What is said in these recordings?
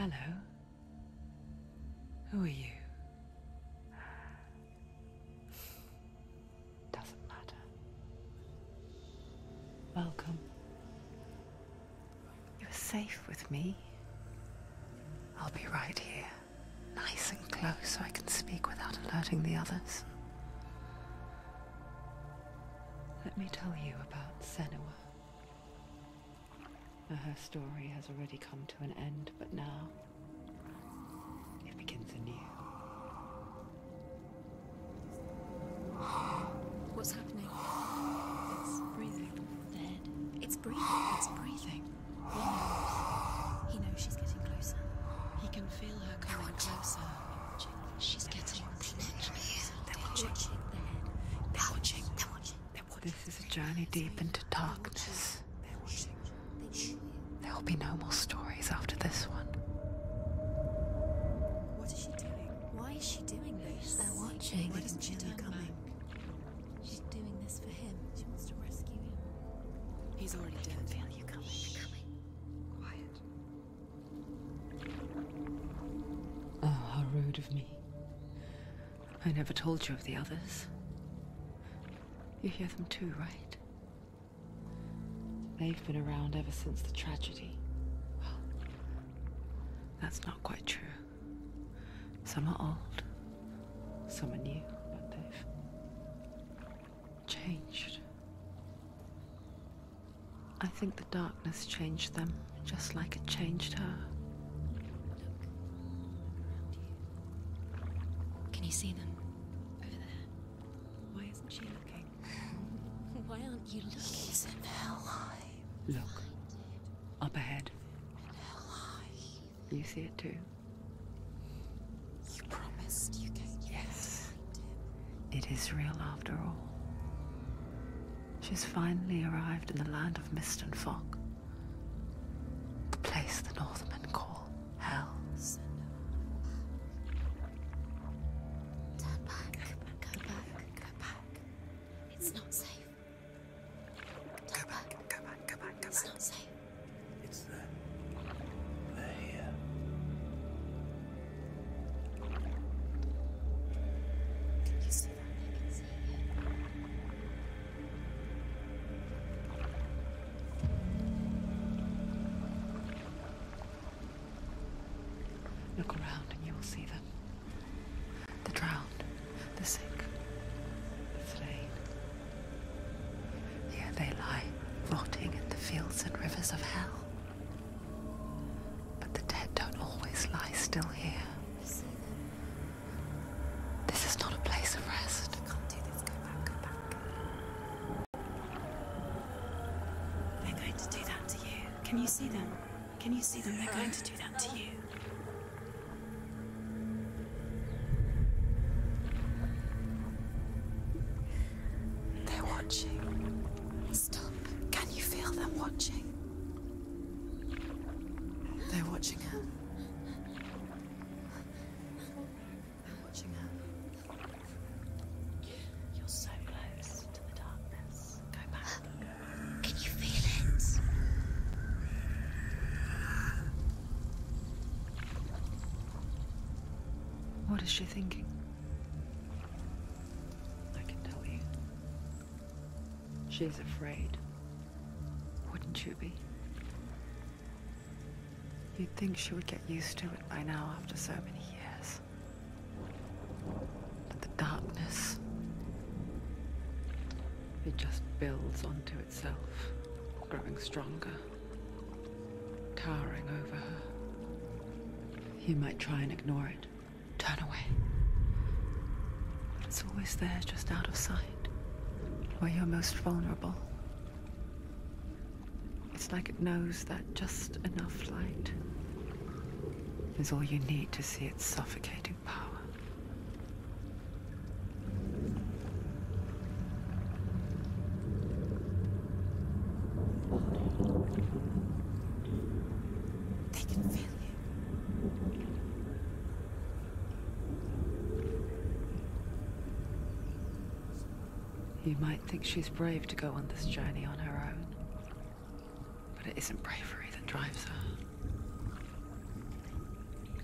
Hello. Who are you? Doesn't matter. Welcome. You're safe with me. I'll be right here, nice and close so I can speak without alerting the others. Let me tell you about Senua. Her story has already come to an end, but now it begins anew. What's happening? It's breathing. Dead. It's breathing. It's breathing. He knows. He knows she's getting closer. He can feel her coming closer. She's getting closer. They're watching. They're watching. They're watching. They're watching. This is a journey deep into darkness. They're watching. There will be no more stories after this one. What is she doing? Why is she doing this? They're watching. Why doesn't she turn coming? She's doing this for him. She wants to rescue him. He's already dead. I can feel you coming. Quiet. Oh, how rude of me. I never told you of the others. You hear them too, right? They've been around ever since the tragedy. Well, that's not quite true. Some are old, some are new, but they've changed. I think the darkness changed them, just like it changed her. Look around you. Can you see them? Over there. Why isn't she looking? Why aren't you looking? He's in hell high. Look, up ahead. In hell high. You see it too? You promised you gave me. Yes. It is real after all. She's finally arrived in the land of mist and fog. The place the Northmen call Hell. Turn back. Go back. It's not safe. Go back. It's not safe. It's them. They're here. Can you see that? I can see it. Look around and you will see them. The drowned, the sick, the slain. Here they lie, rotting in the fields and rivers of hell. But the dead don't always lie still here. You see them? This is not a place of rest. You can't do this. Go back. They're going to do that to you. Can you see them? Can you see them? They're going to do that to you. They're watching. Stop. Can you feel them watching? They're watching her. They're watching her. You're so close to the darkness. Go back. Can you feel it? What is she thinking? I can tell you. She's afraid. Wouldn't you be? You'd think she would get used to it by now after so many years. But the darkness, it just builds onto itself, growing stronger, towering over her. You might try and ignore it, turn away. But it's always there, just out of sight, where you're most vulnerable. It's like it knows that just enough light is all you need to see its suffocating power. They can feel you. You might think she's brave to go on this journey on her own. But it isn't bravery that drives her.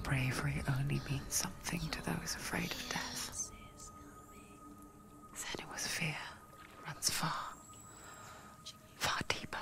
bravery only means something to those afraid of death. Senua's fear runs far, far deeper.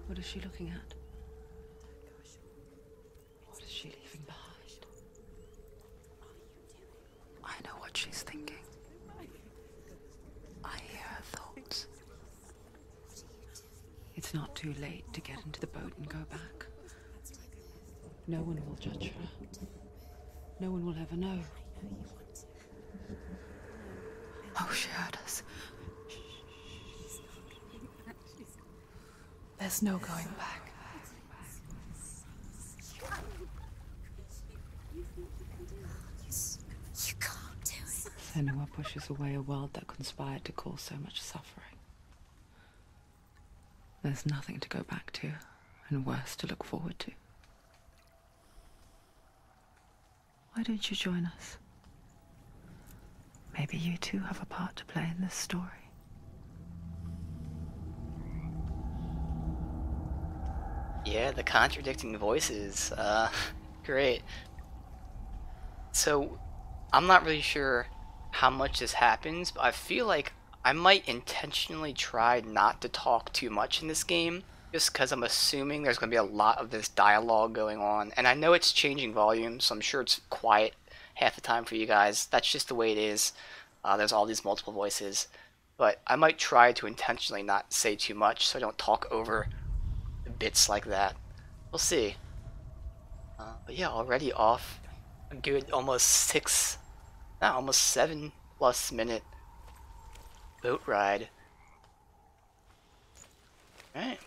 What is she looking at? What is she leaving behind? I know what she's thinking. I hear her thoughts. It's not too late to get into the boat and go back. No one will judge her. No one will ever know. Oh, she heard us. There's no going back. You can't do it. Senua pushes away a world that conspired to cause so much suffering. There's nothing to go back to, and worse to look forward to. Why don't you join us? Maybe you too have a part to play in this story. Yeah, the contradicting voices. Great. So, I'm not really sure how much this happens, but I feel like I might intentionally try not to talk too much in this game, just because I'm assuming there's going to be a lot of this dialogue going on. And I know it's changing volume, so I'm sure it's quiet half the time for you guys. That's just the way it is. There's all these multiple voices. But I might try to intentionally not say too much so I don't talk over bits like that. We'll see. But yeah, already off a good almost 7+ minute boat ride. Alright.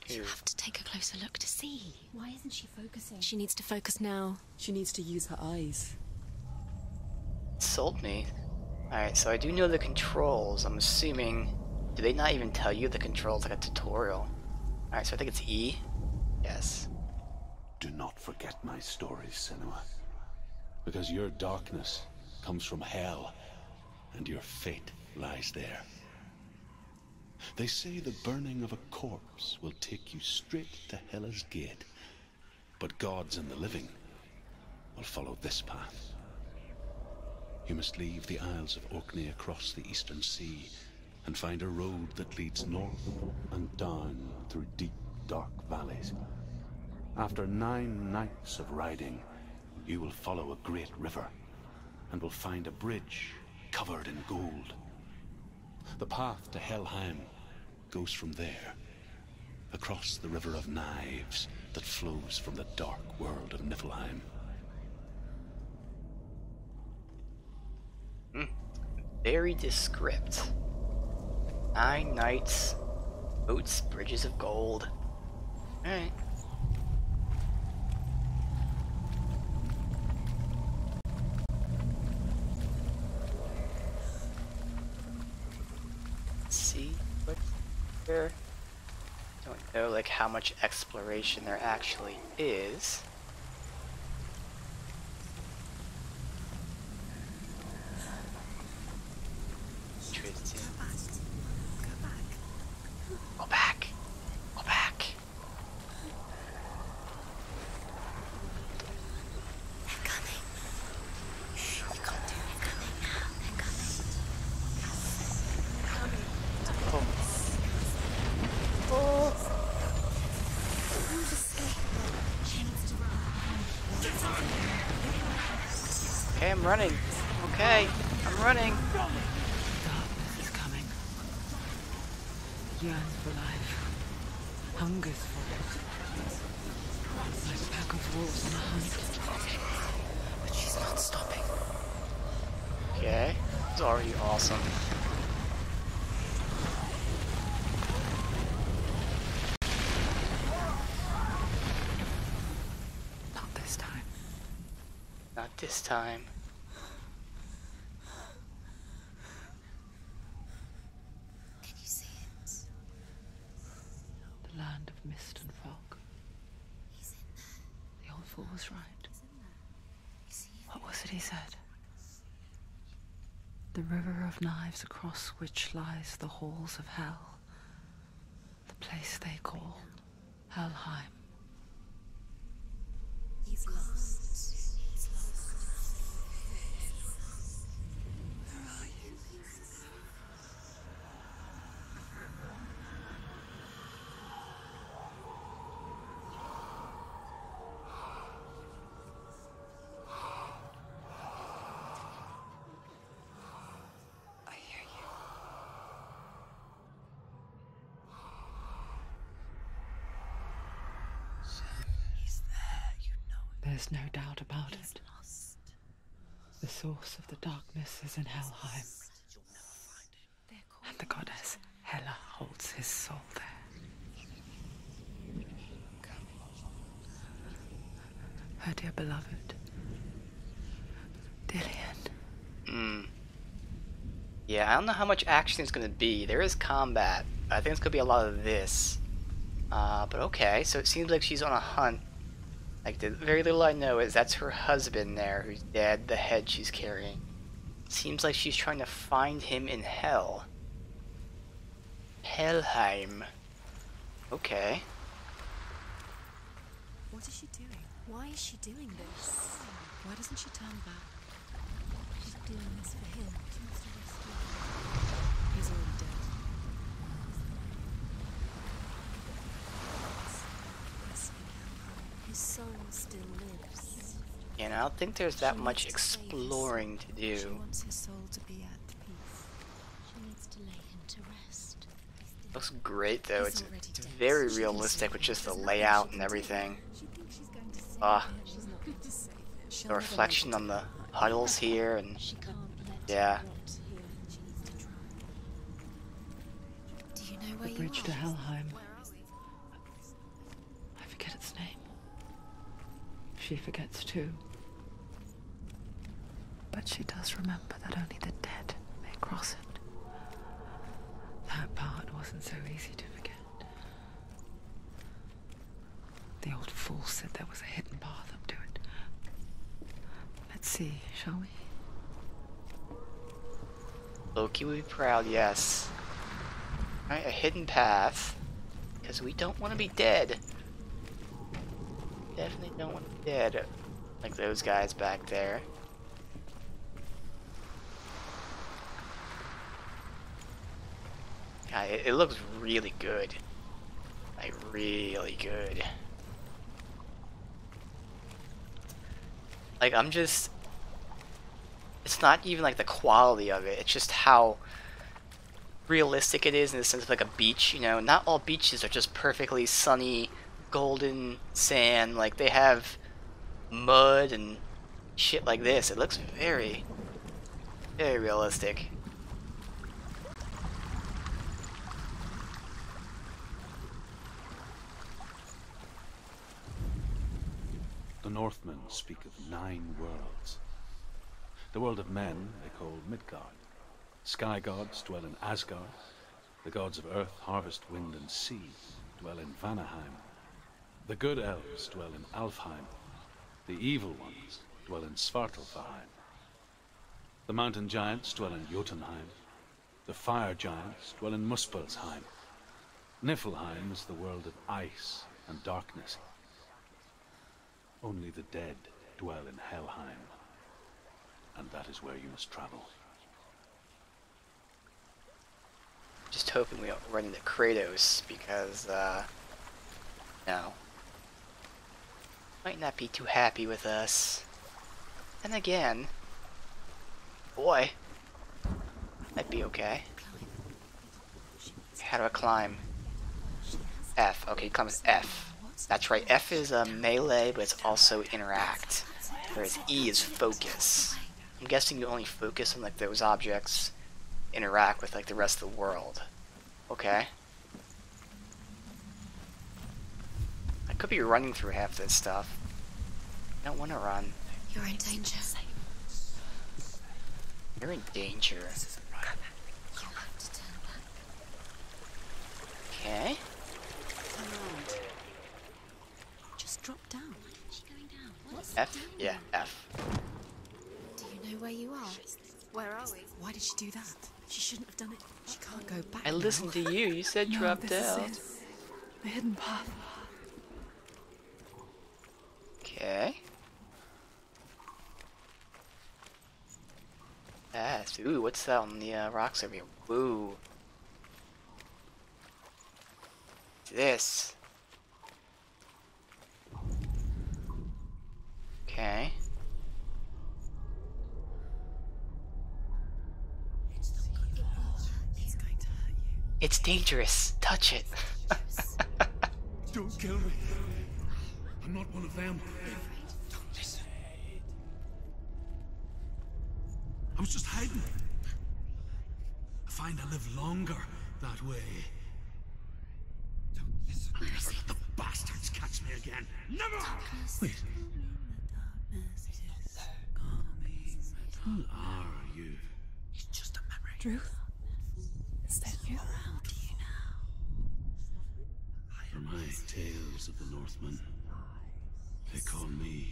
You have to take a closer look to see. Why isn't she focusing? She needs to focus now. She needs to use her eyes. Sold me. Alright, so I do know the controls. I'm assuming... Do they not even tell you the controls like a tutorial? Alright, so I think it's E. Yes. Do not forget my stories, Senua. Because your darkness comes from hell, and your fate lies there. They say the burning of a corpse will take you straight to Hela's gate, but gods and the living will follow this path. You must leave the Isles of Orkney across the eastern sea and find a road that leads north and down through deep, dark valleys. After 9 nights of riding, you will follow a great river and will find a bridge covered in gold. The path to Helheim goes from there, across the River of Knives that flows from the dark world of Niflheim. Very descript. 9 nights, boats, bridges of gold. Alright. See what's there? Don't know like how much exploration there actually is. Go back. Go back. They're coming. You can't do it. They're coming now. They're coming. Who's escaping? She needs to run. Okay, I'm running. Okay, I'm running. Darkness is coming. Yearns for life. Hungers for it. Like a pack of wolves on a hunt. But she's not stopping. Okay, it's already awesome. Not this time. Can you see it? The land of mist and fog. He's in there. The old fool was right. He's in there. You see it? What was it he said? The river of knives across which lies the halls of hell. The place they call Helheim. He's lost. He's lost. Where are you? I hear you. He's there, you know it. There's no doubt about He's it. lost. The source of the darkness is in Helheim, They're calling and the goddess Hela holds his soul there. Her dear beloved, Dillian. Yeah, I don't know how much action it's gonna be. There is combat. I think it's gonna be a lot of this. But okay, so it seems like she's on a hunt. Like, the very little I know is that's her husband there, who's dead, the head she's carrying. Seems like she's trying to find him in hell. Helheim. Okay. What is she doing? Why is she doing this? Why doesn't she turn back? She's doing this for him. She wants to rescue him. He's already dead. Rescue him. His soul still lives. And I don't think there's that much exploring to She do. wants his soul to be at peace. She needs to lay him to rest. Looks great though. He's It's already dead. very She can realistic save with him. just the There's nothing layout she and can do. everything. She thinks she's going to save Ah. him. She's not going to save him. She'll The never reflection make it on the to her. puddles here, and She can't let Yeah. him rot here. She needs to try. Do you know where The you bridge are? to Helheim. Where are we? I forget its name. She forgets too. But she does remember that only the dead may cross it. That part wasn't so easy to forget. The old fool said there was a hidden path up to it. Let's see, shall we? Loki would be proud, yes. Alright, a hidden path. Because we don't want to be dead. Definitely don't want to be dead. Like those guys back there. Yeah, it looks really good. Like, really good. Like, I'm just... It's not even like the quality of it, it's just how realistic it is in the sense of like a beach, you know. Not all beaches are just perfectly sunny, golden sand. Like, they have mud and shit like this. It looks very, very realistic. The Northmen speak of 9 worlds. The world of men they call Midgard. Sky gods dwell in Asgard. The gods of earth, harvest, wind, and sea dwell in Vanaheim. The good elves dwell in Alfheim. The evil ones dwell in Svartalfheim. The mountain giants dwell in Jotunheim. The fire giants dwell in Muspelheim. Niflheim is the world of ice and darkness. Only the dead dwell in Helheim, and that is where you must travel. Just hoping we don't run into Kratos, because, no. Might not be too happy with us. And again, boy, might be okay. How do I climb? F. Okay, climb with F. That's right, F is a melee, but it's also interact. Whereas E is focus. I'm guessing you only focus on like those objects, interact with like the rest of the world. Okay. I could be running through half this stuff. I don't want to run. You're in danger. You're in danger. You'll have to turn back. Okay. Turn around. Just drop down. Why is she going down? What is F? Yeah, F. Do you know where you are? Where are we? Why did she do that? She shouldn't have done it. She can't go back I now. listened to you. You said No, drop this down. is it. The hidden path. Okay. Yes. Ooh, what's that on the rocks over here? Ooh. This. Okay. He's going to hurt you. It's dangerous. Touch it. Don't kill me. I'm not one of them. Don't listen. I was just hiding. I find I live longer that way. Don't listen. I'll never let the bastards catch me again. Never! Wait, who are you? It's just a memory. Drew? Is that you? For my tales of the Northmen, they call me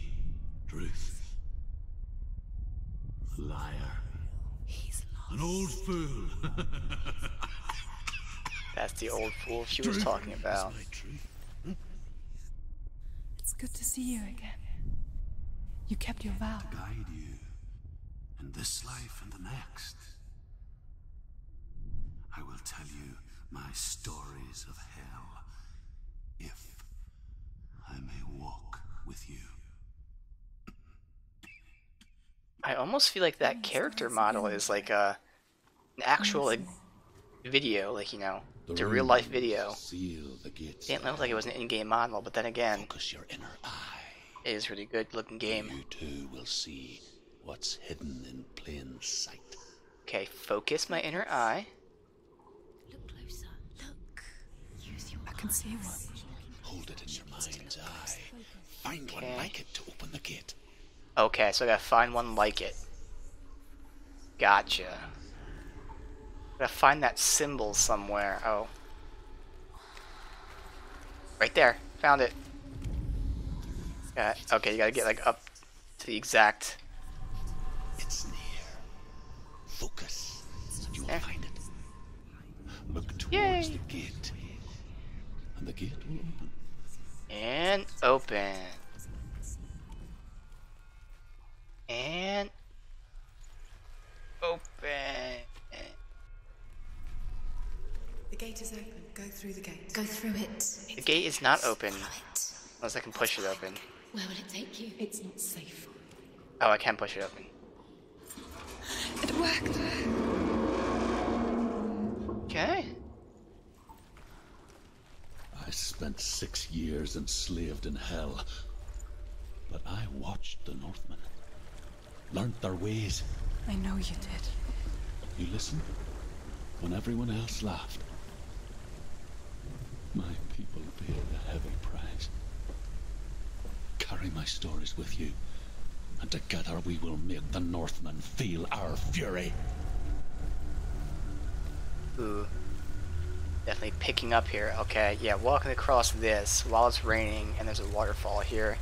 Druth. A liar. He's lost. An old fool. That's the old fool she was Druth talking is about. my truth. It's good to see you again. You kept your vow. Guide you in this life and the next. I will tell you my stories of hell, if I may walk with you. I almost feel like that character model is like an actual like video, like, you know, it's a real life video. Seal the gates. Didn't look like it was an in-game model, but then again, Focus your inner eye. it is a really good looking game. You too will see what's hidden in plain sight. Okay, focus my inner eye. Look closer. Look. Use your I can see one. Hold it in your mind's eye. Find one Okay. like it to open the gate. Okay, so I gotta find one like it. Gotcha. Gotta find that symbol somewhere. Oh. Right there. Found it. Okay, you gotta get like up to the exact... It's near. Focus, and you will There. find it. Look towards Yay. the gate, and the gate will open. And open. And... open. The gate is open. Go through the gate. Go through it. The gate is not open, Follow it. unless I can push it open. Where will it take you? It's not safe. Oh, I can push it open. It worked. Okay. I spent 6 years enslaved in hell, but I watched the Northmen, learnt their ways. I know you did. You listened when everyone else laughed. My people paid a heavy price. Carry my stories with you, and together we will make the Northmen feel our fury. Ooh. Definitely picking up here. Okay, yeah, walking across this while it's raining and there's a waterfall here.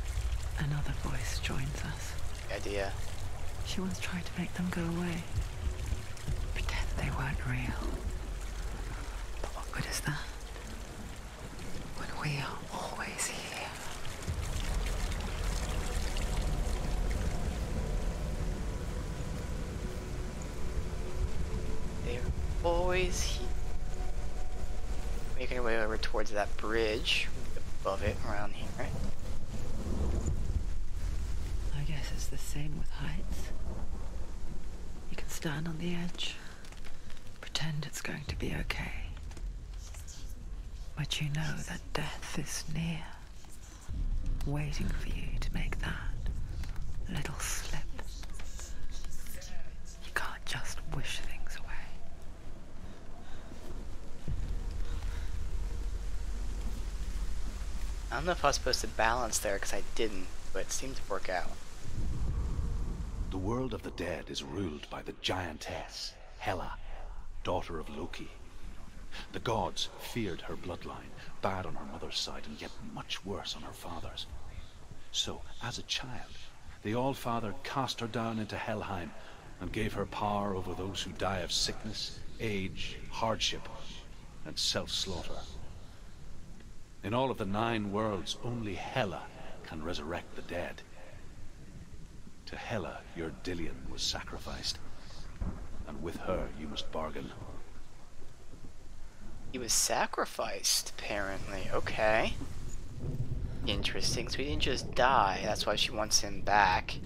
Another voice joins us. Good idea. She once tried to make them go away. Pretend they weren't real. But what good is that? When we are always here. They're always here. Making our way over towards that bridge above it, around here. I guess it's the same with heights. You can stand on the edge, pretend it's going to be okay. But you know that death is near, waiting for you to make that little slip. You can't just wish things away. I don't know if I was supposed to balance there because I didn't, but it seemed to work out. The world of the dead is ruled by the giantess, Hela, daughter of Loki. The gods feared her bloodline, bad on her mother's side and yet much worse on her father's. So, as a child, the All-Father cast her down into Helheim and gave her power over those who die of sickness, age, hardship, and self-slaughter. In all of the 9 worlds, only Hela can resurrect the dead. To Hela, your Dillion was sacrificed, and with her you must bargain. He was sacrificed, apparently. Okay. Interesting. So he didn't just die. That's why she wants him back.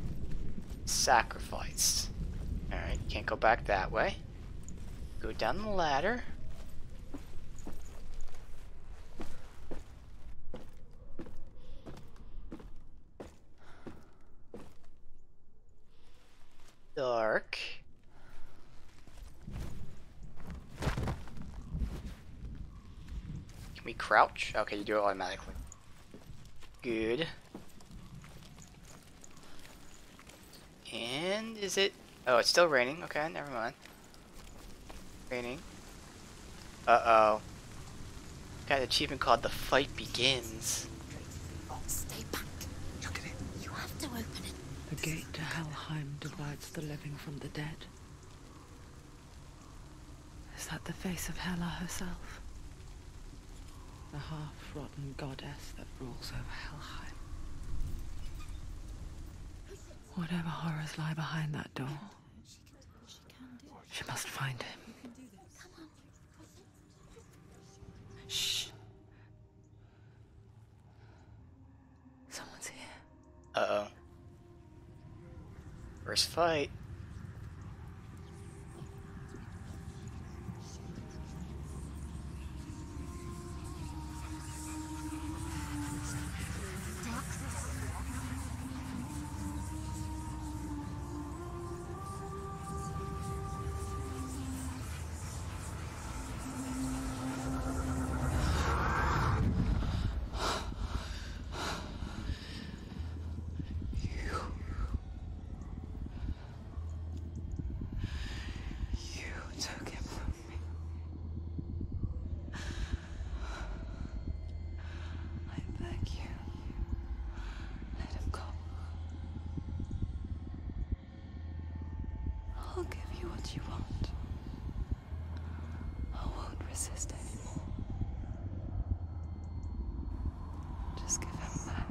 Sacrificed. Alright, can't go back that way. Go down the ladder. Dark. Can we crouch? Okay, you do it automatically. Good. And is it? Oh, it's still raining. Okay, never mind. Raining. Uh-oh. Got an achievement called The Fight Begins. Stay back. Look at it. You have to open it. The gate to Helheim divides the living from the dead. Is that the face of Hela herself? The half-rotten goddess that rules over Helheim. Whatever horrors lie behind that door, she must find him. Shh. Someone's here. Uh-oh. First fight. I'll give you what you want. I won't resist anymore. Just give him back.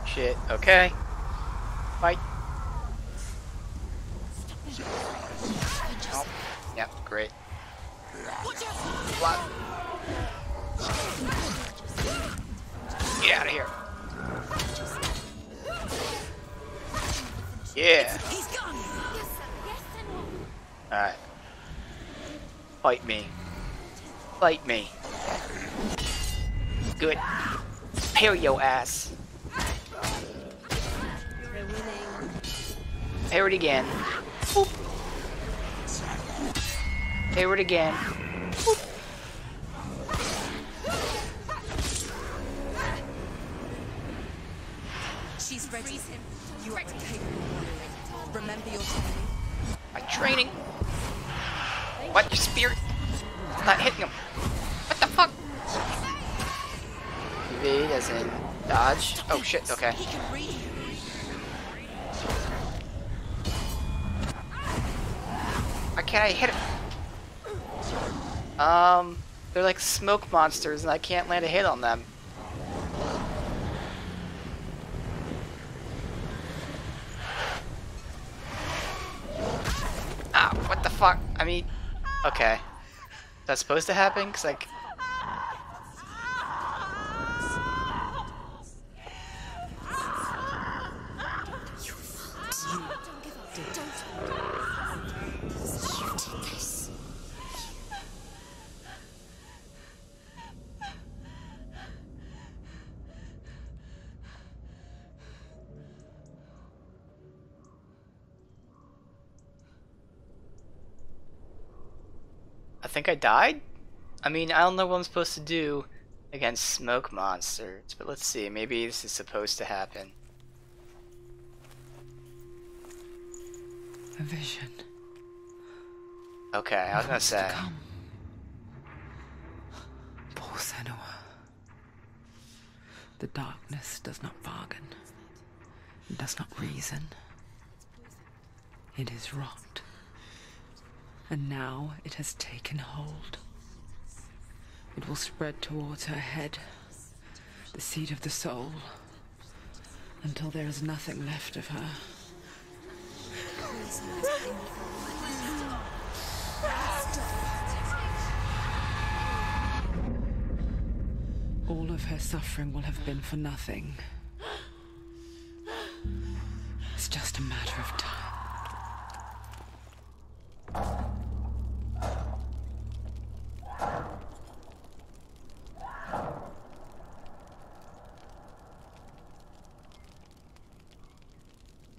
Shit, okay. Fight. Oh, yep, great. What? Get out of here. Yeah. Alright. Fight me. Fight me. Good. Hair your ass. Hair it again. Boop. Hair it again. Boop. She's ready. You are capable. Remember your training. My training. What? Your spirit? I'm not hitting him. What the fuck? Evade as in dodge. Oh shit, okay. He can read. Why can't I hit him? They're like smoke monsters and I can't land a hit on them. Ah, what the fuck? I mean, okay. Is that supposed to happen? Cause like... think I died? I mean, I don't know what I'm supposed to do against smoke monsters, but let's see. Maybe this is supposed to happen. A vision. Okay, I was gonna What's to say. come? Poor Senua. The darkness does not bargain. It does not reason. It is rot. And now it has taken hold. It will spread towards her head, the seat of the soul, until there is nothing left of her. All of her suffering will have been for nothing. It's just a matter of time.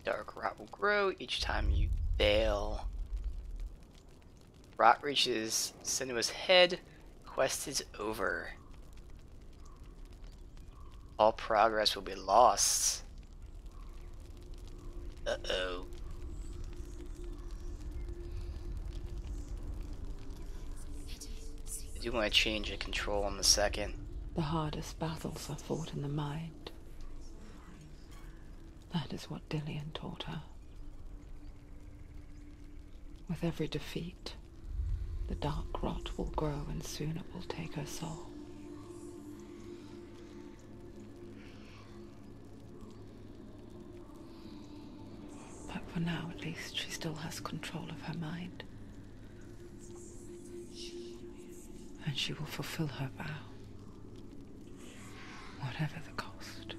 Dark rot will grow each time you fail. Rot reaches Senua's head. Quest is over. All progress will be lost. Uh-oh. I do want to change the control in a second. The hardest battles are fought in the mind. That is what Dillian taught her. With every defeat, the dark rot will grow and soon it will take her soul. But for now, at least, she still has control of her mind. And she will fulfill her vow, whatever the cost.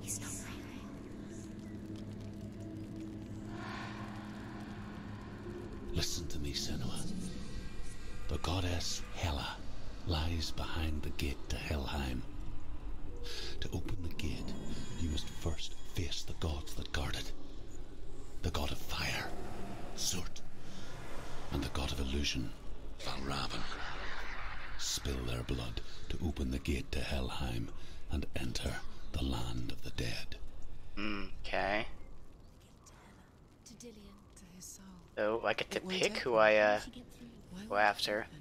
He's not breathing. Listen to me, Senua. The goddess Hela lies behind the gate to Helheim. To open the gate, you must first face the gods that guard it. The god of fire, Surt, and the god of illusion, Valravn. Spill their blood to open the gate to Helheim and enter the land of the dead. Okay. To Dillian. To his soul. So I get to It won't pick who open. I Why did she get through? Why go would it after. open?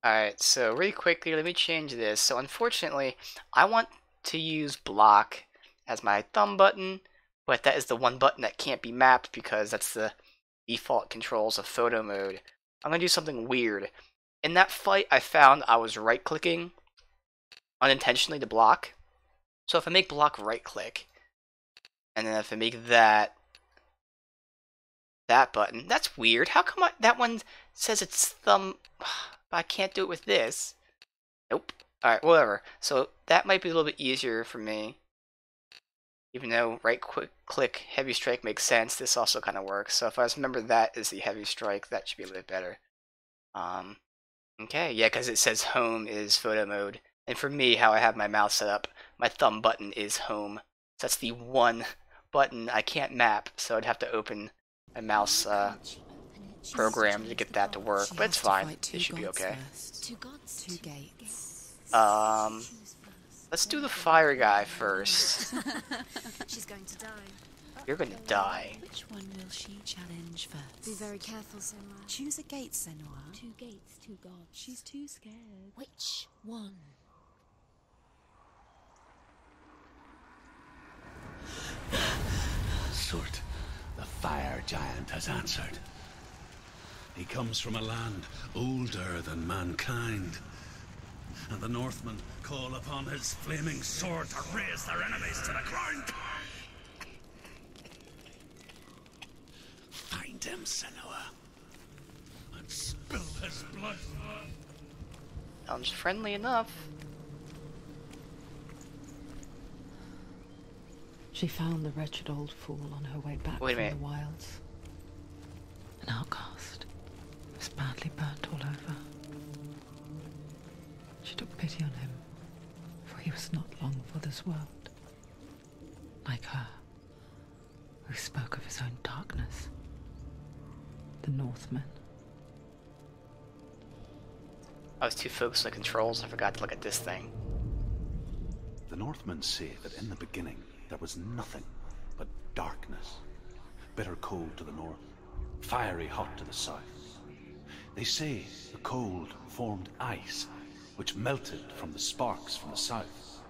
Alright, so really quickly, let me change this. So unfortunately, I want to use block as my thumb button, but that is the one button that can't be mapped because that's the default controls of photo mode. I'm going to do something weird. In that fight, I found I was right-clicking unintentionally to block. So if I make block right-click, and then if I make that button, that's weird. How come that one says it's thumb... But I can't do it with this. Nope. Alright, whatever. So that might be a little bit easier for me. Even though right-click heavy strike makes sense, this also kind of works. So if I just remember that is the heavy strike, that should be a little bit better. Okay, yeah, because it says home is photo mode. And for me, how I have my mouse set up, my thumb button is home. So that's the one button I can't map, so I'd have to open a mouse program to get that to work, but it's fine. It should be okay. Two gods. Two gates. Let's do the fire guy first. She's going to die. You're gonna die. Which one will she challenge first? Be very careful, Senua. Choose a gate, Senua. Two gates, two gods. She's too scared. Which? One. Surt, the fire giant, has answered. He comes from a land older than mankind. And the Northmen call upon his flaming sword to raise their enemies to the ground. Find him, Senua, and spill his blood. Sounds friendly enough. She found the wretched old fool on her way back Wait a from minute. the wilds. An outcast. Was badly burnt all over. She took pity on him, for he was not long for this world. like her, who spoke of his own darkness. The Northman. I was too focused on the controls, I forgot to look at this thing. The Northmen say that in the beginning there was nothing but darkness. Bitter cold to the north, fiery hot to the south. They say the cold formed ice, which melted from the sparks from the south.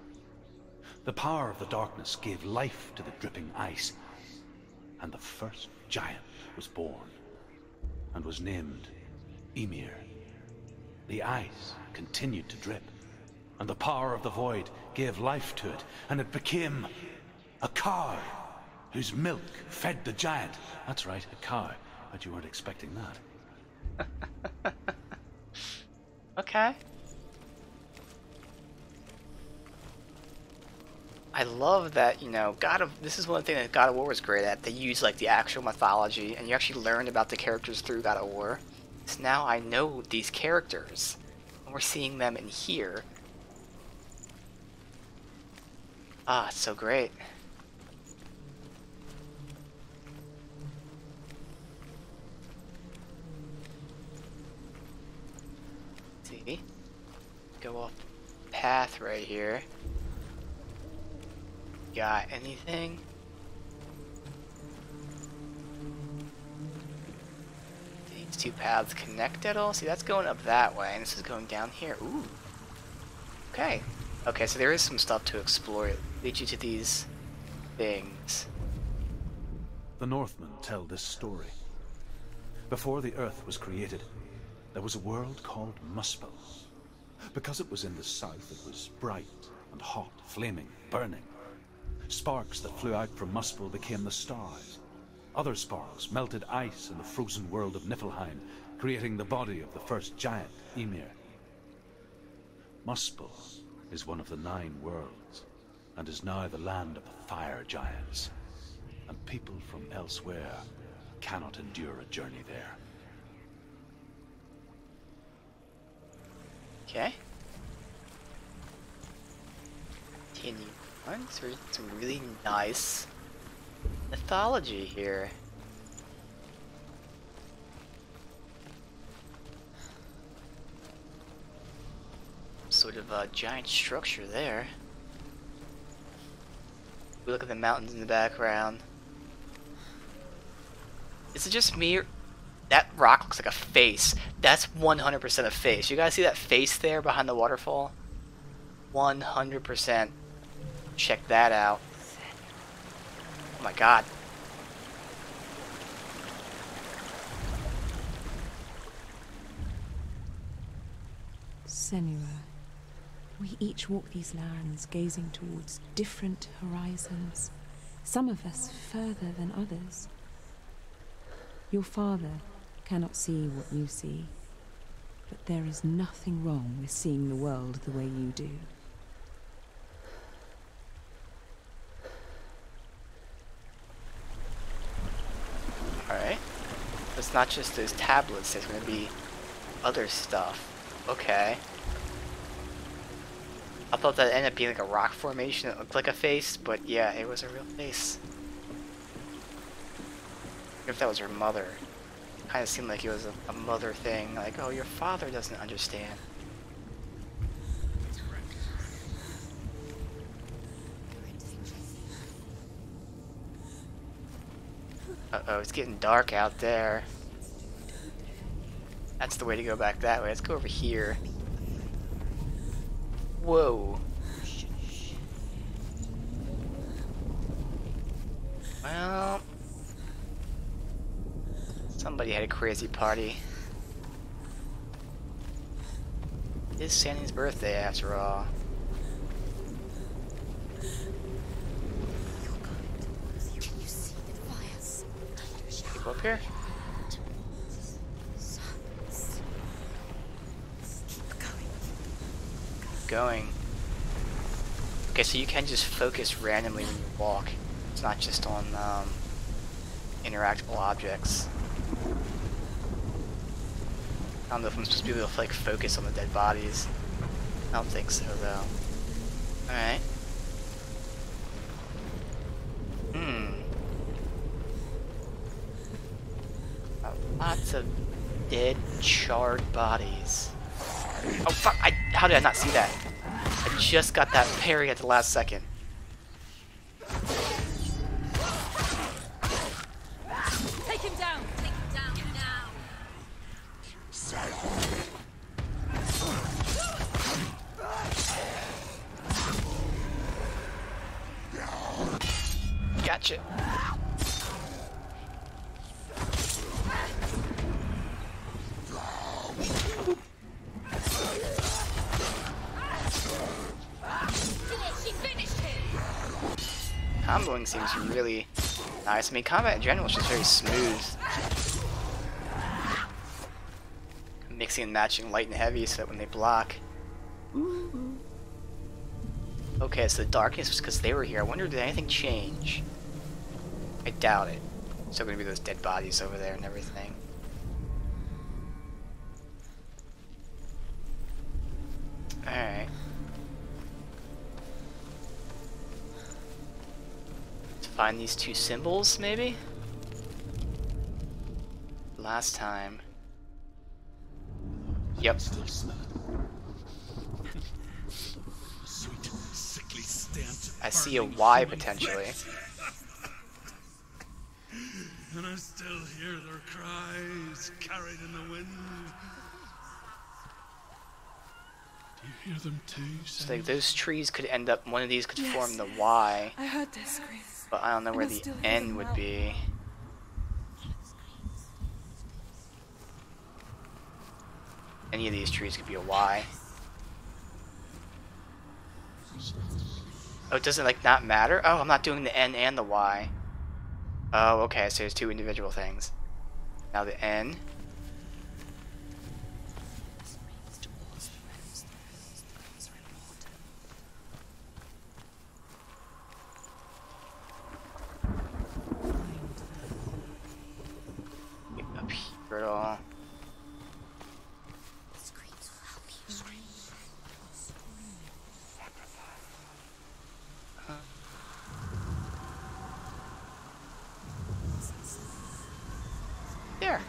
The power of the darkness gave life to the dripping ice, and the first giant was born, and was named Ymir. The ice continued to drip, and the power of the void gave life to it, and it became a cow, whose milk fed the giant. That's right, a cow. Bet you weren't expecting that. Okay. I love that, you know, this is one thing that God of War was great at. They use like the actual mythology, and you actually learn about the characters through God of War. So now I know these characters, and we're seeing them in here. Ah, it's so great. See? Go off the path right here. Got anything? These two paths connect at all? See, that's going up that way, and this is going down here. Ooh. Okay. Okay, so there is some stuff to explore. It leads you to these things. The Northmen tell this story. Before the earth was created, there was a world called Muspel. Because it was in the south, it was bright and hot, flaming, burning. Sparks that flew out from Muspel became the stars. Other sparks melted ice in the frozen world of Niflheim, creating the body of the first giant, Ymir. Muspel is one of the 9 worlds, and is now the land of the fire giants. And people from elsewhere cannot endure a journey there. Okay. Continue on. So some really nice mythology here. Sort of a giant structure there. We look at the mountains in the background. Is it just me, or that rock looks like a face? That's 100% a face. You guys see that face there behind the waterfall? 100%. Check that out. Oh my god. Senua, we each walk these lands gazing towards different horizons, some of us further than others. Your father cannot see what you see, but there is nothing wrong with seeing the world the way you do. Alright. It's not just those tablets, there's gonna be other stuff. Okay. I thought that ended up being like a rock formation that looked like a face, but yeah, it was a real face. If that was her mother. Kind of seemed like it was a mother thing, like, oh, your father doesn't understand. Uh-oh, it's getting dark out there. That's the way to go back that way. Let's go over here. Whoa. Well, somebody had a crazy party. It is Sandy's birthday after all. People up here? Going. Okay, so you can just focus randomly when you walk. It's not just on interactable objects. I don't know if I'm supposed to be able to like focus on the dead bodies. I don't think so though. Alright. Lots of dead, charred bodies. Oh fuck! How did I not see that? I just got that parry at the last second. Take him down! Take him down now! Gotcha. Comboing seems really nice. I mean, combat in general is just very smooth. Mixing and matching light and heavy so that when they block. Okay, so the darkness was because they were here. I wonder, did anything change? I doubt it. Still gonna be those dead bodies over there and everything. Alright. Find these two symbols, maybe? Last time. Yep. Still smell it. Sweet, sickly stench. I see a Y potentially. And I still hear their cries carried in the wind. Do you hear them too, So like those trees could end up, one of these could form the Y. I heard their screams. But I don't know where the N would be. Any of these trees could be a Y. Oh, it doesn't like not matter? Oh, I'm not doing the N and the Y. Oh, okay, so there's two individual things. Now the N. Up here at all. There.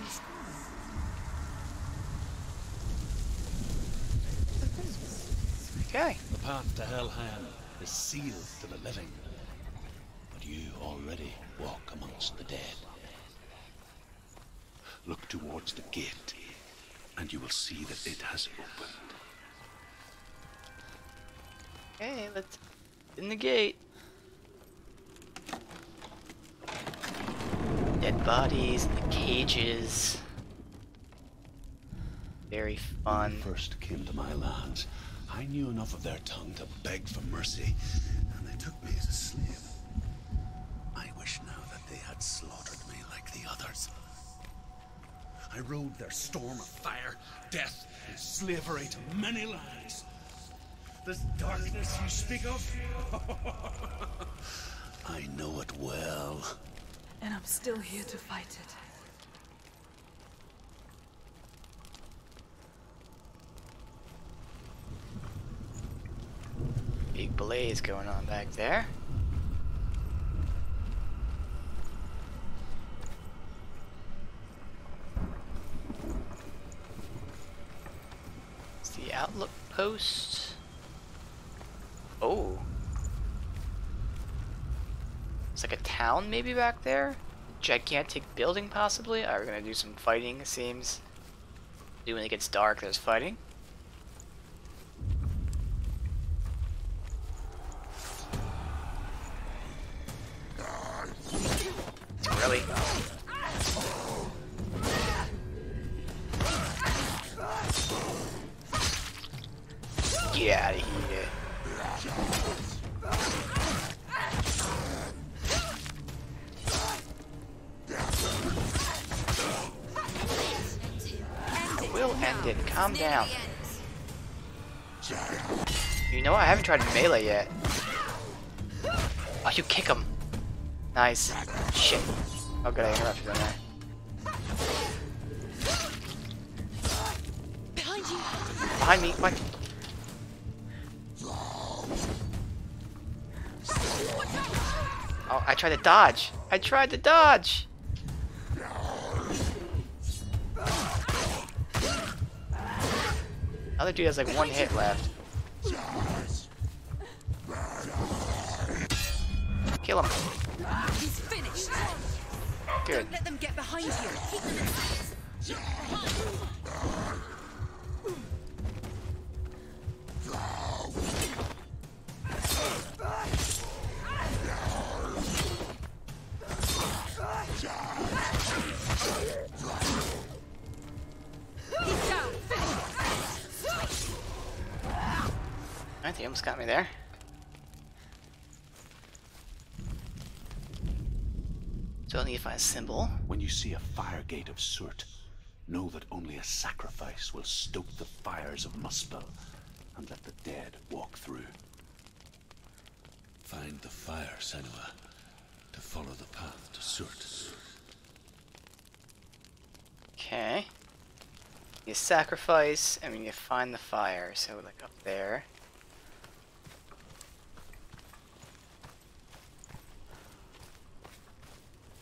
Okay. The path to Hellhand is sealed to the living, but you already walk amongst the dead. Look towards the gate, and you will see that it has opened. Okay, let's in the gate. Dead bodies in the cages. Very fun. When you first came to my lands, I knew enough of their tongue to beg for mercy, and they took me as a slave. I wish now that they had slaughtered me like the others. I rode their storm of fire, death, and slavery to many lands. This darkness you speak of, I know it well. And I'm still here to fight it. Big blaze going on back there. It's the outlook post. Oh. It's like a town maybe back there? Gigantic building possibly? Alright, we're gonna do some fighting, it seems. When it gets dark, there's fighting. Really? Get out of here. I will end it. Calm down. You know what? I haven't tried melee yet. Oh, you kick him. Nice. Shit. Oh, good. I interrupted him there. Behind you! Behind me. What? Oh, I tried to dodge. I tried to dodge. Other dude has like one hit left. Kill him. He's finished. Good. Don't let them get behind you. He's down. I think he almost got me there. So I need to find a symbol. When you see a fire gate of Surt, know that only a sacrifice will stoke the fires of Muspel and let the dead walk through. Find the fire, Senua, to follow the path to Surt. Okay. You sacrifice, and we need to find the fire. So like up there.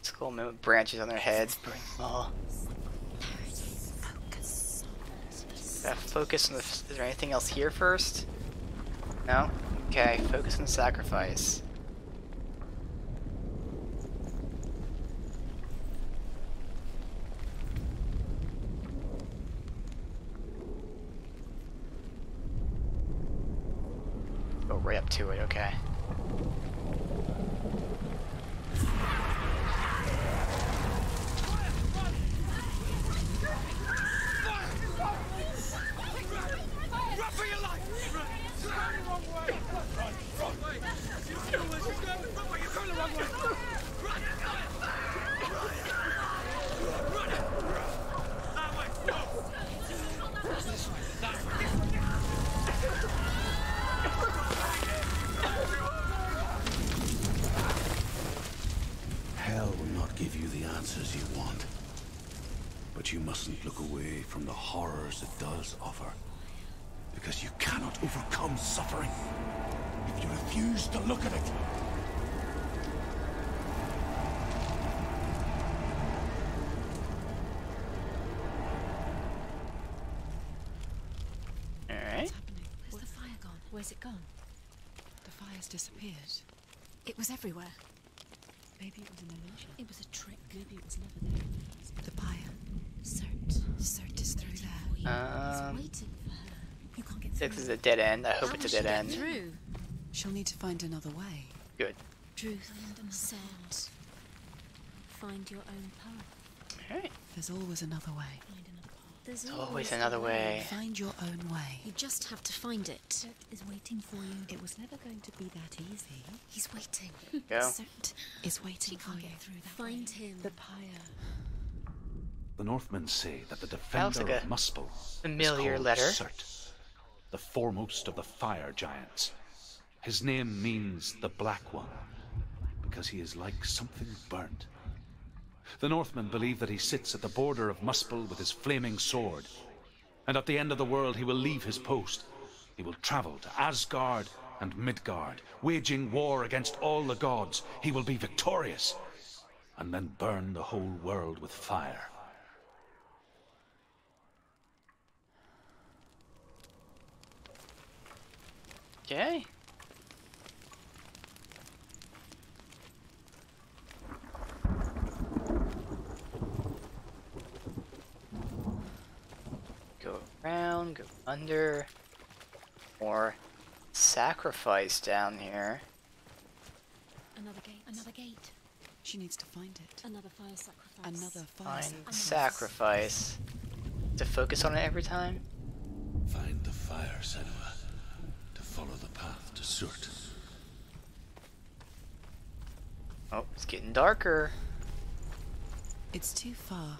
It's cool. With branches on their heads. Oh. Gotta focus on the. Is there anything else here first? No? Okay, focus on the sacrifice. Go right up to it, okay. Hell will not give you the answers you want. But you mustn't look away from the horrors it does offer. Because you cannot overcome suffering if you refuse to look at it. Alright. Where's the fire gone? Where's it gone? The fire's disappeared. It was everywhere. Maybe it was an illusion. It was a trick. Maybe it was never there. The pyre. Cert is through there. He's waiting for her. You can't get through. This is a dead end. I hope How it's will a she dead get end. through? She'll need to find another way. Good. Truth said, find your own path. Alright. There's always another way. Find another path. There's always another way. Find your own way. You just have to find it. Cert is waiting for you. It was never going to be that easy. He's waiting. Go. Cert. It's waiting She for can't you. get through that. Find him. The pyre. The Northmen say that the looks defender like of a Muspel familiar is called letter. Surt, the foremost of the fire giants. His name means the Black One, because he is like something burnt. The Northmen believe that he sits at the border of Muspel with his flaming sword, and at the end of the world he will leave his post. He will travel to Asgard and Midgard, waging war against all the gods. He will be victorious, and then burn the whole world with fire. Okay. Go around, go under. More sacrifice down here. Another gate. Another gate. She needs to find it. Another fire sacrifice. Another fire Find sacrifice. sacrifice. To focus on it every time? Find the fire, Senua, to follow the path to Surt. Oh, it's getting darker. It's too far.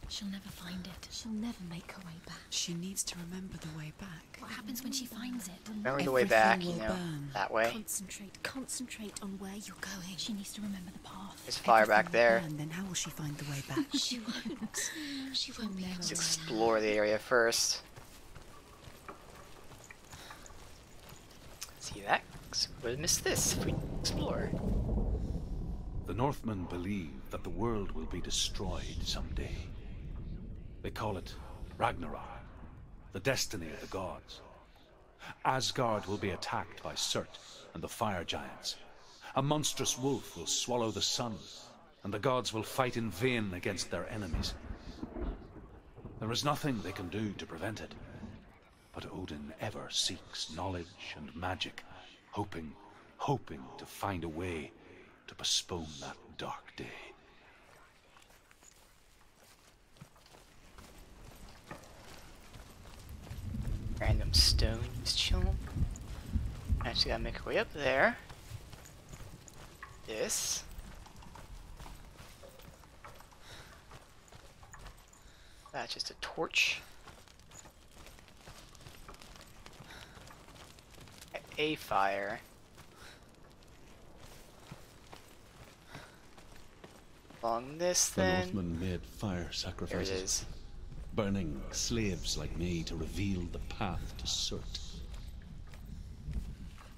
She'll never find it. She'll never make her way back. She needs to remember the way back. What happens when she finds it? Remember the way back, Everything you will know, burn. that way. Concentrate on where you're going. She needs to remember the path. There's fire back there. And then how will she find the way back? She won't. She won't be able Let's to. explore the area first. See that? 'Cause we'll miss this if we explore. The Northmen believe that the world will be destroyed someday. They call it Ragnarok, the destiny of the gods. Asgard will be attacked by Surt and the fire giants. A monstrous wolf will swallow the sun, and the gods will fight in vain against their enemies. There is nothing they can do to prevent it, but Odin ever seeks knowledge and magic, hoping to find a way to postpone that dark day. Random stones, chilling. Actually gotta make our way up there. This. That's just a torch. A fire. Along this The then. Northmen made fire There it sacrifices, is. burning slaves like me to reveal the path to Surt.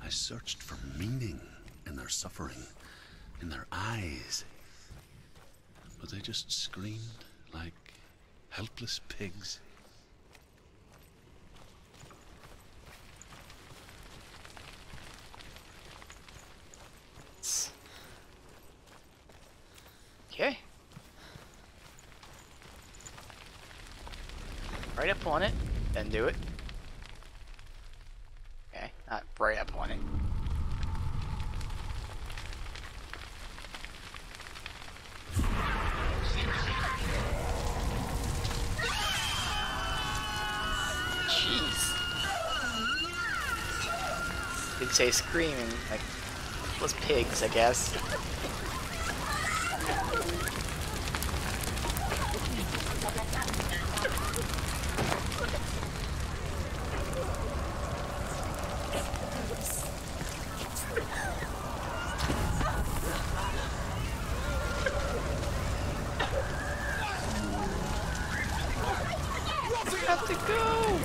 I searched for meaning in their suffering, in their eyes, but they just screamed like helpless pigs. Okay. Right up on it, then do it. Okay, not right up on it. Jeez. Did say screaming, like, those pigs, I guess. We have to go!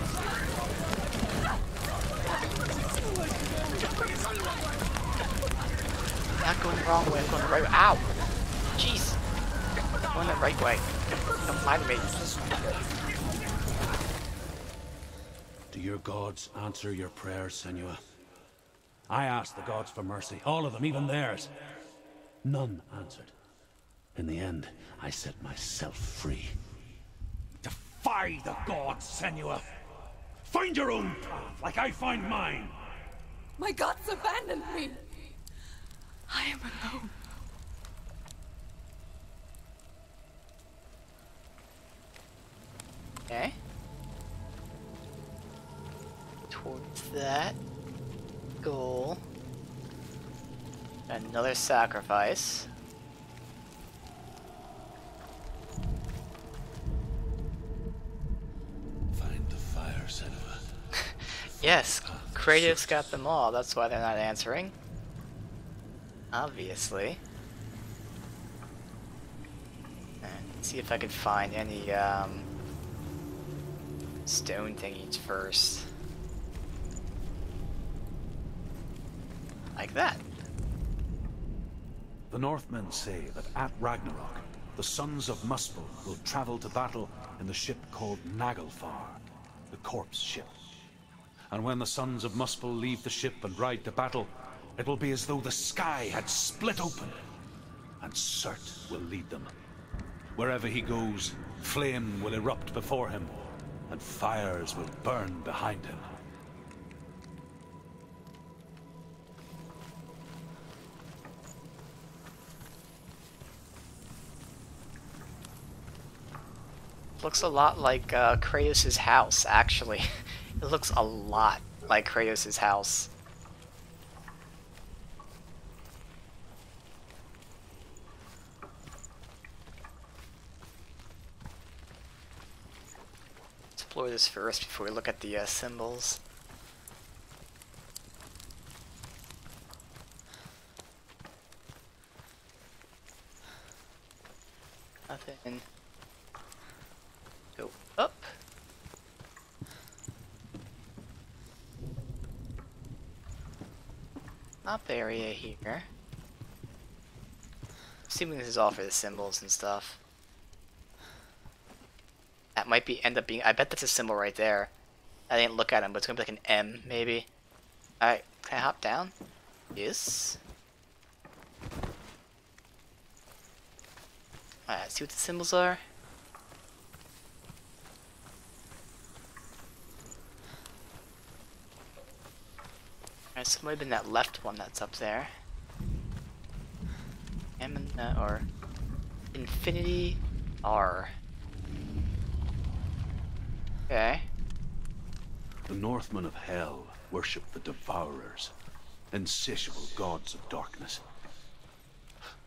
Not going the wrong way, I'm going the right way. Ow! Jeez! I'm going the right way. Don't mind me. Do your gods answer your prayers, Senua? I asked the gods for mercy, all of them, even theirs. None answered. In the end, I set myself free. Defy the gods, Senua! Find your own path, like I find mine! My gods abandoned me! I am alone. Okay. Towards that goal. Another sacrifice. Find the fire, Senua. Yes, Kratos got them all, that's why they're not answering. Obviously. And see if I could find any stone thingies first. Like that. The Northmen say that at Ragnarok, the sons of Muspel will travel to battle in the ship called Naglfar, the corpse ship. And when the sons of Muspel leave the ship and ride to battle, it will be as though the sky had split open, and Surt will lead them. Wherever he goes, flame will erupt before him, and fires will burn behind him. Looks a lot like Kratos' house, actually. It looks a lot like Kratos' house. Explore this first before we look at the symbols. Nothing. Go up. Up area here. assuming this is all for the symbols and stuff. That might end up being. I bet that's a symbol right there. I didn't look at him, but it's gonna be like an M maybe. All right, can I hop down? Yes. All right, see what the symbols are. Alright, so it might have been that left one that's up there. M and or Infinity R. Okay. The Northmen of Hell worship the Devourers, insatiable gods of darkness.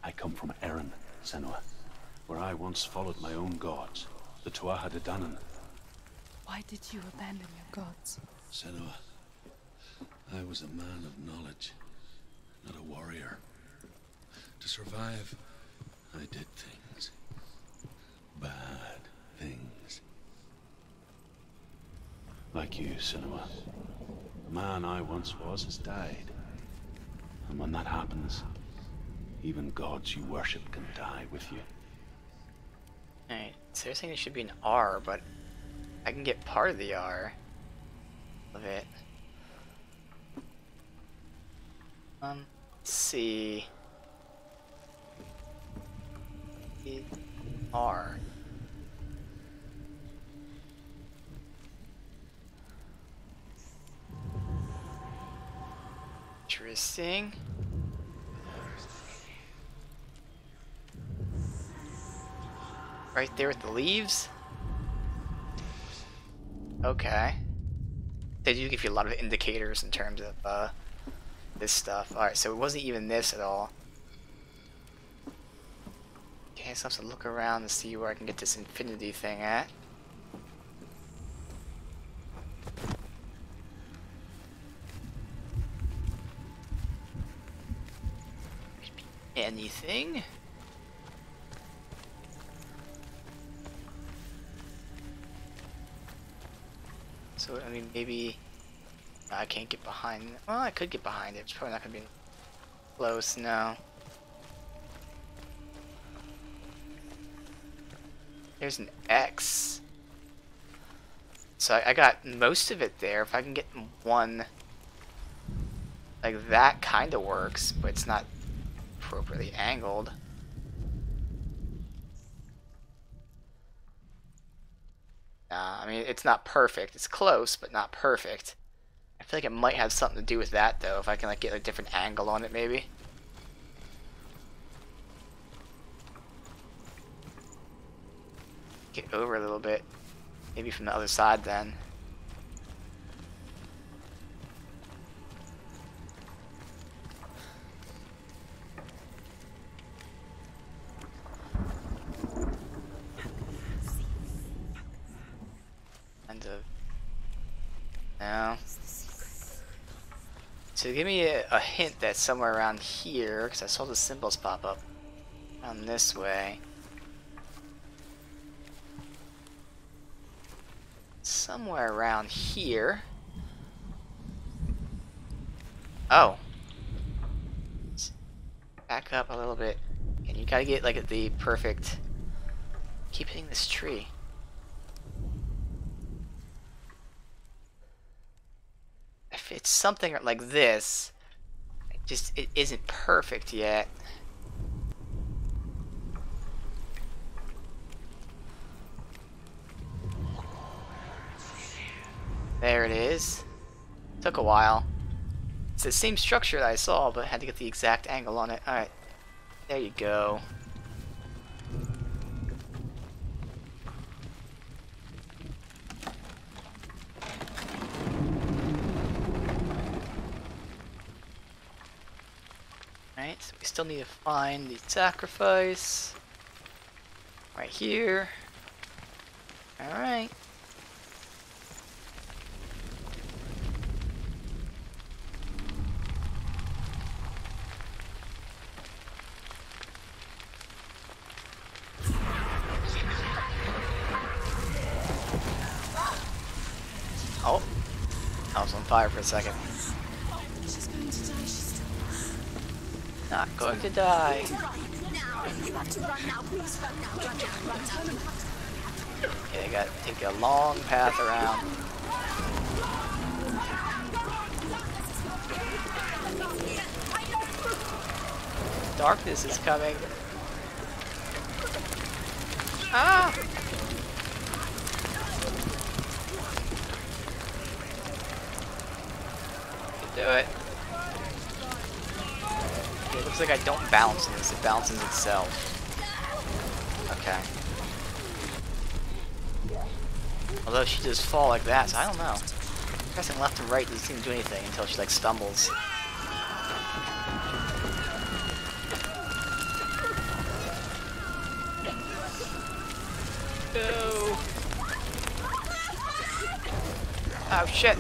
I come from Erin, Senua, where I once followed my own gods, the Tuatha De Danann. Why did you abandon your gods? Senua, I was a man of knowledge, not a warrior. To survive, I did things. Bad things. Like you, Senua. The man I once was has died. And when that happens, even gods you worship can die with you. Alright, so they're saying it should be an R, but I can get part of the R of it. Let's see. R. Interesting. Right there with the leaves? Okay. They do give you a lot of indicators in terms of this stuff. Alright, so it wasn't even this at all. Okay, so I have to look around to see where I can get this infinity thing at. Anything? So, I mean, maybe I can't get behind. Well, I could get behind it. It's probably not gonna be close. No. There's an X. So I got most of it there. If I can get one, like that, kind of works, but it's not appropriately angled. I mean, it's not perfect. It's close, but not perfect. I feel like it might have something to do with that, though. If I can like get a different angle on it, maybe. Get over a little bit. Maybe from the other side, then. No. So give me a hint that's somewhere around here, because I saw the symbols pop up around this way. Somewhere around here. Oh. Back up a little bit. And you gotta get like the perfect... Keep hitting this tree. If it's something like this, it isn't perfect yet. There it is. Took a while. It's the same structure that I saw, but I had to get the exact angle on it. Alright. There you go. Alright, so we still need to find the sacrifice. Right here. Alright. Oh, I was on fire for a second. She's going to die. She's still Not going to die. Okay, I gotta take a long path around. Darkness is coming. Ah! Do it. Okay, it looks like I don't bounce in this, it bounces itself. Okay. Although she does fall like that, so I don't know. Pressing left and right doesn't seem to do anything until she like stumbles. No. Oh shit.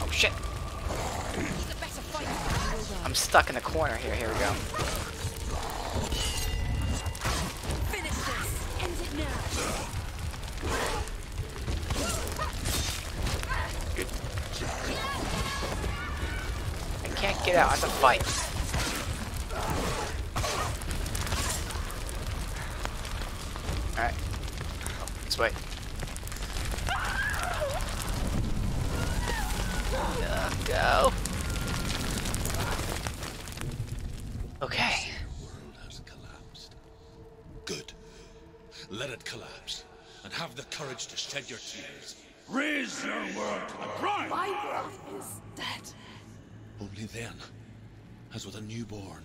Oh shit. I'm stuck in a corner here. Here we go. Finish this. End it now. Good. I can't get out. I have to fight. Alright. This way. Go. Okay. The world has collapsed. Good. Let it collapse, and have the courage to shed your tears. Raise your world to the ground! My world is dead. Only then, as with a newborn,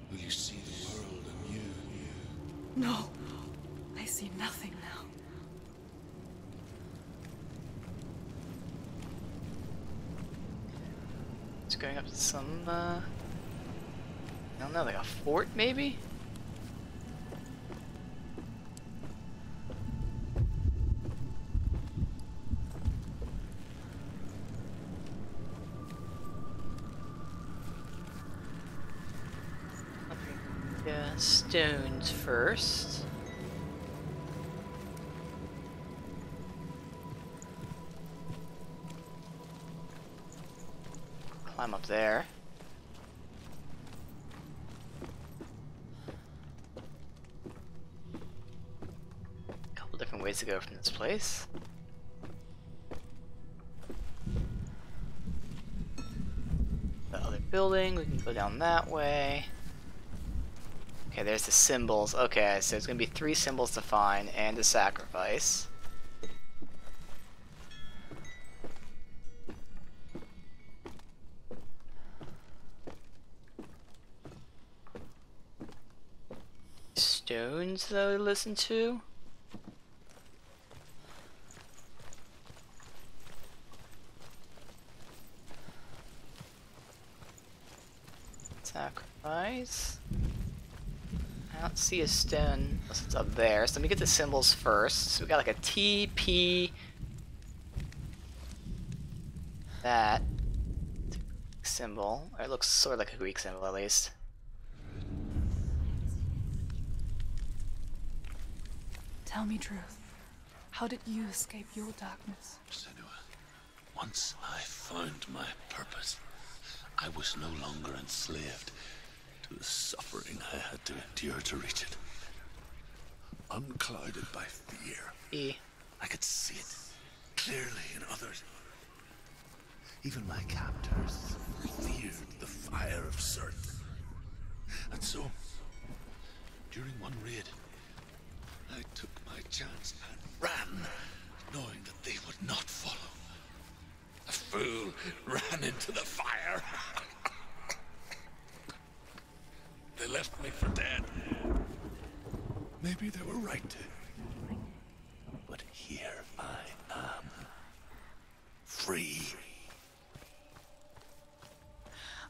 will you see the world anew. No, I see nothing now. It's going up to some, I don't know, like a fort, maybe? Yeah, stones first. Climb up there. Couple different ways to go from this place. The other building, we can go down that way. Okay, there's the symbols. Okay, so it's gonna be 3 symbols to find and a sacrifice. Stones that we listen to. Sacrifice. I don't see a stone unless it's up there. So let me get the symbols first. So we got like a T, P, that symbol. Or it looks sort of like a Greek symbol at least. Tell me truth. How did you escape your darkness? Senua, once I found my purpose, I was no longer enslaved to the suffering I had to endure to reach it. Unclouded by fear, E. I could see it clearly in others. Even my captors feared the fire of Surt. And so, during one raid, I took my chance and ran, knowing that they would not follow. A fool ran into the fire. They left me for dead. Maybe they were right to. But here I am. Free.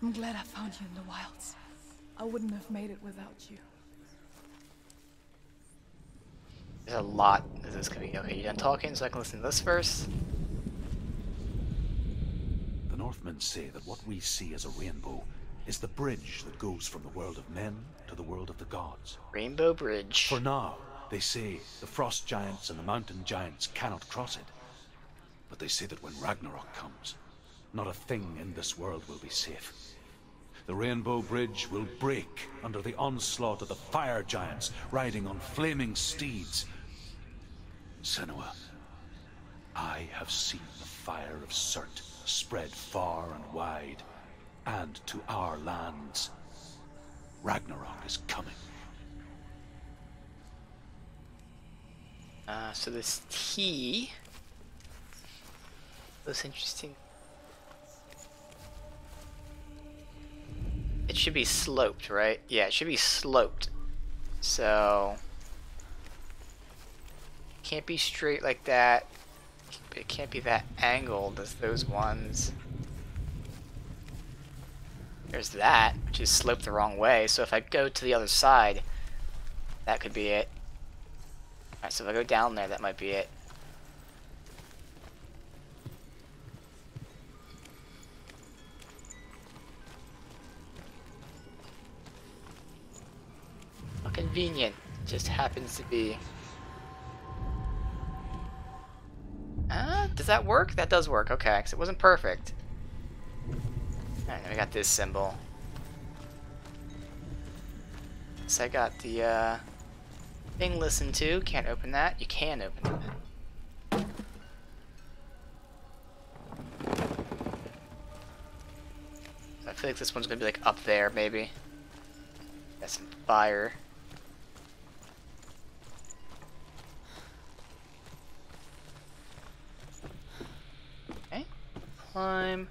I'm glad I found you in the wilds. I wouldn't have made it without you. There's a lot of this could be. Okay, you done talking so I can listen to this first? The Northmen say that what we see as a rainbow is the bridge that goes from the world of men to the world of the gods. Rainbow Bridge. For now, They say the frost giants and the mountain giants cannot cross it. But they say that when Ragnarok comes, not a thing in this world will be safe. The Rainbow Bridge will break under the onslaught of the fire giants riding on flaming steeds. Senua, I have seen the fire of Surt spread far and wide, and to our lands. Ragnarok is coming. So this T looks interesting. It should be sloped, right? Yeah, it should be sloped. So can't be straight like that. It can't be that angled as those ones. There's that, which is sloped the wrong way. So if I go to the other side, that could be it. Alright, so if I go down there, that might be it. How convenient. Just happens to be. Does that work? That does work, okay, because it wasn't perfect. Alright, now we got this symbol. So I got the thing listened to. Can't open that. You can open it. I feel like this one's gonna be like up there, maybe. Got some fire. Okay. Climb.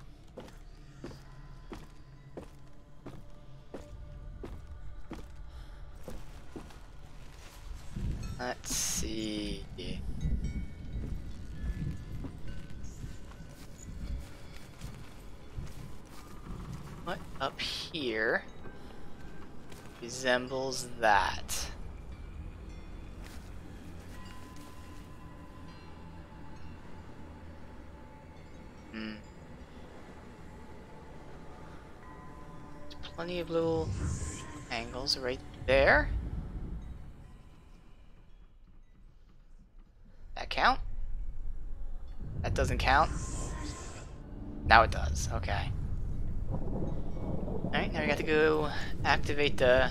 Let's see. What up here resembles that? There's plenty of little angles right there. That count? That doesn't count? Now it does, okay. Alright, now we got to go activate the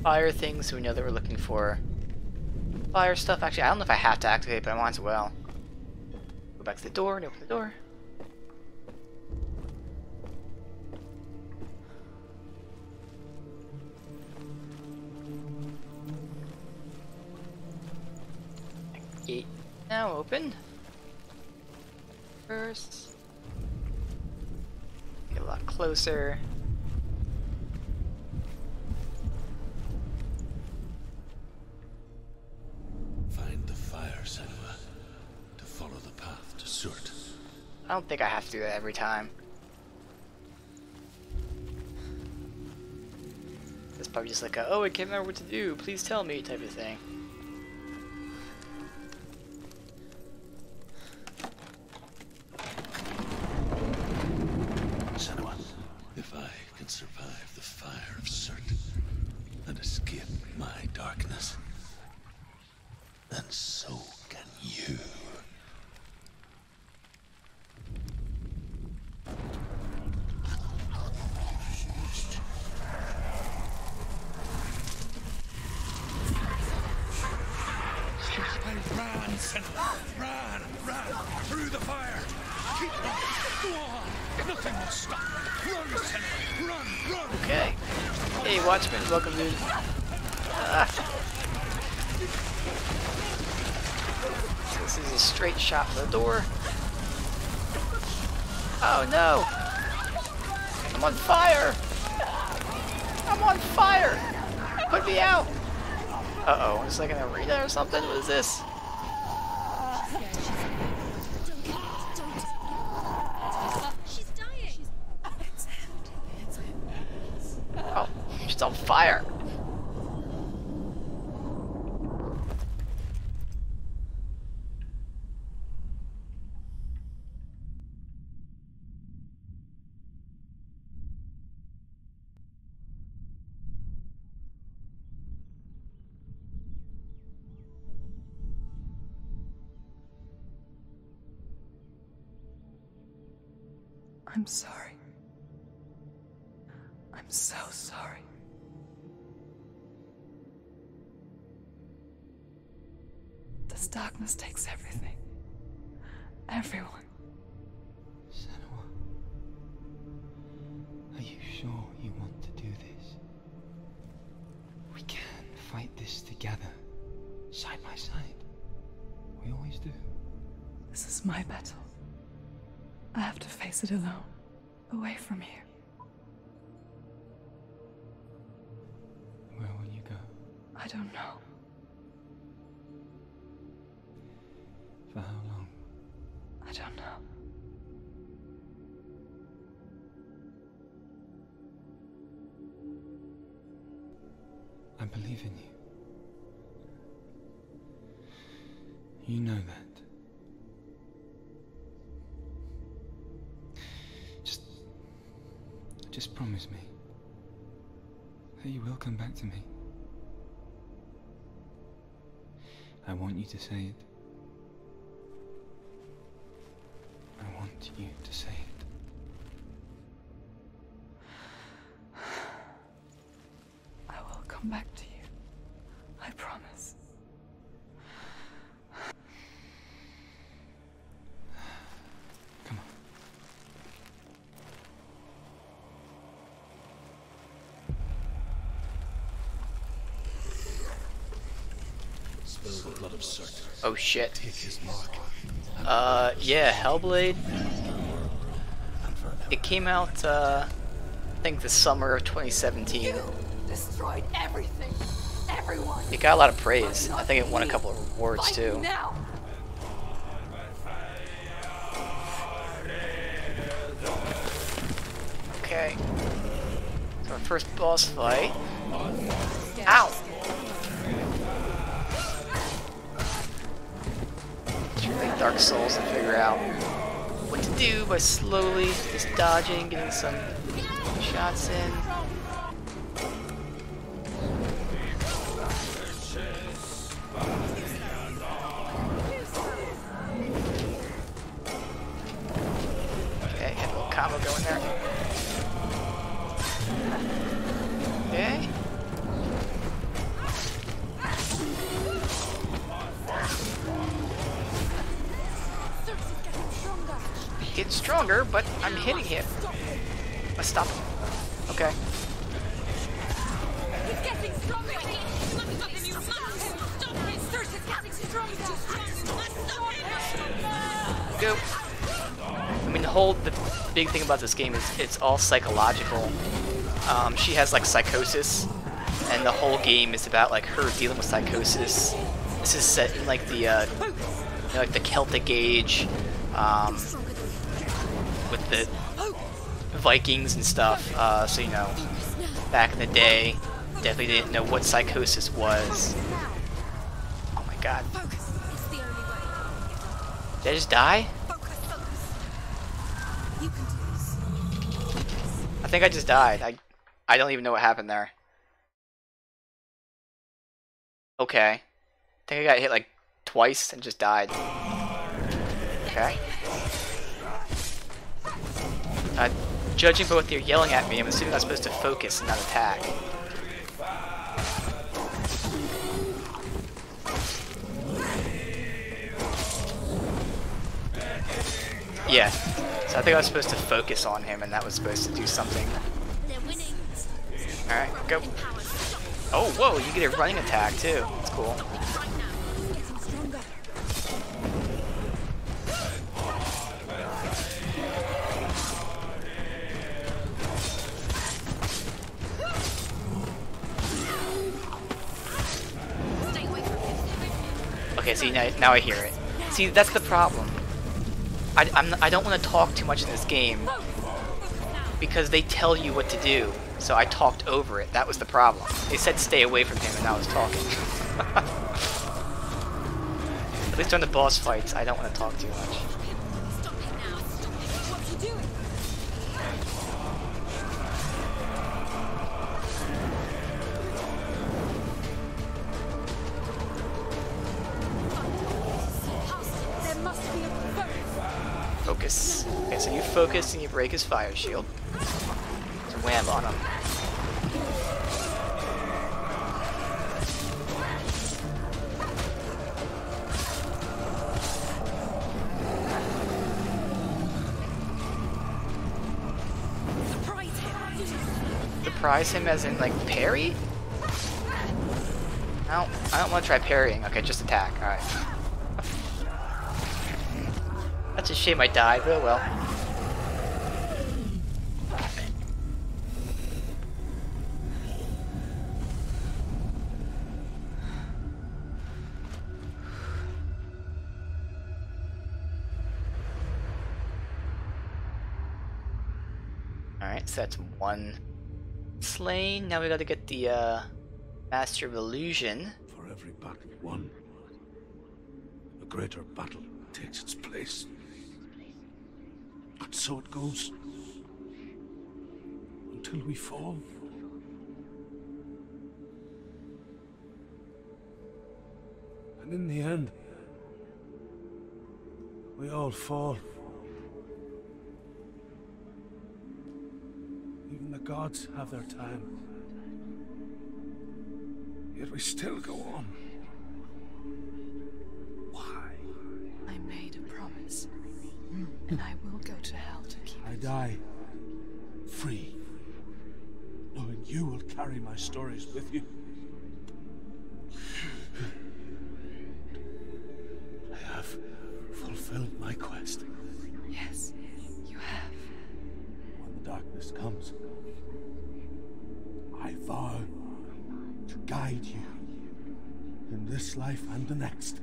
fire thing so we know that we're looking for fire stuff. Actually, I don't know if I have to activate it, but I might as well. Go back to the door and open the door. Gate now open. First, get a lot closer. Find the fire, Senua, to follow the path to Surt. I don't think I have to do that every time. It's probably just like a, oh, I can't remember what to do, please tell me type of thing. Senua, if I can survive the fire of Surt and escape my darkness, then so can you. Run, Senua! Run! Through the fire! Keep on! Go on! Nothing will stop! Run, Senua! Run! Okay. Hey, Watchman, welcome, dude. So this is a straight shot for the door. Oh no! I'm on fire! I'm on fire! Put me out! Uh-oh, it's like an arena or something? What is this? She's dying. Oh, she's on fire. I'm sorry. I'm so sorry. This darkness takes everything. Everyone. Senua, are you sure you want to do this? We can fight this together, side by side. We always do. This is my battle. I have to face it alone, away from here. Where will you go? I don't know. For how long? I don't know. I believe in you. You know that. Just promise me that you will come back to me. I want you to say it. I want you to say it. I will come back to you. I promise. Come on. Spill the blood of Surt. Oh shit. Take his mark. Yeah, Hellblade. It came out, I think the summer of 2017. Destroyed everything. Everyone. It got a lot of praise. I think it won a couple of awards too. Now. Okay. So our first boss fight. Ow! It's really Dark Souls to figure out what to do by slowly just dodging, getting some shots in. Okay, had a little combo going there. Okay. Getting stronger, but I'm hitting him. Let's stop him. Okay. He's getting stronger. Stop him, you must stop him. Thirst is getting stronger. Stop him. Go. I mean, the big thing about this game is it's all psychological. She has like psychosis, and the whole game is about like her dealing with psychosis. This is set in like the like the Celtic Age, with the Vikings and stuff. So you know, back in the day, definitely didn't know what psychosis was. Oh my god! Did I just die? I think I just died. I don't even know what happened there. Okay. I think I got hit like twice and just died. Okay. Judging by what they're yelling at me, I'm assuming I'm supposed to focus and not attack. Yeah. So I think I was supposed to focus on him and that was supposed to do something. Alright, go. Oh, whoa, you get a running attack too. That's cool. Okay, see, now I hear it. See, that's the problem. I don't want to talk too much in this game because they tell you what to do. So I talked over it. That was the problem. They said stay away from him, and I was talking. At least during the boss fights, I don't want to talk too much. Focus. Okay, so you focus and you break his fire shield. So wham on him. Surprise him as in, like, parry? I don't want to try parrying. Okay, just attack. Alright. That's a shame I died, but oh well. Alright, so that's one slain. Now we gotta get the Master of Illusion. For every battle won, a greater battle takes its place. And so it goes. Until we fall. And in the end, we all fall. Even the gods have their time. Yet we still go on. Why? I made a promise, and I will go to hell to keep I it. die free, knowing you will carry my stories with you. I have fulfilled my quest. Yes, you have. When the darkness comes, I vow to guide you in this life and the next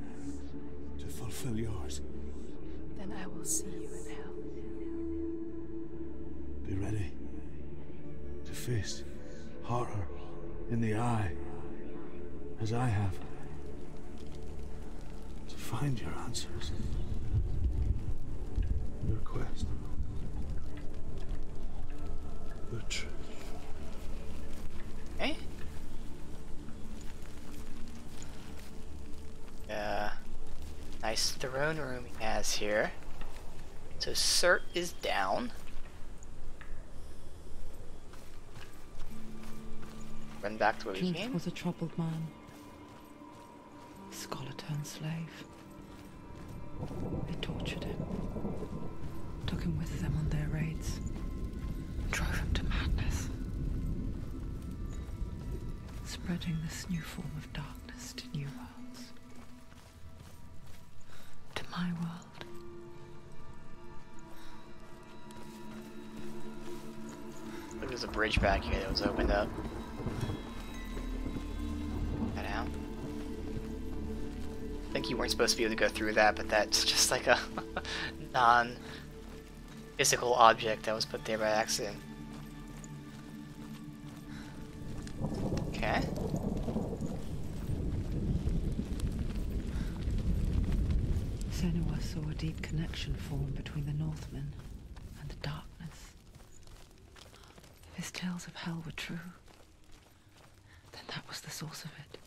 to fulfill yours. Then I will see you in hell. Be ready to face horror in the eye, as I have, to find your answers, your quest, the truth. Okay. Nice throne room he has here. So Cert is down. Run back to where we George came. was a troubled man. A scholar turned slave. They tortured him. Took him with them on their raids. Drove him to madness. Spreading this new form of darkness to new worlds. To my world. There's a bridge back here that was opened up. That out. I think you weren't supposed to be able to go through that, but that's just like a non-physical object that was put there by accident. Okay. Senua saw a deep connection form between the Northmen and the darkness. If his tales of hell were true, then that was the source of it.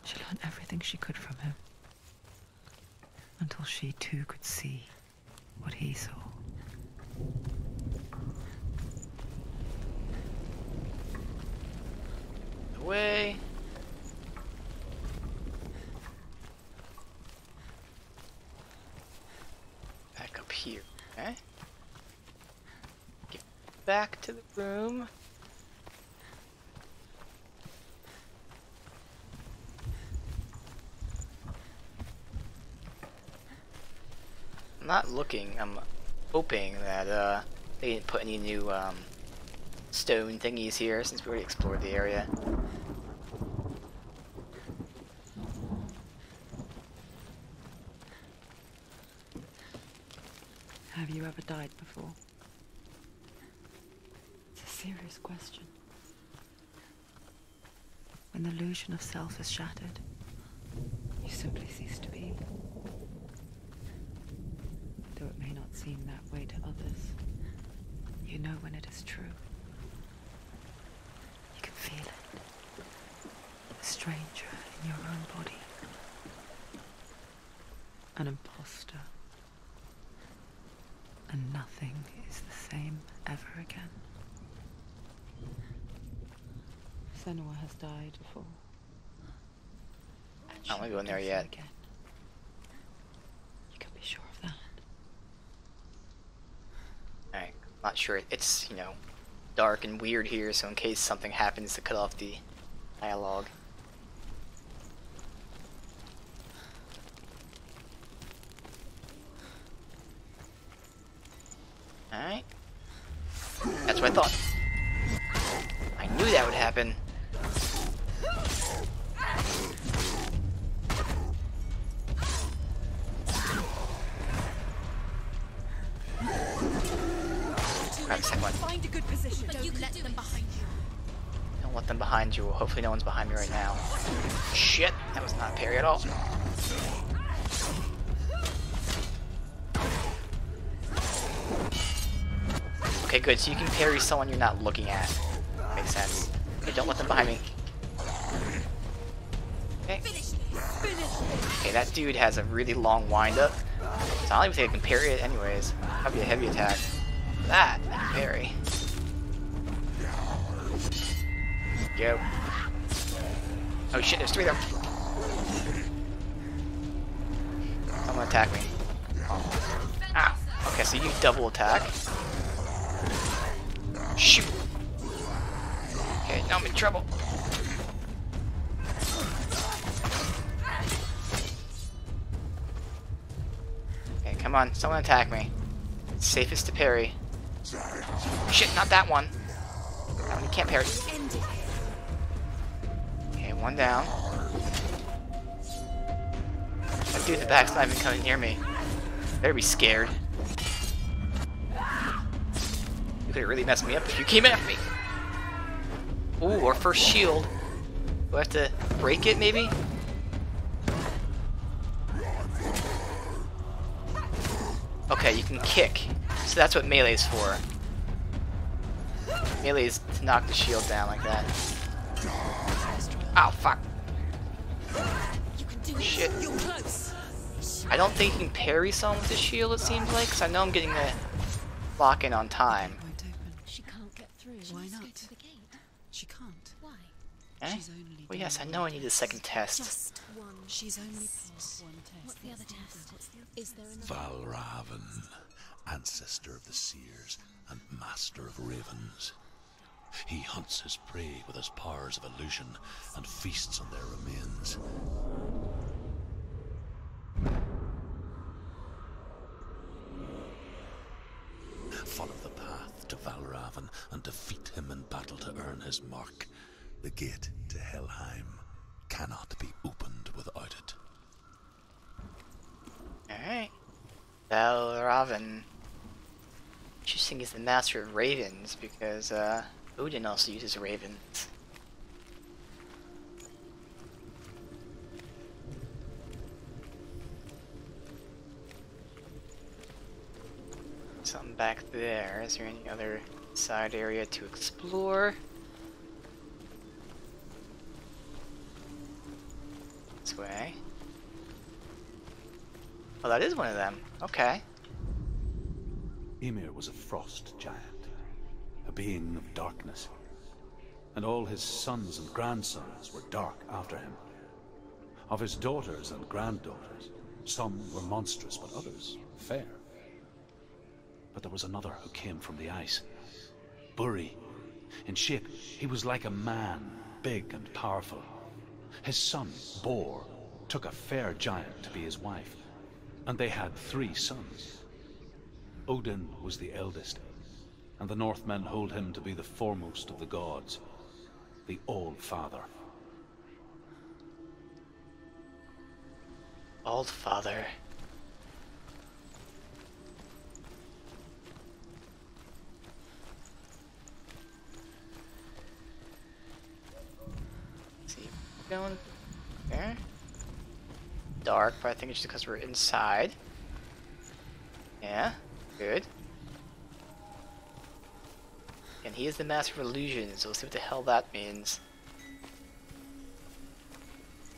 She learned everything she could from him, until she too could see what he saw. Away. Back up here, okay? Get back to the room. I'm not looking, I'm hoping that they didn't put any new stone thingies here since we already explored the area. Have you ever died before? It's a serious question. When the illusion of self is shattered, you simply cease to be. Though it may not seem that way to others, you know when it is true. You can feel it. A stranger in your own body. An imposter. and nothing is the same ever again. Senua has died before. And I don't want to go in there will do yet. so again. You can be sure of that. Alright, not sure. It's, you know, dark and weird here, so in case something happens to cut off the dialogue. Alright. That's what I thought. I knew that would happen. Grab the second one. Find a good position. Don't let them behind you. Don't let them behind you. Hopefully no one's behind me right now. Shit, that was not parry at all. Okay, good. So you can parry someone you're not looking at. Makes sense. Okay, don't let them behind me. Okay. Okay, that dude has a really long windup. So I don't even think I can parry it anyways. That'd be a heavy attack. That, I can parry. Go. Oh shit, there's 3 of them. Someone attack me. Ah, okay, so you double attack. Shoot. Okay, now I'm in trouble. Okay, come on, someone attack me. It's safest to parry. Shit, not that one. That one you can't parry. Okay, one down. That dude in the back's not even coming near me. Better be scared. You could really mess me up if you came after me. Ooh, our first shield. Do I have to break it, maybe? Okay, you can kick. So that's what melee's for. Melee's to knock the shield down like that. Ow, fuck. Shit. I don't think you can parry someone with the shield, it seems like, because I know I'm getting the lock in on time. She can't get through. Why not? Go to the gate. She can't. Why? Eh? She's only Well, yes, I done know one I need a second test. Just one. She's only passed one test. What's the other test? Is there another? Valravan, ancestor of the seers and master of ravens. He hunts his prey with his powers of illusion and feasts on their remains. Follow the path to Valravan and defeat him in battle to earn his mark. The gate to Helheim cannot be opened without it. Alright. Valravan. Interesting, he's the master of ravens because Odin also uses ravens. Something back there. Is there any other side area to explore? This way. Oh, that is one of them. Okay. Ymir was a frost giant, a being of darkness, and all his sons and grandsons were dark after him. Of his daughters and granddaughters, some were monstrous, but others fair. But there was another who came from the ice. Buri. In shape, he was like a man, big and powerful. His son, Bor, took a fair giant to be his wife, and they had 3 sons. Odin was the eldest, and the Northmen hold him to be the foremost of the gods, the All-Father. All-Father. Going there. Dark, but I think it's just because we're inside. Yeah, good. And he is the master of illusions, so we'll see what the hell that means.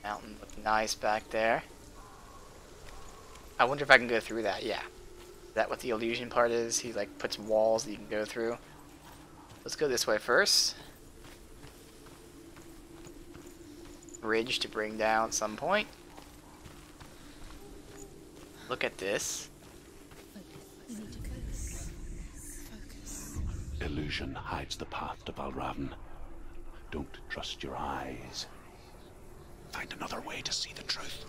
Mountain looking nice back there. I wonder if I can go through that. Yeah. that what the illusion part is? He like puts walls that you can go through. Let's go this way first. Bridge to bring down at some point. Look at this. Illusion hides the path to Valravn. Don't trust your eyes. Find another way to see the truth.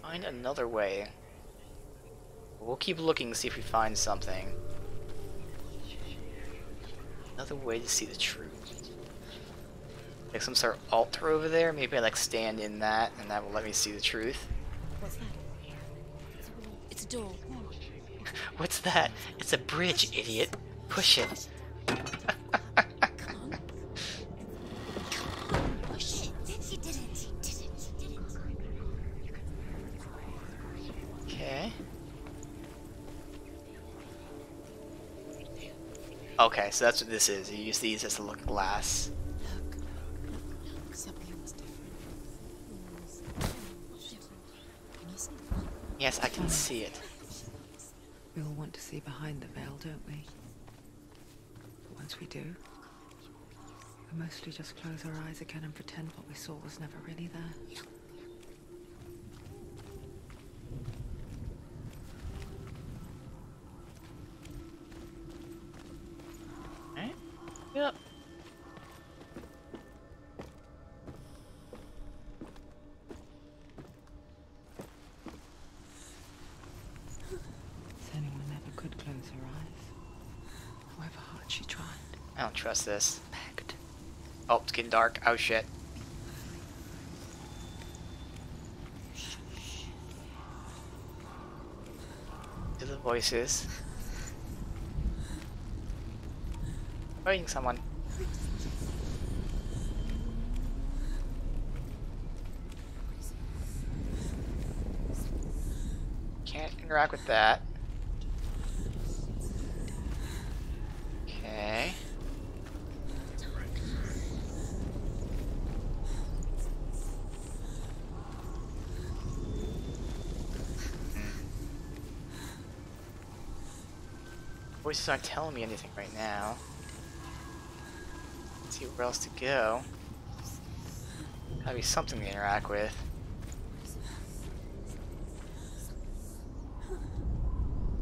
Find another way. We'll keep looking to see if we find something. Another way to see the truth. Like some sort of altar over there. Maybe I like stand in that and that will let me see the truth. What's that? It's a door. What's that? It's a bridge, idiot. Push it. Push it. She did it. She did it. She did it. Okay. Okay, so that's what this is. You use these as a look glass. Look. Something was different. Can you see? Yes, I can see it. We all want to see behind the veil, don't we? But once we do, we mostly just close our eyes again and pretend what we saw was never really there. Right? Yep. Senua never could close her eyes, however hard she tried. I don't trust this. Begged. Oh, it's getting dark. Oh shit. To the voices. Fighting someone. Can't interact with that. Okay. Voices aren't telling me anything right now. Let's see where else to go. Gotta be something to interact with.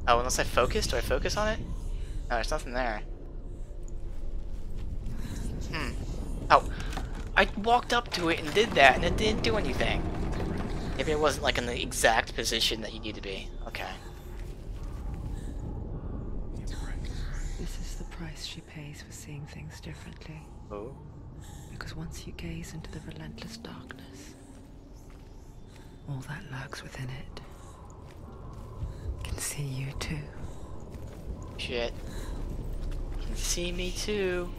Oh, unless I focus? Do I focus on it? No, there's nothing there. Oh, I walked up to it and did that and it didn't do anything. Maybe it wasn't like in the exact position that you need to be. Okay. This is the price she pays for seeing things differently. Oh. Because once you gaze into the relentless darkness, all that lurks within it can see you too. Shit. Can see me too.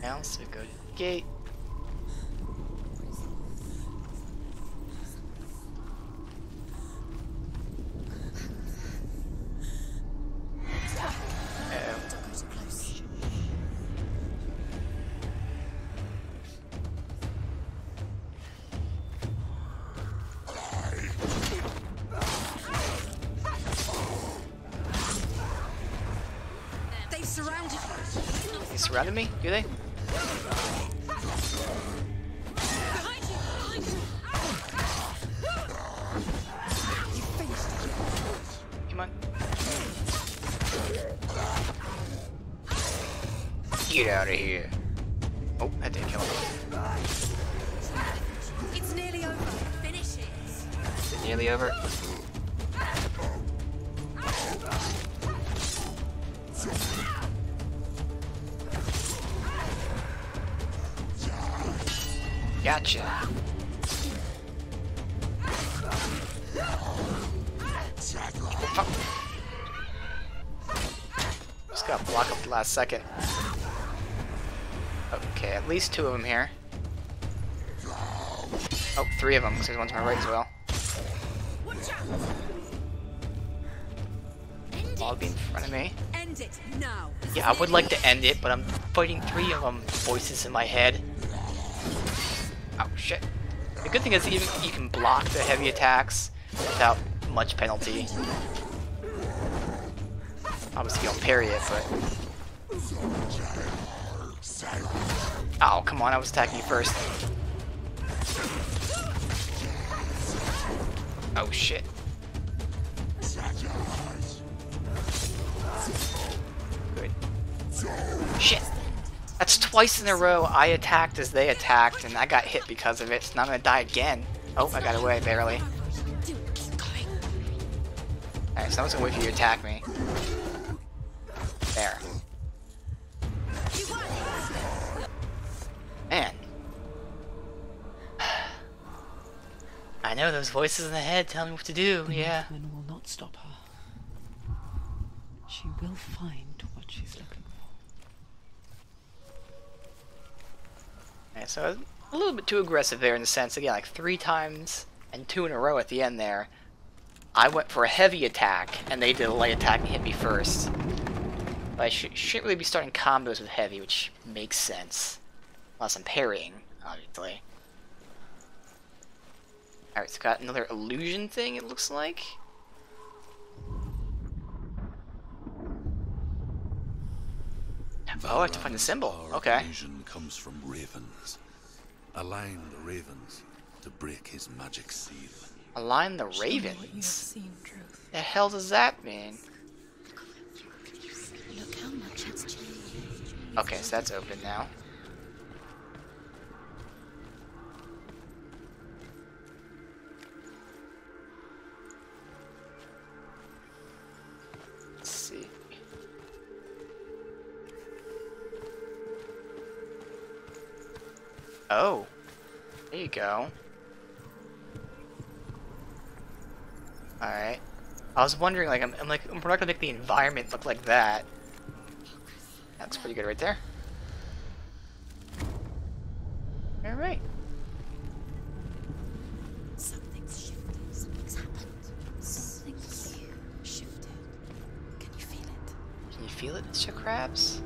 Now, so go to the gate. They've surrounded you. They surrounded me? Do they? Behind you. Behind you. You finished it. Come on. Get out of here. Oh, that didn't kill him. It's nearly over. Finish it. Is it nearly over? Gotcha. Oh. Just got blocked up the last second. Okay, at least 2 of them here. Oh, 3 of them, because there's one to my right as well. Log in front of me. End it now. Yeah, I would like to end it, but I'm fighting 3 of them. Voices in my head. Oh, shit. The good thing is even you can block the heavy attacks without much penalty. Obviously you don't parry it, but... Oh, come on, I was attacking you first. Oh shit. Good. Shit! That's twice in a row I attacked as they attacked, and I got hit because of it, so now I'm gonna die again. Oh, I got away, barely. Alright, so I'm just gonna wait for you to attack me. There. Man. I know those voices in the head tell me what to do, yeah. The will not stop her. She will find what she's looking for. Alright, so I was a little bit too aggressive there in the sense, again, like 3 times and 2 in a row at the end there. I went for a heavy attack, and they did a light attack and hit me first. But I shouldn't really be starting combos with heavy, which makes sense. Unless I'm parrying, obviously. Alright, so got another illusion thing, it looks like. Oh, I have to find the symbol. Okay. Illusion comes from ravens. Align the ravens to break his magic seal. Align the What you ravens? have seen, Truth. The hell does that mean? Look how much it's changed. Okay, so that's open now. Let's see. Oh, there you go. Alright. I was wondering, like, I'm like, we're not gonna make the environment look like that. That's pretty good right there. Alright. Something's shifted. Something's happened. Something huge shifted. Can you feel it? Can you feel it, Mr. Krabs?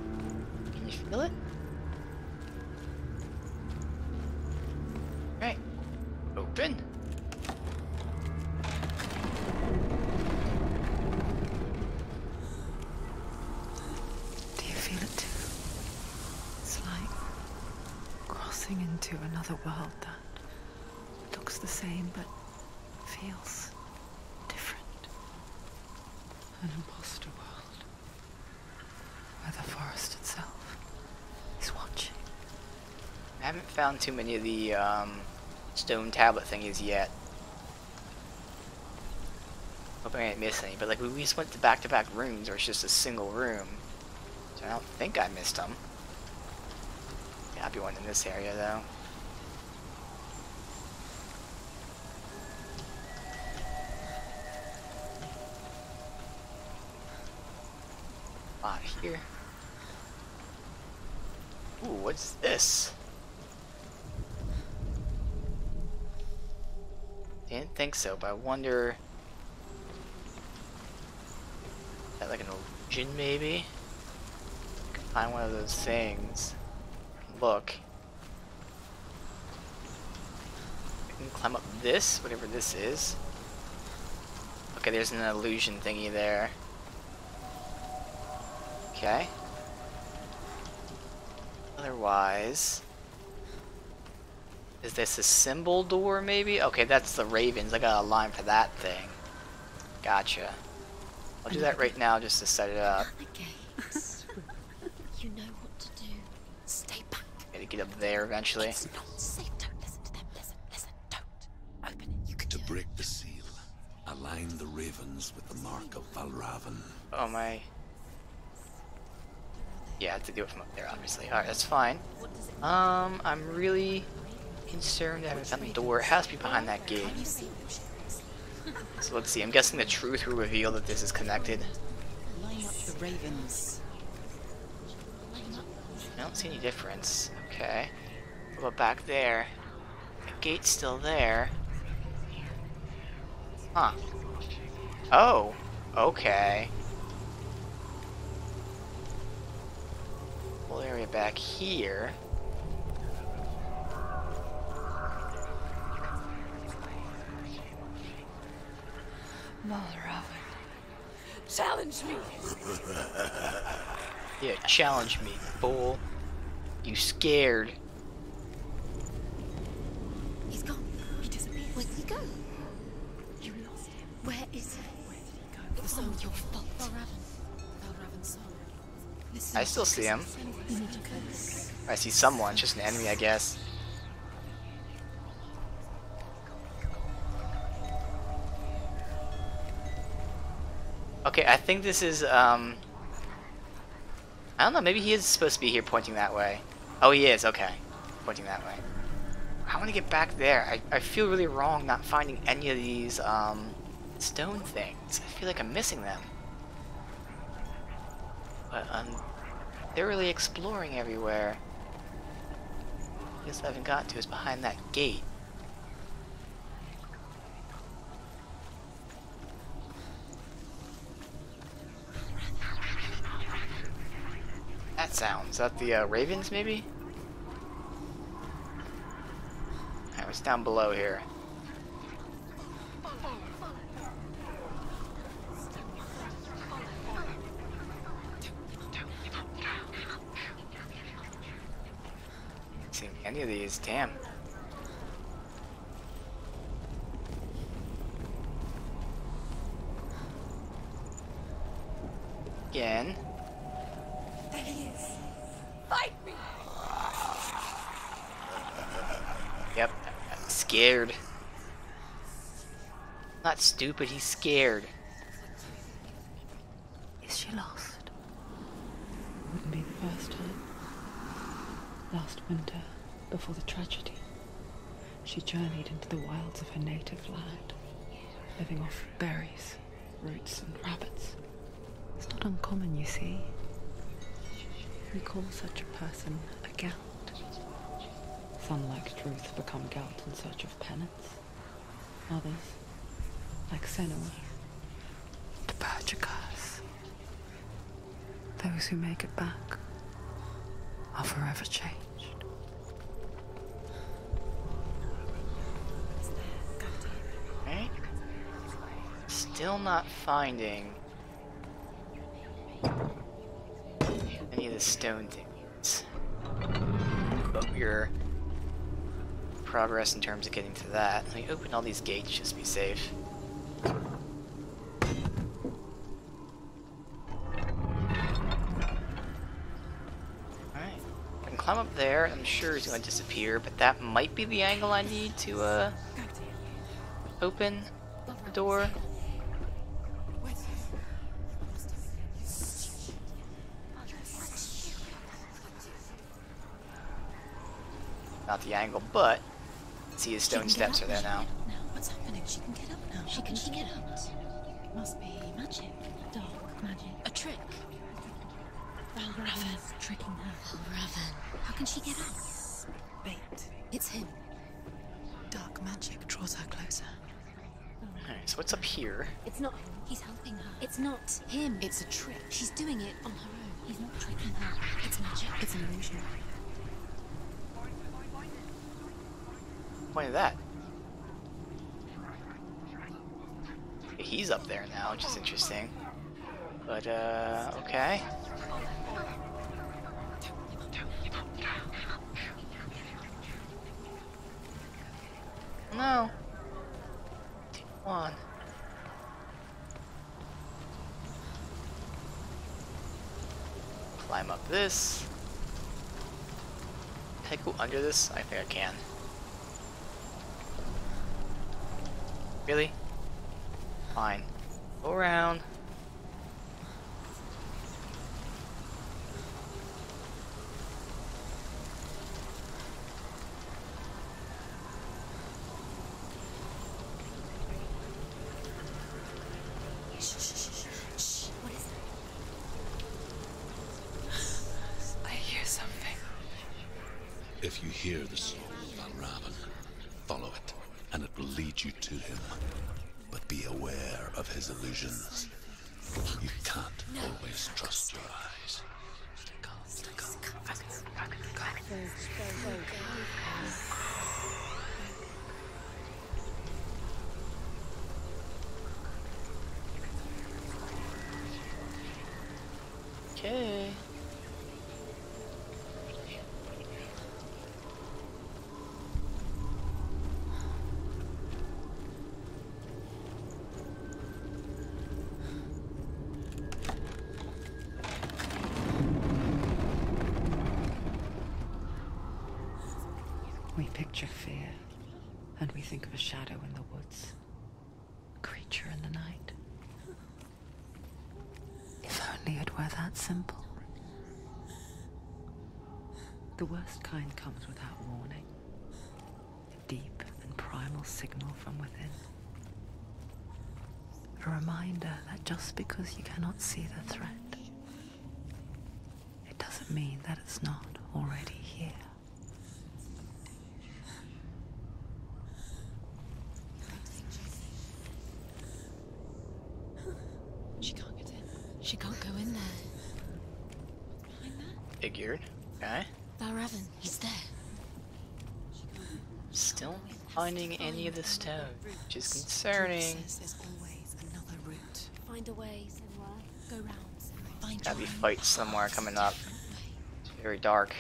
Can you feel it? Right. Open. Do you feel it too? It's like crossing into another world that looks the same but feels different. An imposter world where the forest itself is watching. I haven't found too many of the stone tablet thingies yet. Hoping I didn't miss any, but like we just went to back-to-back rooms, or it's just a single room. So I don't think I missed them. Yeah, I'll be one in this area though. Here. Ooh, what's this? Didn't think so, but I wonder... Is that like an illusion, maybe? I can find one of those things. Look. I can climb up this, whatever this is. Okay, there's an illusion thingy there. Okay. Otherwise... Is this a symbol door, maybe? Okay, that's the ravens. I got a line for that thing. Gotcha. I'll do that right now just to set it up. The gates. You know what to do. Stay back. Gotta get up there eventually. It's not safe. Don't listen to them. Listen. Don't. Open it. You can To do break the seal, align the ravens with the mark of Valravan. Oh my... Yeah, I have to do it from up there, obviously. Alright, that's fine. I'm really concerned I haven't found the door. It has to be behind that gate. it. You see So let's see. I'm guessing the truth will reveal that this is connected. Line up the ravens. I don't see any difference. Okay. What about back there? The gate's still there. Huh. Oh. Okay. Whole area back here. Valravan, challenge me. Yeah, challenge me, fool. You scared. He's gone. He disappeared. Where did he go? You lost him. Where is he? Where did he go? It was all your fault. Valravan's soul. Listen, I still see him. you need to go. I see someone, just an enemy, I guess. Okay, I think this is, I don't know, maybe he is supposed to be here pointing that way. Oh, he is, okay. Pointing that way. I want to get back there. I feel really wrong not finding any of these, stone things. I feel like I'm missing them. But I'm thoroughly exploring everywhere. I guess I haven't got to is behind that gate. That sound, is that the ravens maybe? Alright, what's down below here? Seeing any of these, damn. Again. There he is. Fight me. Yep, scared. Not stupid, he's scared. Is she lost? Wouldn't be the first time. Last winter, before the tragedy, she journeyed into the wilds of her native land, living off berries, roots, and rabbits. It's not uncommon, you see. We call such a person a Gelt. Some, like Truth, become Gelt in search of penance. Others, like Senua, to purge a curse. Those who make it back are forever changed. Right? Still not finding any of the stone things. But your progress in terms of getting to that. Let me open all these gates just to be safe. Alright. I can climb up there. I'm sure he's going to disappear, but that might be the angle I need to open the door. Not the angle, but see his stone steps are there now. Now, what's happening? She can get up now. She can get up. It must be magic. Dark magic. A trick. Valravan's tricking her. Valravan. How can she get up? Bait. It's him. Dark magic draws her closer. Alright, so what's up here? It's not him. He's helping her. It's not him. It's a trick. She's doing it on her own. He's not tricking her. It's magic. It's an illusion. Point of that. He's up there now, which is interesting. But, okay. No. Come on. Climb up this. Can I go under this? I think I can. Really? Fine. Go around. What is it? I hear something. If you hear the soul of Valravan, follow it, and it will lead you to him. But be aware of his illusions. You can't always trust your eyes. Okay. We picture fear, and we think of a shadow in the woods, a creature in the night. If only it were that simple. The worst kind comes without warning, a deep and primal signal from within. A reminder that just because you cannot see the threat, it doesn't mean that it's not already here. She can't get in. She can't go in there. What's behind that? Figured. Okay. Valravan, he's there. Still finding any of the stone, which is concerning. There's always another route. Find a way, Senua. Go round, Senua. Find Gotta be your own fights somewhere coming up. It's very dark.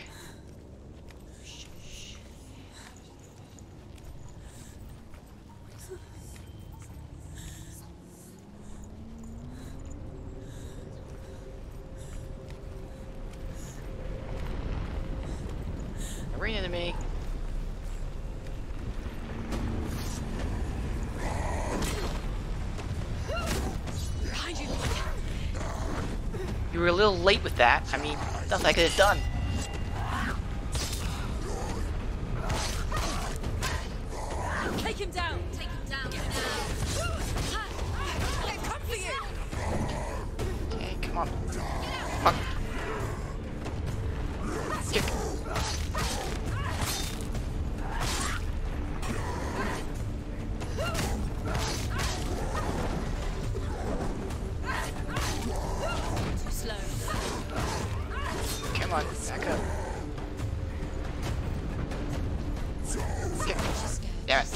Arena to me. behind you. You were a little late with that. I mean, nothing I could have done. Take him down. Take him down now. They come for you. Okay, come on. Fuck. Kick. Too slow. Come on, back up. Kick. Damn it.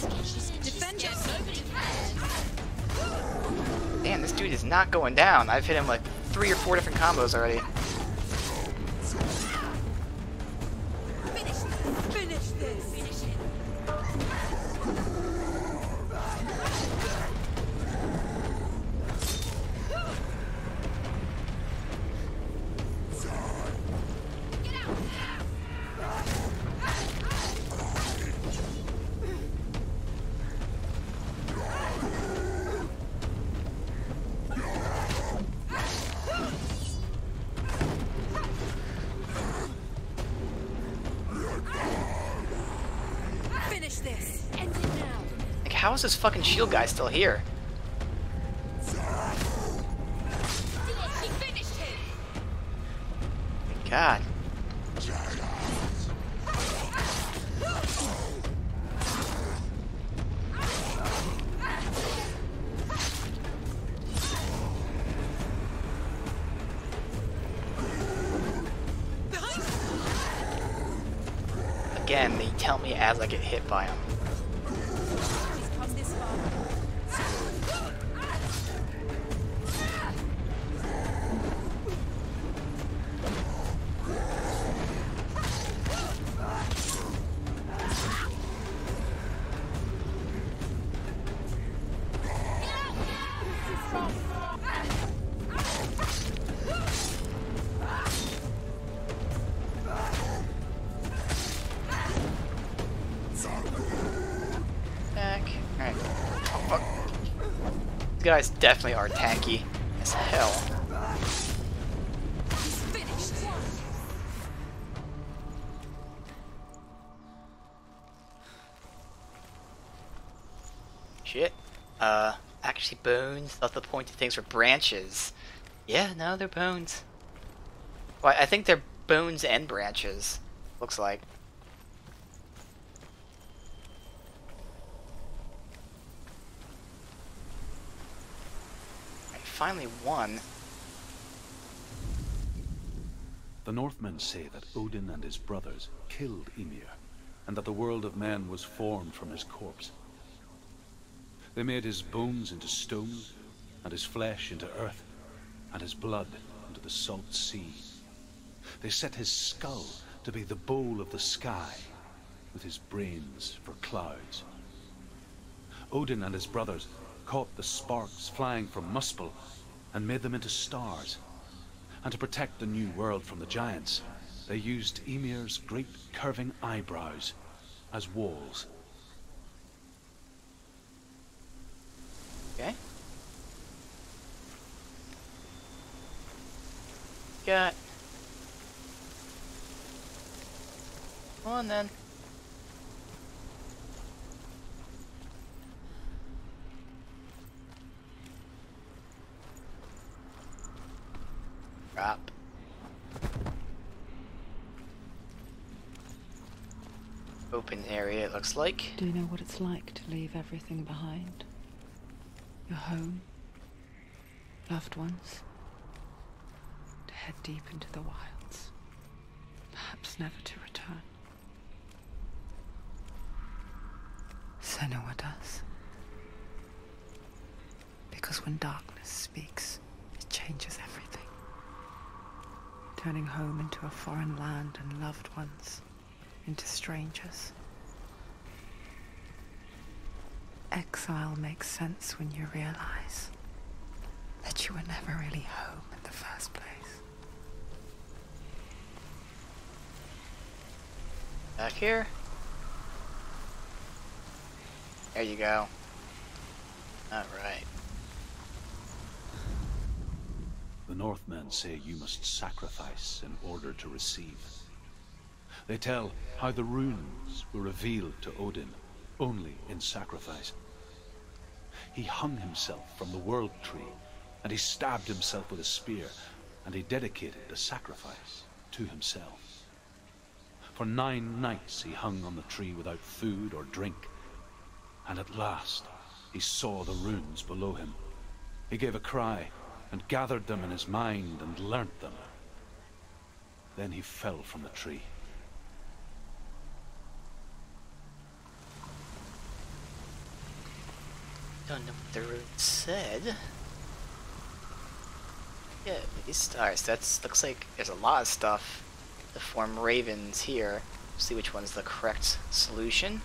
Defend yourself. Damn, this dude is not going down. I've hit him like 3 or 4 different combos already. Finish this. Finish it. Finish this. End it now. Like, how is this fucking shield guy still here? He finished him. God. Again, they tell me as I get hit by him. He's come this far. Back. Alright. Oh, fuck. These guys definitely are tanky as hell. He's finished. Shit. Actually bones. Thought the pointed things were branches. Yeah, no, they're bones. Well, I think they're bones and branches. Looks like. I finally won. The Northmen say that Odin and his brothers killed Ymir, and that the world of men was formed from his corpse. They made his bones into stone, and his flesh into earth, and his blood into the salt sea. They set his skull to be the bowl of the sky, with his brains for clouds. Odin and his brothers caught the sparks flying from Muspel and made them into stars. And to protect the new world from the giants, they used Ymir's great curving eyebrows as walls. Okay. Got. Come on then. Drop. Open area, it looks like. Do you know what it's like to leave everything behind? Your home, loved ones, to head deep into the wilds, perhaps never to return. Senua does. Because when darkness speaks, it changes everything, turning home into a foreign land and loved ones into strangers. Exile makes sense when you realize that you were never really home in the first place. Back here. There you go. Alright. The Northmen say you must sacrifice in order to receive. They tell how the runes were revealed to Odin only in sacrifice. He hung himself from the world tree, and he stabbed himself with a spear, and he dedicated the sacrifice to himself. For 9 nights he hung on the tree without food or drink, and at last he saw the runes below him. He gave a cry, and gathered them in his mind and learnt them. Then he fell from the tree. Don't know what the rune said. Yeah, these stars. That's looks like there's a lot of stuff to form ravens here. See which one's the correct solution.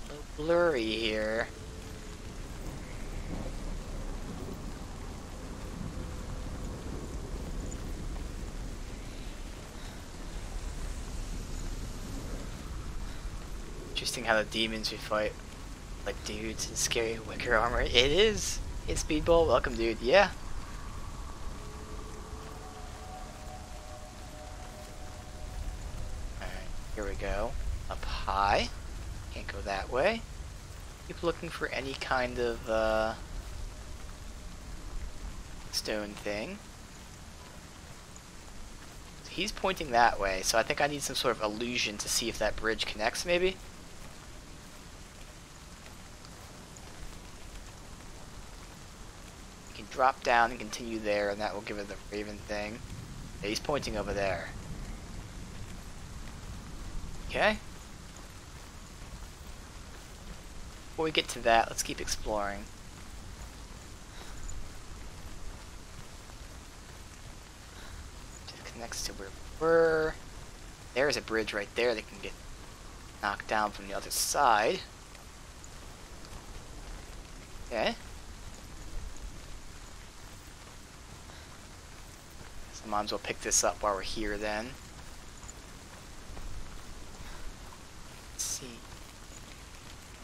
A little blurry here. Interesting how the demons we fight like dudes in scary wicker armor. It is. Hey Speedball, welcome dude. Yeah. Alright, here we go. Up high. Can't go that way. Keep looking for any kind of stone thing. He's pointing that way, so I think I need some sort of illusion to see if that bridge connects maybe. Drop down and continue there, and that will give it the raven thing. Yeah, he's pointing over there. Okay. Before we get to that, let's keep exploring. Just connects to where we were. There's a bridge right there that can get knocked down from the other side. Okay. So might as well pick this up while we're here then. Let's see.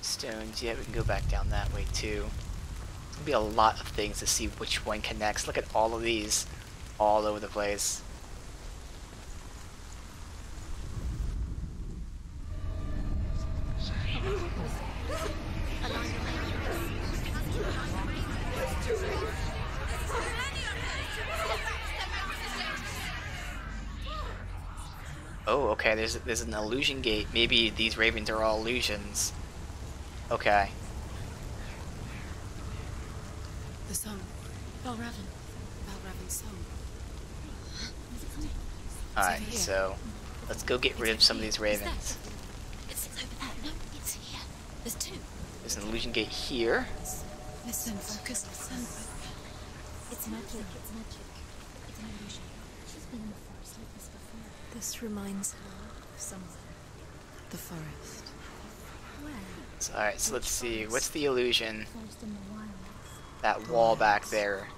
Stones, yeah, we can go back down that way too. There's gonna be a lot of things to see which one connects. Look at all of these all over the place. Oh, okay, there's an illusion gate. Maybe these ravens are all illusions. Okay. The song. Balraven's song. Alright, so let's go get rid of some of these ravens. It's over there. No, it's here. There's 2. There's an illusion gate here. Listen, focus, listen. It's magic, it's magic. It's an illusion. She's been in the forest like this before. This reminds her of somewhere. The forest. Where? Alright, so let's see. What's the illusion? Forest in the wilds. That wall back there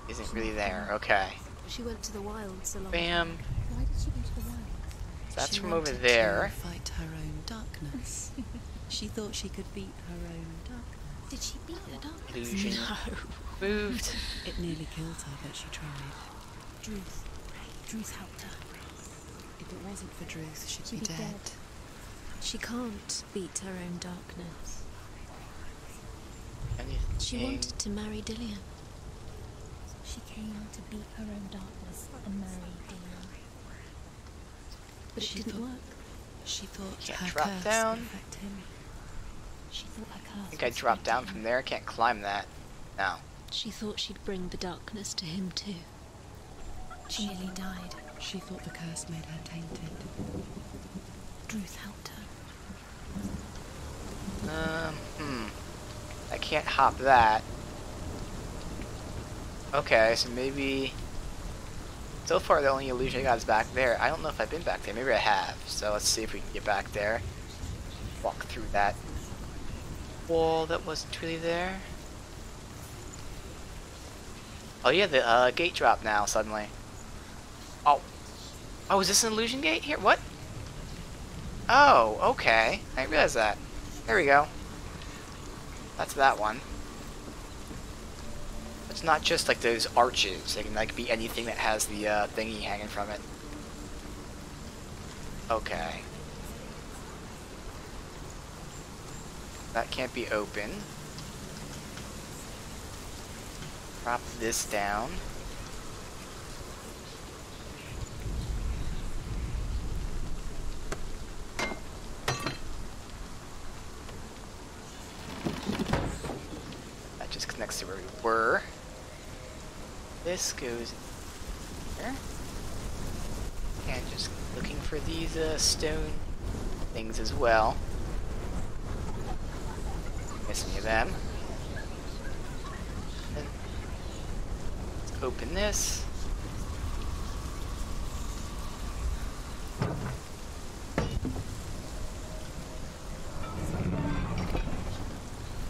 isn't really there. Okay. She went to the wilds along. Bam. Why did she go to the wilds? That's She from over wanted there. to fight her own darkness. She thought she could beat her own darkness. Did she beat the darkness? Illusion. No. Moved. It nearly killed her, but she tried. Druth. Druth helped her. If it wasn't for Druth, she'd She'd be be dead. dead. She can't beat her own darkness. She Anything? wanted to marry Dillian. She came to beat her own darkness and marry Dillian. But it it didn't work. She thought Can't her drop curse down. would affect him. She thought her curse. I think I was dropped down affecting from him. there. I can't climb that. No. She thought she'd bring the darkness to him too. She nearly died. She thought the curse made her tainted. Druth helped her. I can't hop that. Okay, so maybe... So far the only illusion I got is back there. I don't know if I've been back there. Maybe I have. So let's see if we can get back there. Walk through that wall that wasn't really there. Oh yeah, the gate dropped now suddenly. Oh. Oh, is this an illusion gate here? What? Oh, okay. I didn't realize that. There we go. That's that one. It's not just like those arches. They can like be anything that has the thingy hanging from it. Okay. That can't be open. Drop this down. That just connects to where we were. This goes here. And just looking for these stone things as well. Miss any of them. And let's open this.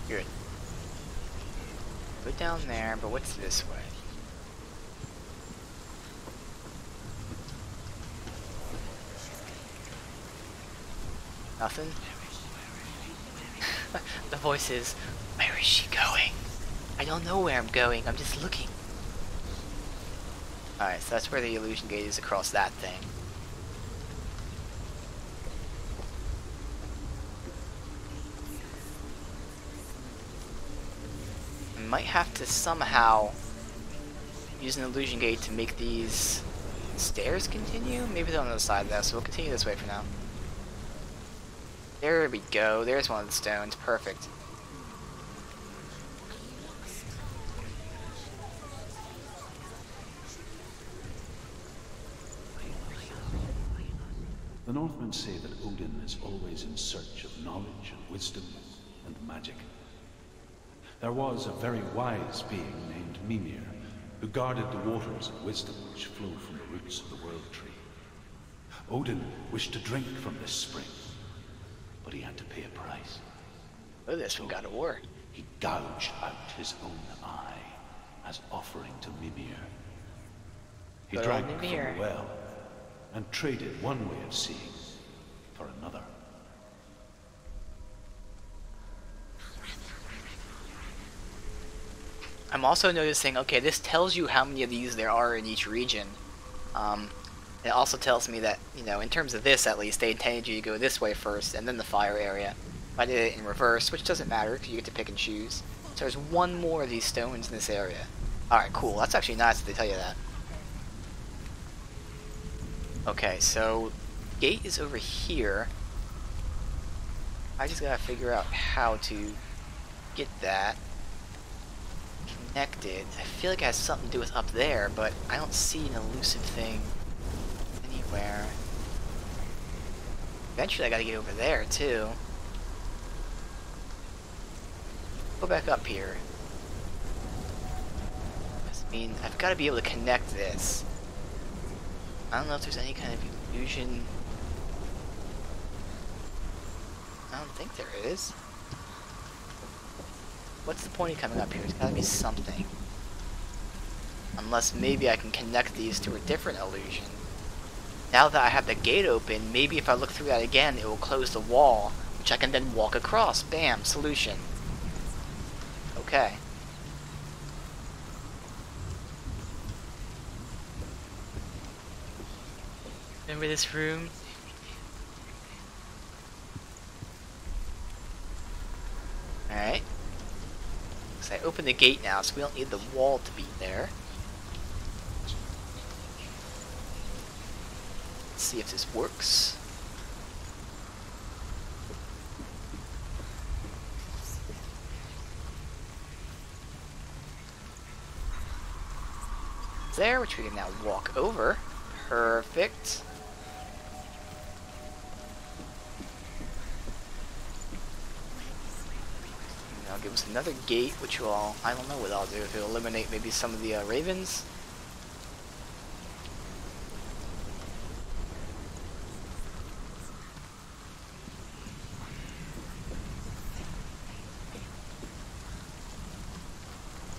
Good. Go down there, but what's this way? Nothing? The voice is, where is she going? I don't know where I'm going, I'm just looking. Alright, so that's where the illusion gate is across that thing. I might have to somehow use an illusion gate to make these stairs continue? Maybe they're on the other side though, so we'll continue this way for now. There we go, there's one of the stones, perfect. The Northmen say that Odin is always in search of knowledge and wisdom and magic. There was a very wise being named Mimir, who guarded the waters of wisdom which flow from the roots of the World Tree. Odin wished to drink from this spring, but he had to pay a price. Oh, this one got a war. He gouged out his own eye as offering to Mimir. He Good drank old from Mimir. the well and traded one way of seeing for another. I'm also noticing, okay, this tells you how many of these there are in each region. It also tells me that, you know, in terms of this at least, they intended you to go this way first and then the fire area. I did it in reverse, which doesn't matter because you get to pick and choose. So there's one more of these stones in this area. Alright, cool. That's actually nice that they tell you that. Okay, so gate is over here. I just gotta figure out how to get that connected. I feel like it has something to do with up there, but I don't see an elusive thing anywhere. Eventually I gotta get over there too. Go back up here. I mean, I've got to be able to connect this. I don't know if there's any kind of illusion. I don't think there is. What's the point of coming up here? There's got to be something. Unless maybe I can connect these to a different illusion. Now that I have the gate open, maybe if I look through that again, it will close the wall, which I can then walk across. Bam, solution. Okay. Remember this room? Alright. So I open the gate now, so we don't need the wall to be there. Let's see if this works. There, which we can now walk over. Perfect. Now give us another gate, which will, I don't know what I'll do, if it'll eliminate maybe some of the ravens.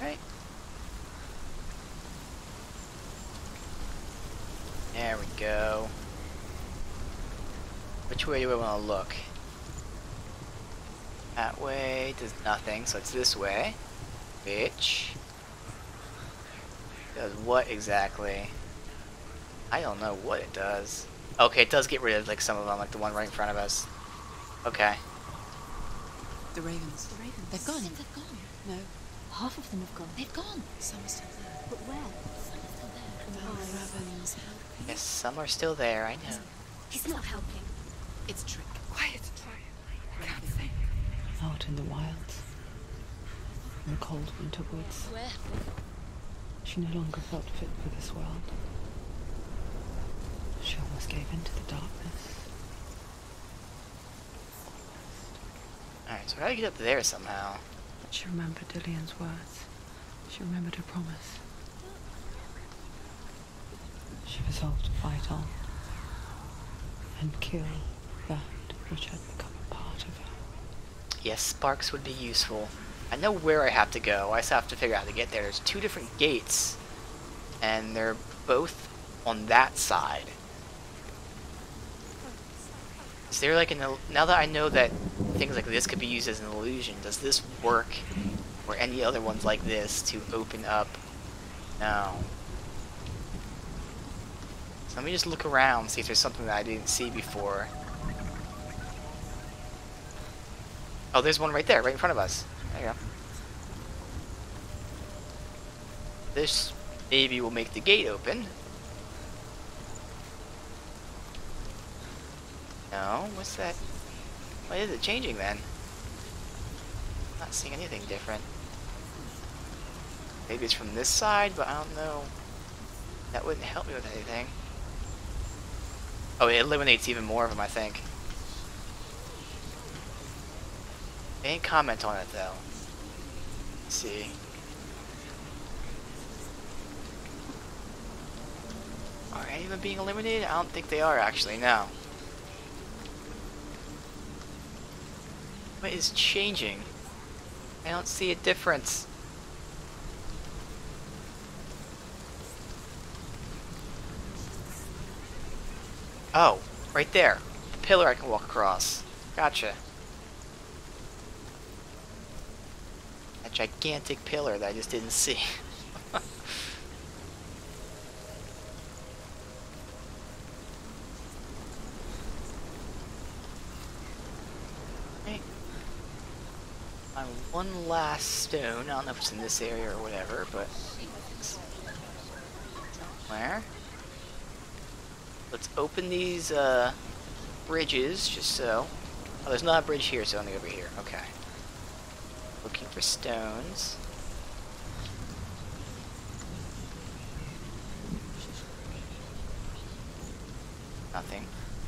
Right. There we go. Which way do I want to look? That way does nothing, so it's this way. Which does what exactly? I don't know what it does. Okay, it does get rid of like some of them, like the one right in front of us. Okay. The ravens. The ravens. They've gone. They've gone. No. Half of them have gone. They've gone. Some are still there. But where? Some are still there. The ravens. Yes, some are still there, I know. He's not helping. It's trick. Quiet. Can't think. Out in the wilds, in the cold winter woods, Where? she no longer felt fit for this world. She almost gave in to the darkness. Alright, so I gotta get up there somehow. She remembered Dillian's words. She remembered her promise. She resolved to fight on and kill that which had become a part of her. Yes, sparks would be useful. I know where I have to go. I just have to figure out how to get there. There's two different gates, and they're both on that side. Is there like now that I know that things like this could be used as an illusion, does this work or any other ones like this to open up? No. So let me just look around, see if there's something that I didn't see before. Oh, there's one right there, right in front of us. There you go. This maybe will make the gate open. No, what's that? Why is it changing then? Not seeing anything different. Maybe it's from this side, but I don't know. That wouldn't help me with anything. Oh, it eliminates even more of them, I think. They didn't comment on it though. Let's see. Are any of them being eliminated? I don't think they are actually, no. What is changing? I don't see a difference. Oh, right there. The pillar I can walk across. Gotcha. A gigantic pillar that I just didn't see. Okay. On one last stone. I don't know if it's in this area or whatever, but somewhere. Let's open these bridges, just so. Oh, there's not a bridge here, so only over here. Okay. Looking for stones. Nothing.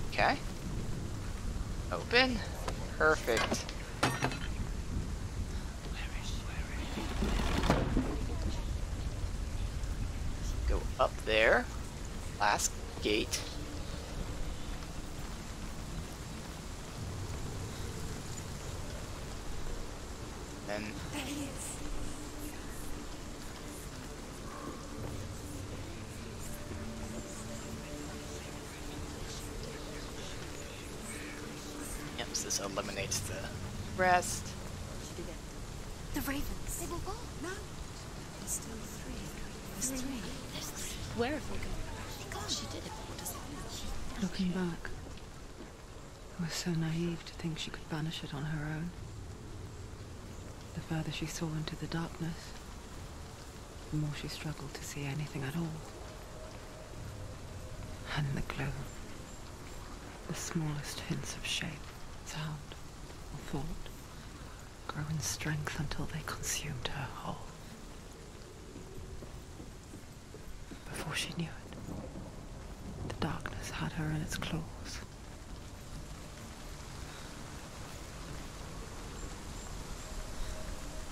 Okay. Open. Perfect. there. Last gate. Then There he is. yep, so this eliminates the rest. She did it. The ravens. They were gone. No. There's still three. There's three. There's three. Where have they gone? They're gone. She did it. What does it mean? Looking back, I was so naive to think she could banish it on her own. The further she saw into the darkness, the more she struggled to see anything at all. And the gloom, the smallest hints of shape, sound, or thought, grow in strength until they consumed her whole. Before she knew it, the darkness had her in its claws.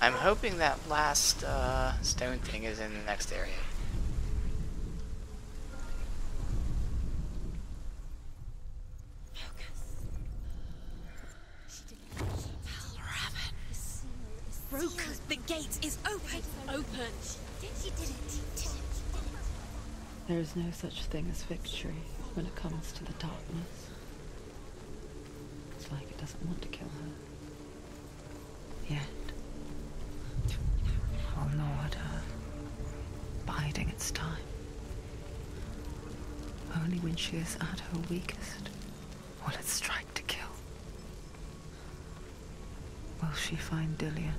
I'm hoping that last stone thing is in the next area. Broken. The gate is open. Open. She did it. There is no such thing as victory when it comes to the darkness. It's like it doesn't want to kill her. Yet. I'll gnaw at her, biding its time. Only when she is at her weakest will it strike to kill. Will she find Dillion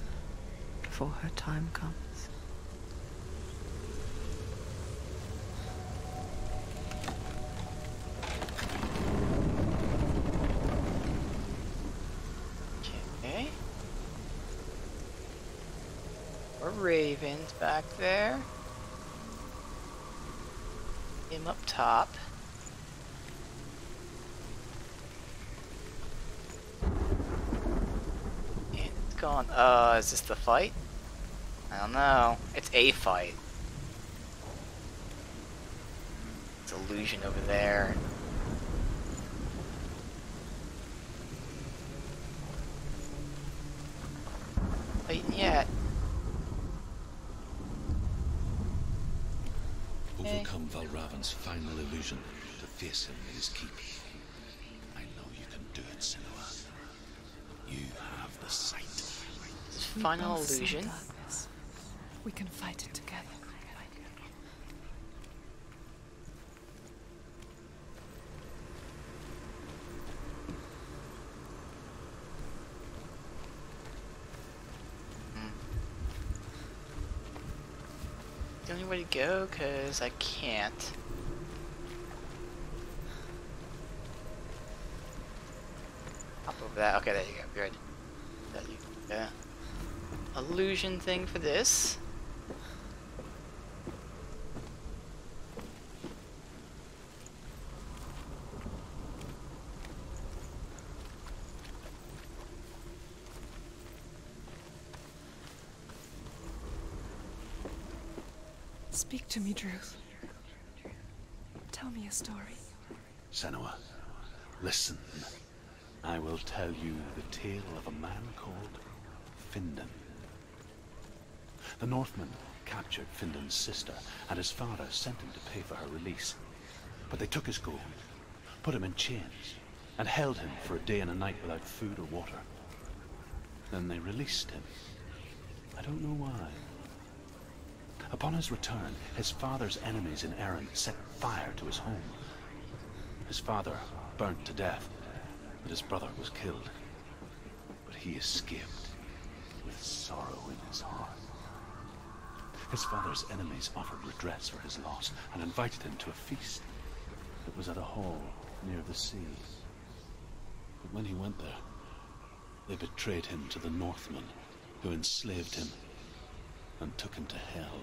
before her time comes? Okay. More ravens back there. Him up top. And it's gone. Is this the fight? I don't know. It's a fight. It's illusion over there. Fighting yet. Overcome Valravan's final illusion to face him in his keep. I know you can do it, Senua. You have the sight. Final illusion. Darkness. We can fight it together. The only way to go, cause I can't. Hop over that. Okay, there you go. Good. There you go. Illusion thing for this. Speak to me, Druth. Tell me a story. Senua, listen. I will tell you the tale of a man called Findan. The Northmen captured Findan's sister, and his father sent him to pay for her release. But they took his gold, put him in chains, and held him for a day and a night without food or water. Then they released him. I don't know why. Upon his return, his father's enemies in Erin set fire to his home. His father burnt to death, but his brother was killed. But he escaped with sorrow in his heart. His father's enemies offered redress for his loss and invited him to a feast. It was at a hall near the sea. But when he went there, they betrayed him to the Northmen, who enslaved him and took him to hell.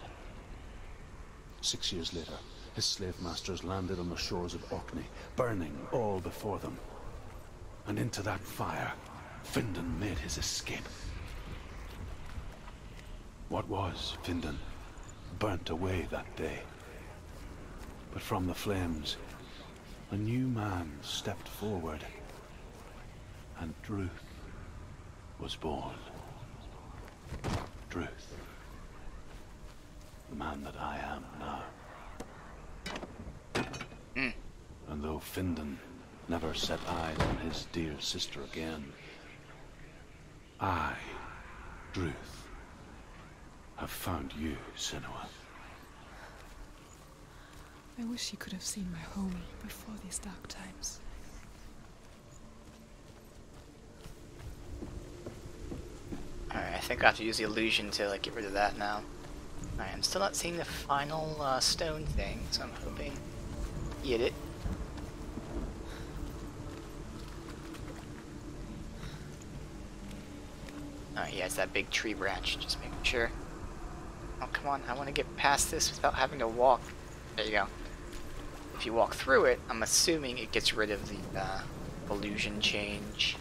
6 years later, his slave masters landed on the shores of Orkney, burning all before them. And into that fire, Findan made his escape. What was Findan burnt away that day. But from the flames, a new man stepped forward, and Druth was born. Druth, the man that I am now. And though Findan never set eyes on his dear sister again, I, Druth, have found you, Senua. I wish you could have seen my home before these dark times. Alright, I think I have to use the illusion to like get rid of that now. Alright, I'm still not seeing the final stone thing, so I'm hoping get it. Alright, yeah, it's that big tree branch, just making sure. Oh, come on, I want to get past this without having to walk. There you go. If you walk through it, I'm assuming it gets rid of the illusion change.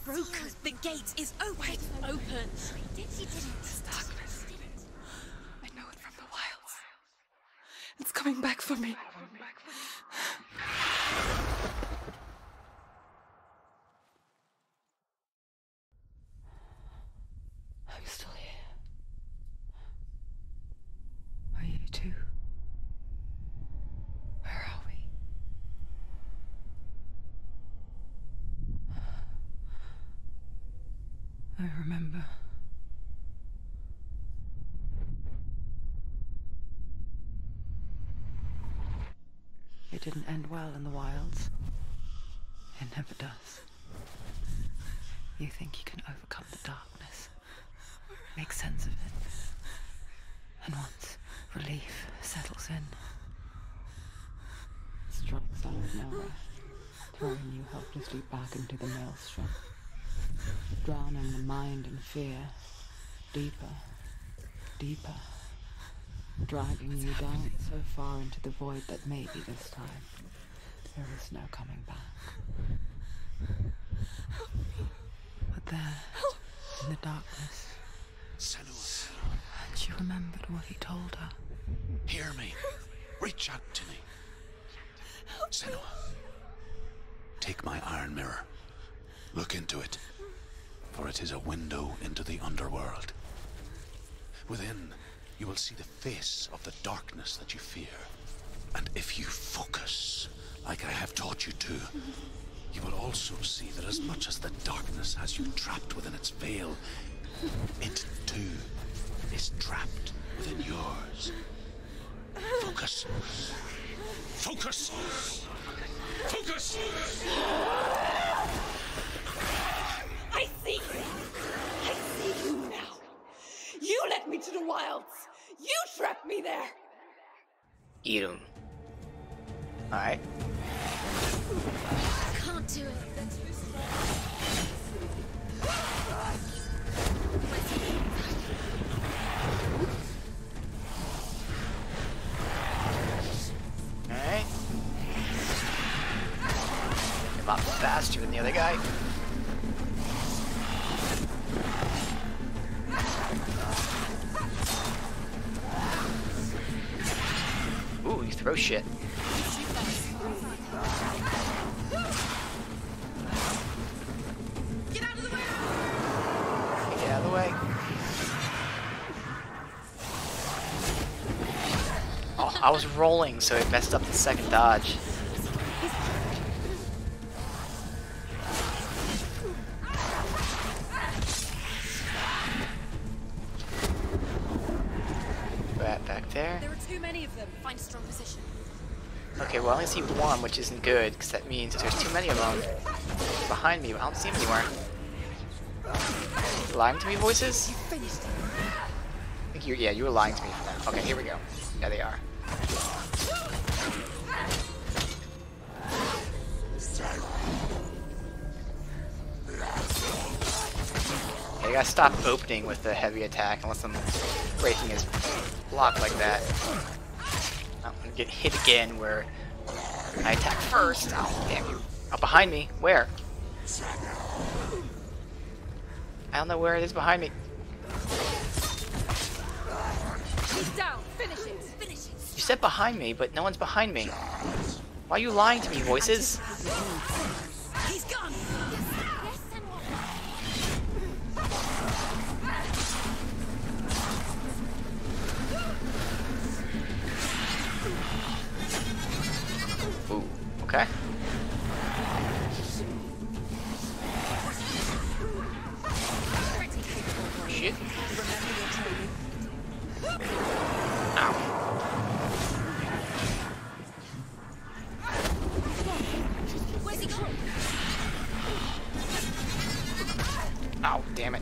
Broken. The gate is open. Open. She didn't. It's darkness. I know it from the wilds. It's coming back for me. I'm still here. Are you too? Where are we? I remember. It didn't end well in the wilds. It never does. You think you can overcome the darkness, make sense of it, and once relief settles in, it strikes out of nowhere, throwing you helplessly back into the maelstrom, drowning the mind in fear, deeper, deeper, dragging you down so far into the void that maybe this time there is no coming back. But there, in the darkness, Senua, and she remembered what he told her. hear me. Reach out to me. Senua, take my iron mirror. Look into it, for it is a window into the underworld. Within, you will see the face of the darkness that you fear. And if you focus, like I have taught you to, you will also see that as much as the darkness has you trapped within its veil, it too is trapped within yours. Focus. Focus! Focus! I see you! I see you now! You led me to the wilds! You trapped me there! Eat him. Alright. Can't do it. Alright. A lot faster than the other guy. Ooh, you throw shit. Get out of the way! Get out of the way. Oh, I was rolling, so it messed up the second dodge. Back there. There are too many of them. Find a strong position. Okay, well I only see one, which isn't good, because that means there's too many of them behind me, but I don't see them anywhere. Lying to me, voices? You finished it. I think yeah, you were lying to me for that. Okay, here we go. There they are. Yeah, you gotta stop opening with the heavy attack unless I'm breaking his block like that. I'm gonna get hit again where I attack first. Oh, damn you. Oh, behind me. Where? I don't know where it is behind me. He's down. Finish it. Finish it. You said behind me, but no one's behind me. Why are you lying to me, voices? He's gone. Yes, Senua. Ooh, okay. Shit. Ow. Where's he gone? Ow, damn it.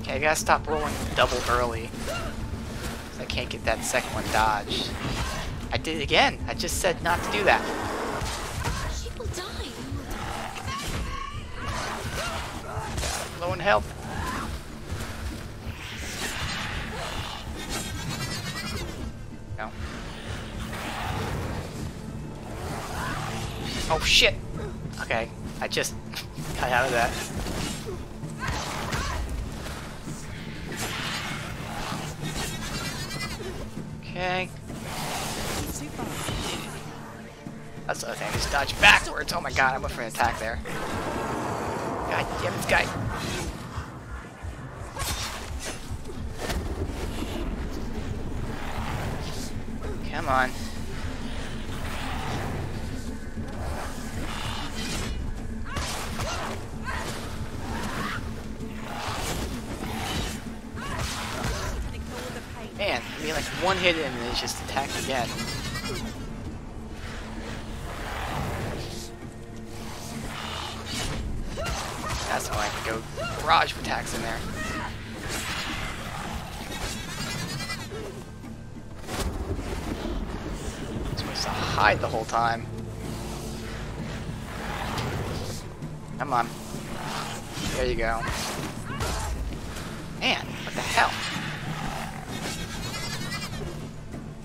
Okay, I gotta stop rolling double early. 'Cause I can't get that second one dodged. I did it again. I just said not to do that. People die. Low in health. No. Oh shit! Okay, I just got out of that. Okay. That's the other thing, just dodge backwards. Oh my god, I went for an attack there. God damn this guy. Come on. Man, I mean like one hit him and he's just attacked again. That's why I can go barrage attacks in there. I'm supposed to hide the whole time. Come on. There you go. Man, what the hell?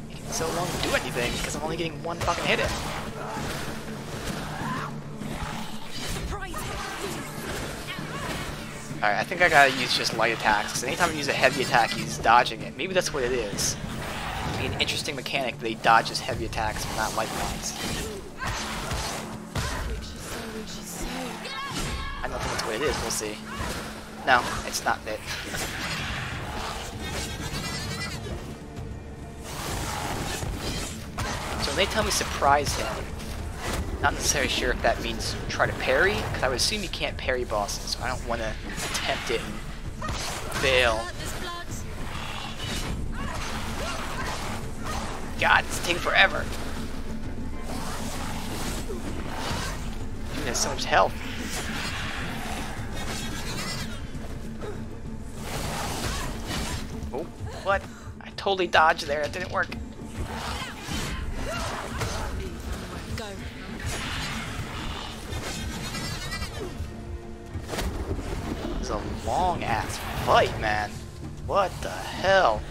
Taking so long to do anything because I'm only getting one fucking hit in. Alright, I think I gotta use just light attacks, because anytime I use a heavy attack, he's dodging it. Maybe that's what it is. It'd be an interesting mechanic that he dodges heavy attacks, but not light ones. I don't think that's what it is, we'll see. No, it's not it. So when they tell me surprise him, not necessarily sure if that means try to parry, because I would assume you can't parry bosses, so I don't want to attempt it and fail. God, it's taking forever. He has so much health. Oh, what? I totally dodged there, it didn't work. It's a long ass fight, man. What the hell?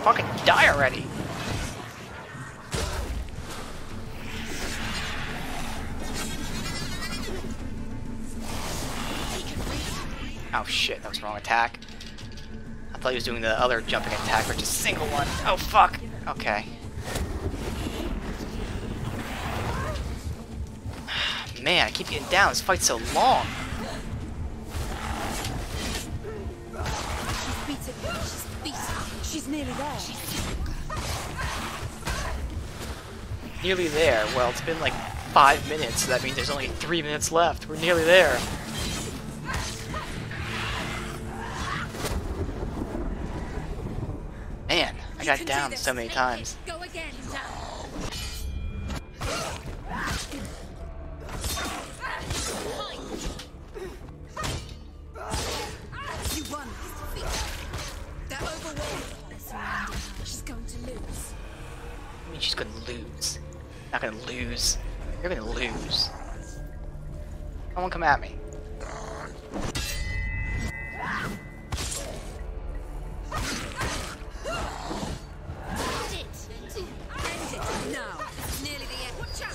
Fucking die already. Oh shit, that was the wrong attack. I thought he was doing the other jumping attack, but just single one. Oh fuck. Okay. Man, I keep getting down. This fight's so long. She's beaten. She's beaten. She's nearly there. Nearly there. Well, it's been like 5 minutes, so that means there's only 3 minutes left. We're nearly there. Man, I got down so many times. Go again, down. You won. They're overwhelmed. They're surrounding her. She's going to lose. I mean, she's gonna lose. Not gonna lose. You're gonna lose. Someone come at me. Now, it's nearly the end. Watch out!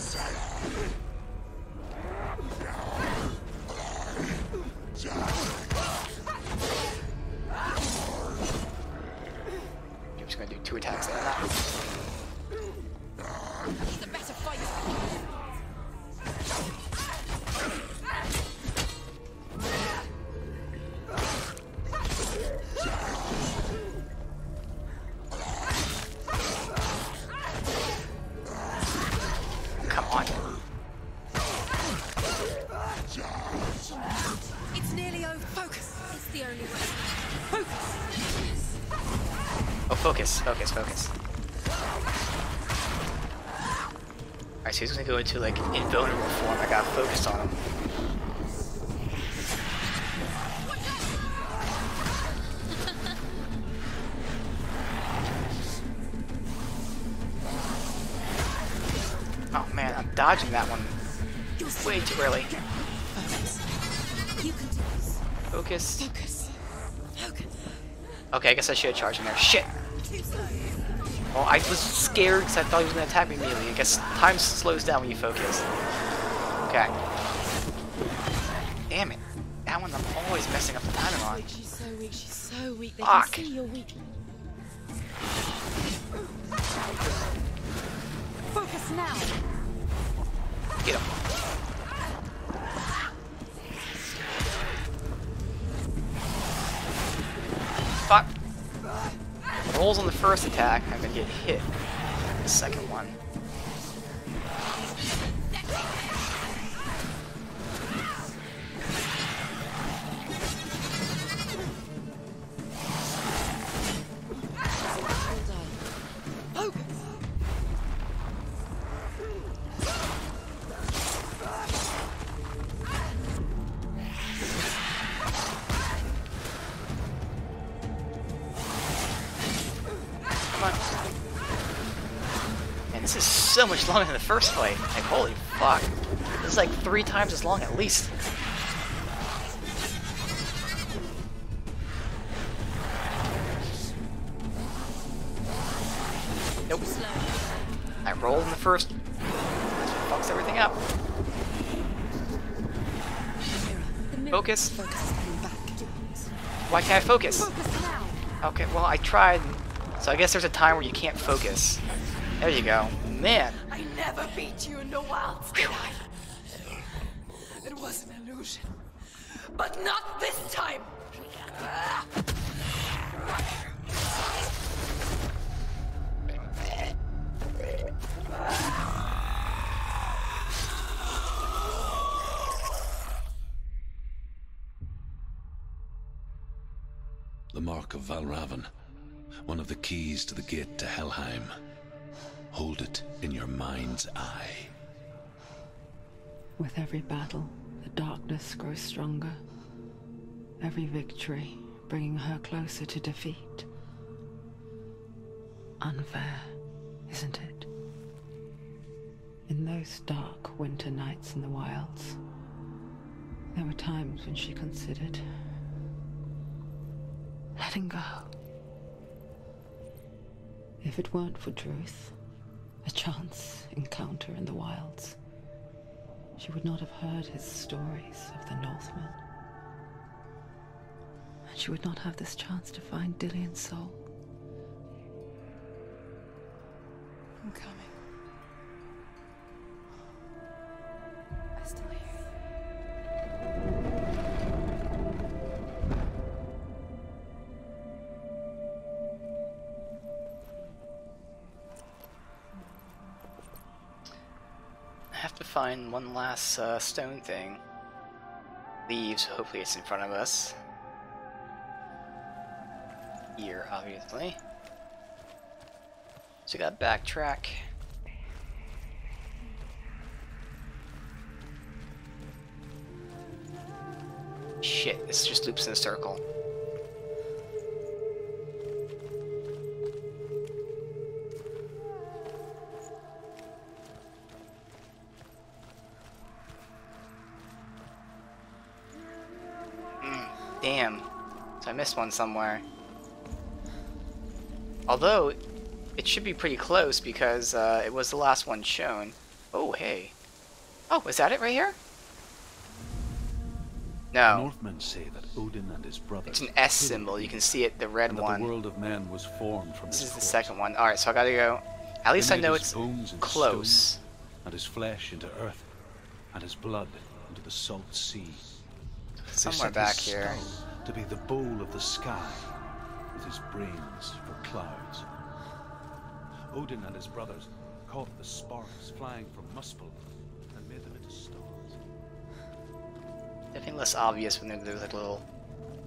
I'm just gonna do 2 attacks there. Now. He's a better fighter. Come on. It's nearly over. Focus. It's the only way. Focus. Oh, focus, focus, focus. Alright, so he's gonna go into like invulnerable form. I got focused on him. Oh man, I'm dodging that one way too early. You can do this. Focus. Focus. Focus. Okay, I guess I should have charged him there. Shit! Too slow. Well, I was scared because I thought he was going to attack me immediately. I guess time slows down when you focus. Okay. Damn it. That one I'm always messing up the timing on. She's so weak. She's so weak. They Fuck. can see you're weak. Focus now. Get him. Fuck. Rolls on the first attack, I'm gonna get hit. The second one. This is so much longer than the first fight. Like, holy fuck. This is like 3 times as long at least. Nope. I rolled in the first. Fucks everything up. Focus. Why can't I focus? Okay, well I tried. So I guess there's a time where you can't focus. There you go. Man. I never beat you in the wilds, did I? It was an illusion. But not this time! The Mark of Valravan. One of the keys to the gate to Helheim. Hold it in your mind's eye. With every battle, the darkness grows stronger. Every victory bringing her closer to defeat. Unfair, isn't it? In those dark winter nights in the wilds, there were times when she considered letting go. If it weren't for Druth, a chance encounter in the wilds, she would not have heard his stories of the Northmen. And she would not have this chance to find Dillion's soul. I'm coming. I still hear you. to find one last stone thing. Leaves, hopefully it's in front of us. Here, obviously. So we gotta backtrack. Shit, this just loops in a circle. Damn. So I missed one somewhere. Although, it should be pretty close because it was the last one shown. Oh, hey. Oh, is that it right here? The No. Northmen say that Odin and his brothers... It's an S symbol. You can see it, the red and that one. the world of men was formed from This his is the corpse. second one. Alright, so I gotta go. At least I They made know his it's bones into close. stone, and his flesh into earth, and his blood into the salt sea. They Somewhere set back his here. skull to be the bowl of the sky, with his brains for clouds. Odin and his brothers caught the sparks flying from Muspel and made them into stars. Definitely less obvious when there's like little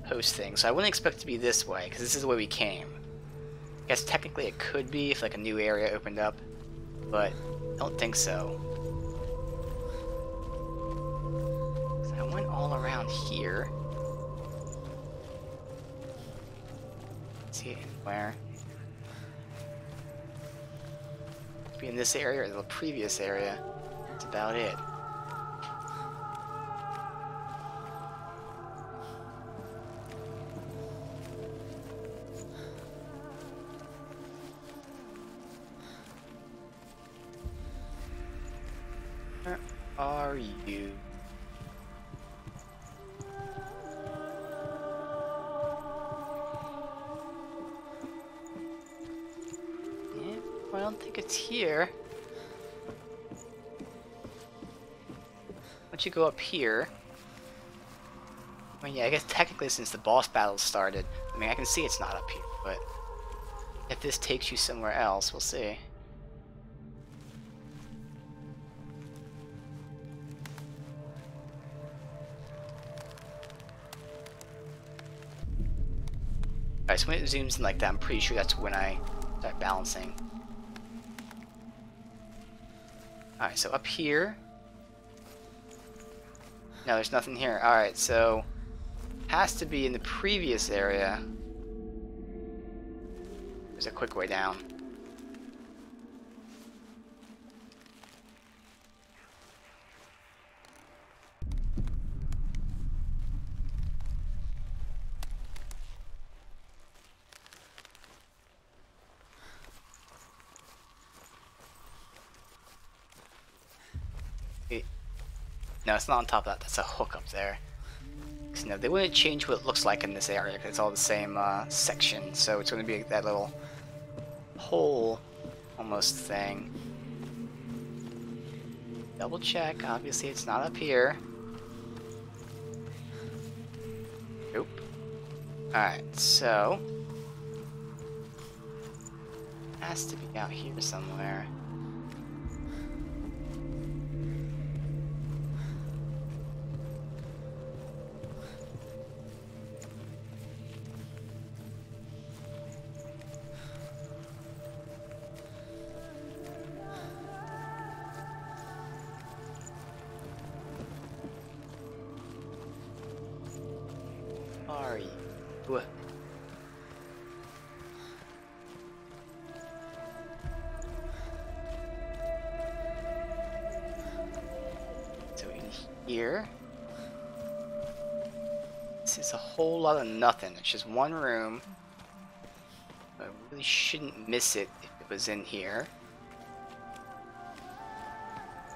post things. So I wouldn't expect it to be this way, because this is the way we came. I guess technically it could be if like a new area opened up, but I don't think so. So I went all around here. See it anywhere? Could be in this area or the previous area. That's about it. Where are you? Yeah, well, I don't think it's here. Why don't you go up here? I mean, yeah, I guess technically since the boss battle started, I mean, I can see it's not up here, but if this takes you somewhere else, we'll see. Alright, so when it zooms in like that, I'm pretty sure that's when I start balancing. Alright, so up here. No, there's nothing here. Alright, so has to be in the previous area. There's a quick way down. No, it's not on top of that. That's a hook up there. So, no, they wouldn't change what it looks like in this area because it's all the same section. So it's going to be that little hole almost thing. Double check. Obviously, it's not up here. Nope. Alright, so has to be out here somewhere. Are you? So in here, this is a whole lot of nothing. It's just one room. I really shouldn't miss it if it was in here.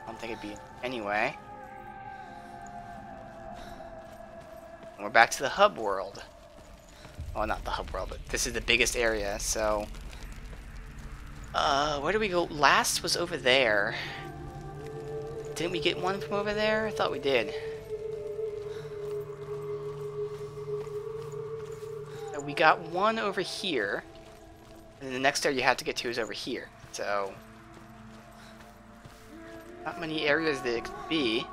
I don't think it'd be anyway. And we're back to the hub world. Well, not the hub world, but this is the biggest area, so... where do we go? Last was over there. Didn't we get one from over there? I thought we did. We got one over here. And then the next area you had to get to is over here, so... Not many areas that it could be.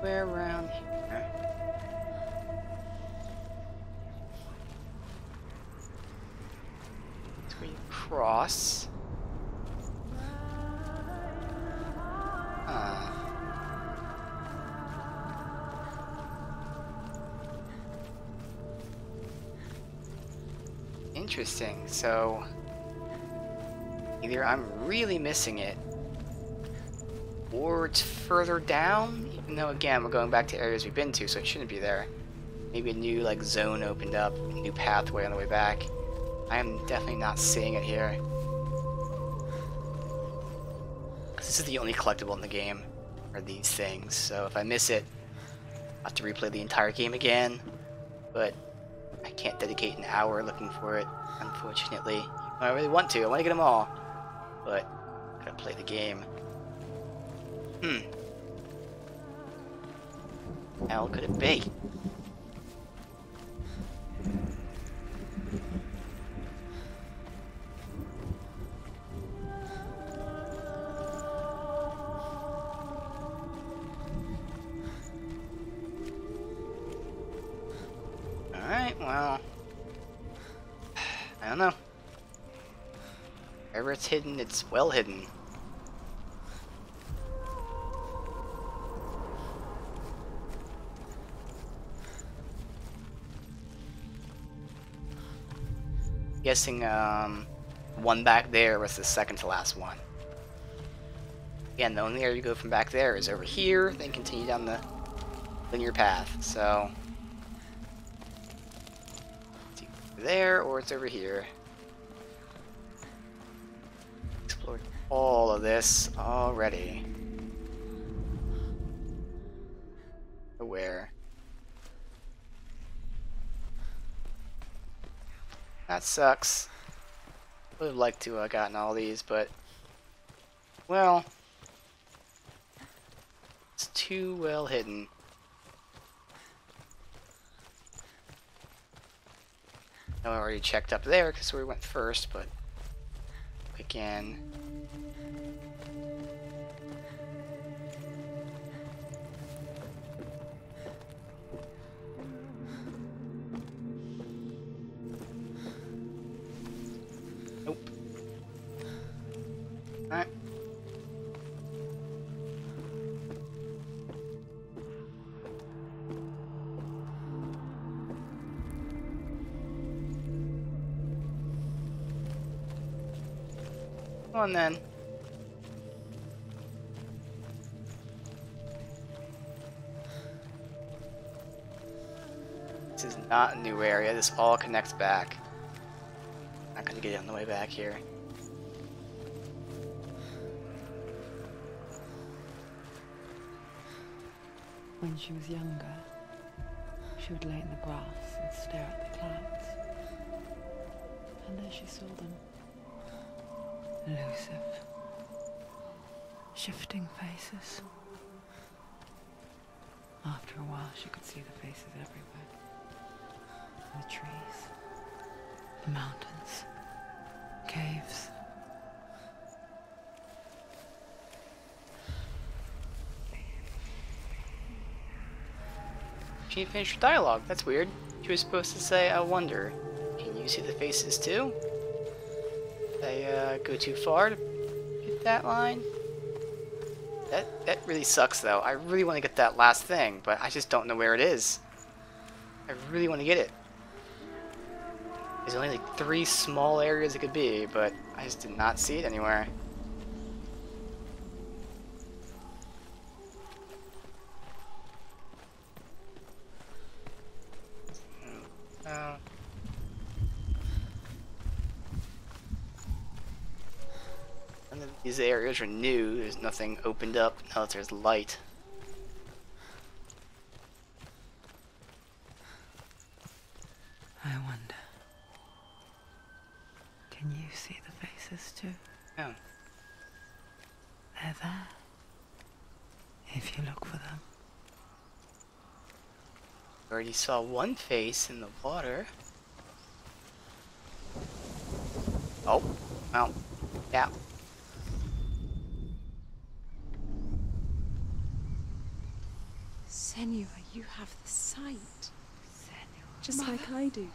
Where around here? It's where you cross. Interesting. So either I'm really missing it, or it's further down, even though again we're going back to areas we've been to, so it shouldn't be there. Maybe a new like zone opened up, a new pathway on the way back. I am definitely not seeing it here. This is the only collectible in the game, are these things, so if I miss it, I'll have to replay the entire game again, but I can't dedicate an hour looking for it, unfortunately. I really want to, I want to get them all, but I gotta play the game. How could it be? Alright, well, I don't know. Wherever it's hidden, it's well hidden. Guessing one back there was the second to last one. Again, the only area you go from back there is over here, then continue down the linear path. So it's either there or it's over here. Explored all of this already. Where? That sucks. Would have liked to have gotten all these, but well, it's too well hidden. I already checked up there because we went first, but again. Nope. Alright. Come on then. This is not a new area. This all connects back. Not gonna get it on the way back here. When she was younger, she would lay in the grass and stare at the clouds. And there she saw them. Elusive, shifting faces. After a while, she could see the faces everywhere. The trees, the mountains, caves. She didn't finish her dialogue. That's weird. She was supposed to say, "I wonder, can you see the faces too?" I go too far to get that line. That really sucks though. I really want to get that last thing, but I just don't know where it is. I really want to get it. There's only like 3 small areas it could be, but I just did not see it anywhere. None of these areas are new. There's nothing opened up now that there's light. I wonder, can you see the faces too? Oh, They're there, if you look for them. Already saw one face in the water. Oh, well, yeah. Senua, you have the sight. Senua. Just Mother. like I do.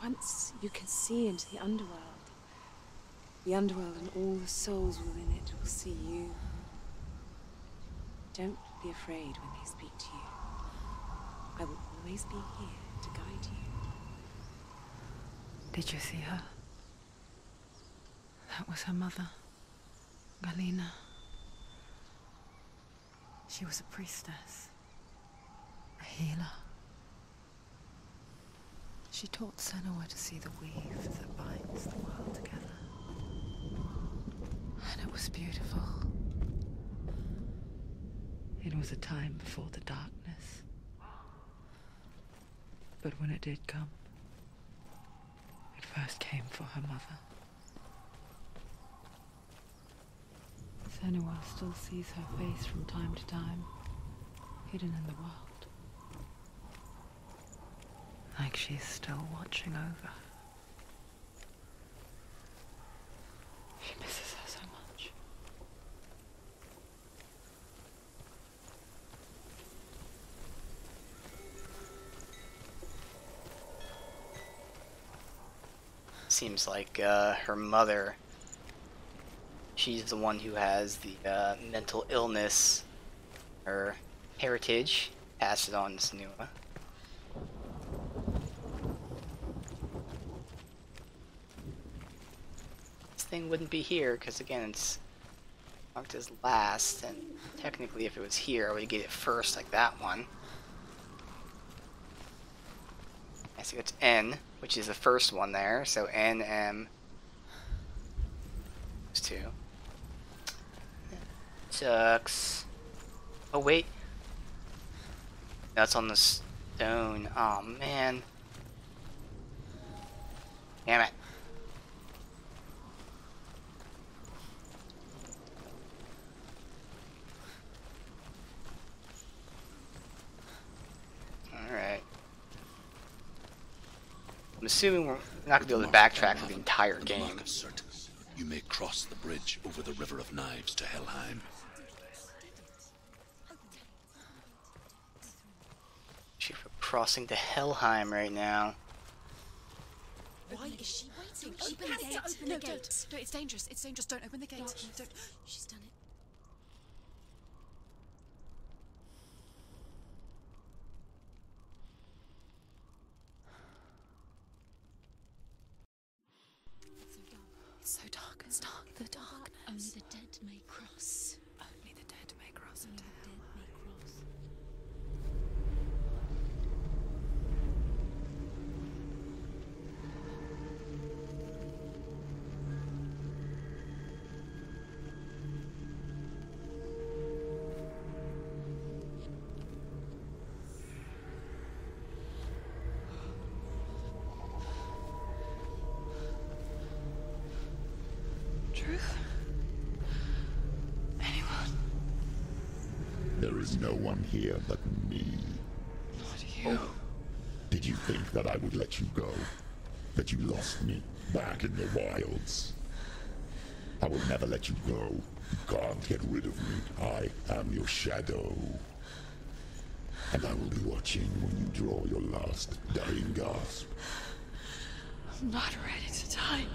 Once you can see into the underworld. The underworld and all the souls within it will see you. Don't be afraid when they speak to you. I will always be here to guide you. Did you see her? That was her mother, Galina. She was a priestess, a healer. She taught Senua to see the weave that binds the world together. And it was beautiful. It was a time before the darkness. But when it did come, it first came for her mother. Senua still sees her face from time to time, hidden in the world. Like she's still watching over her. She misses her so much. Seems like her mother, she's the one who has the mental illness. Her heritage passes on to Senua. This thing wouldn't be here because again it's marked as last, and technically if it was here I would get it first like that one. I see it's N, which is the first one there, so N, M, those two. Sucks. Oh wait. That's on the stone. Oh man. Damn it. Alright. I'm assuming we're not going to be able to backtrack for the entire game. You may cross the bridge over the River of Knives to Helheim. She's crossing to Helheim right now. Why is she waiting? Open the gate. Open the gate. No, it's dangerous. It's dangerous. Don't open the gate. Don't. She's done it. It's so dark. It's dark. The darkness. Only the dead may cross. Only the dead may cross Only into the dead may cross. Truth? Anyone? There is no one here but me. Not you. Did you think that I would let you go? That you lost me back in the wilds? I will never let you go. You can't get rid of me. I am your shadow. And I will be watching when you draw your last dying gasp. I'm not ready to die.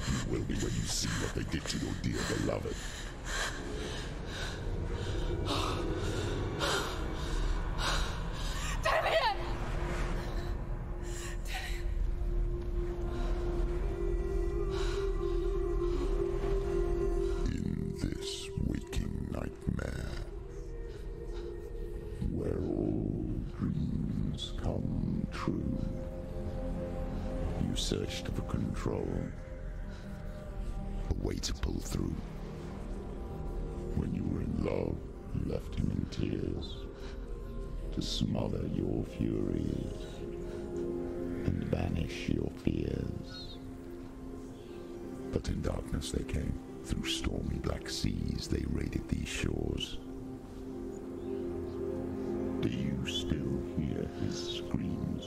You will be when you see what they did to your dear beloved. In this waking nightmare, where all dreams come true, you searched for control. A way to pull through. When you were in love, you left him in tears to smother your furies and banish your fears. But in darkness they came, Through stormy black seas they raided these shores. Do you still hear his screams?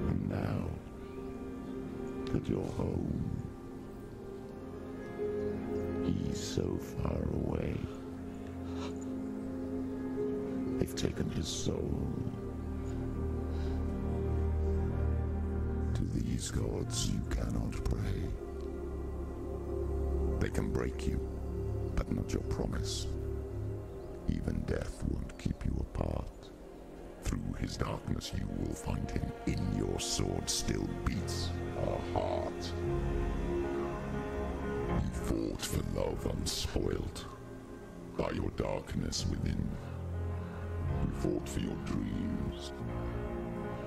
And now that you're home, he's so far away. They've taken his soul. To these gods you cannot pray. They can break you, but not your promise. Even death won't keep you apart. Through his darkness you will find him. In your sword still beats a heart. You fought for love unspoilt by your darkness within. You fought for your dreams.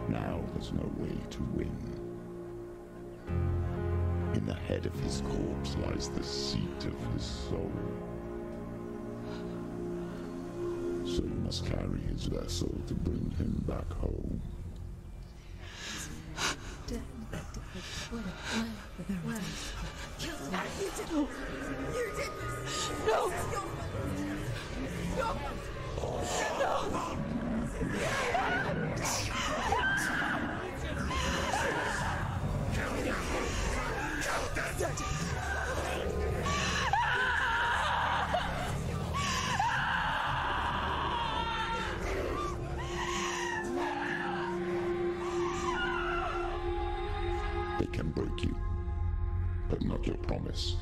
Now there's no way to win. In the head of his corpse lies the seat of his soul. So you must carry his vessel to bring him back home. Where? You did. You did. No. No. No. They can break you, but not your promise.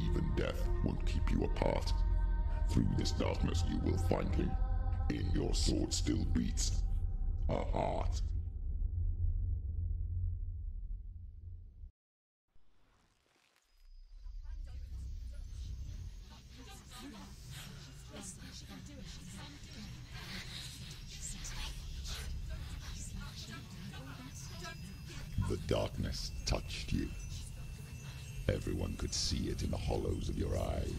Even death won't keep you apart. Through this darkness you will find him. In your sword still beats a heart. The darkness touched you. Everyone could see it in the hollows of your eyes.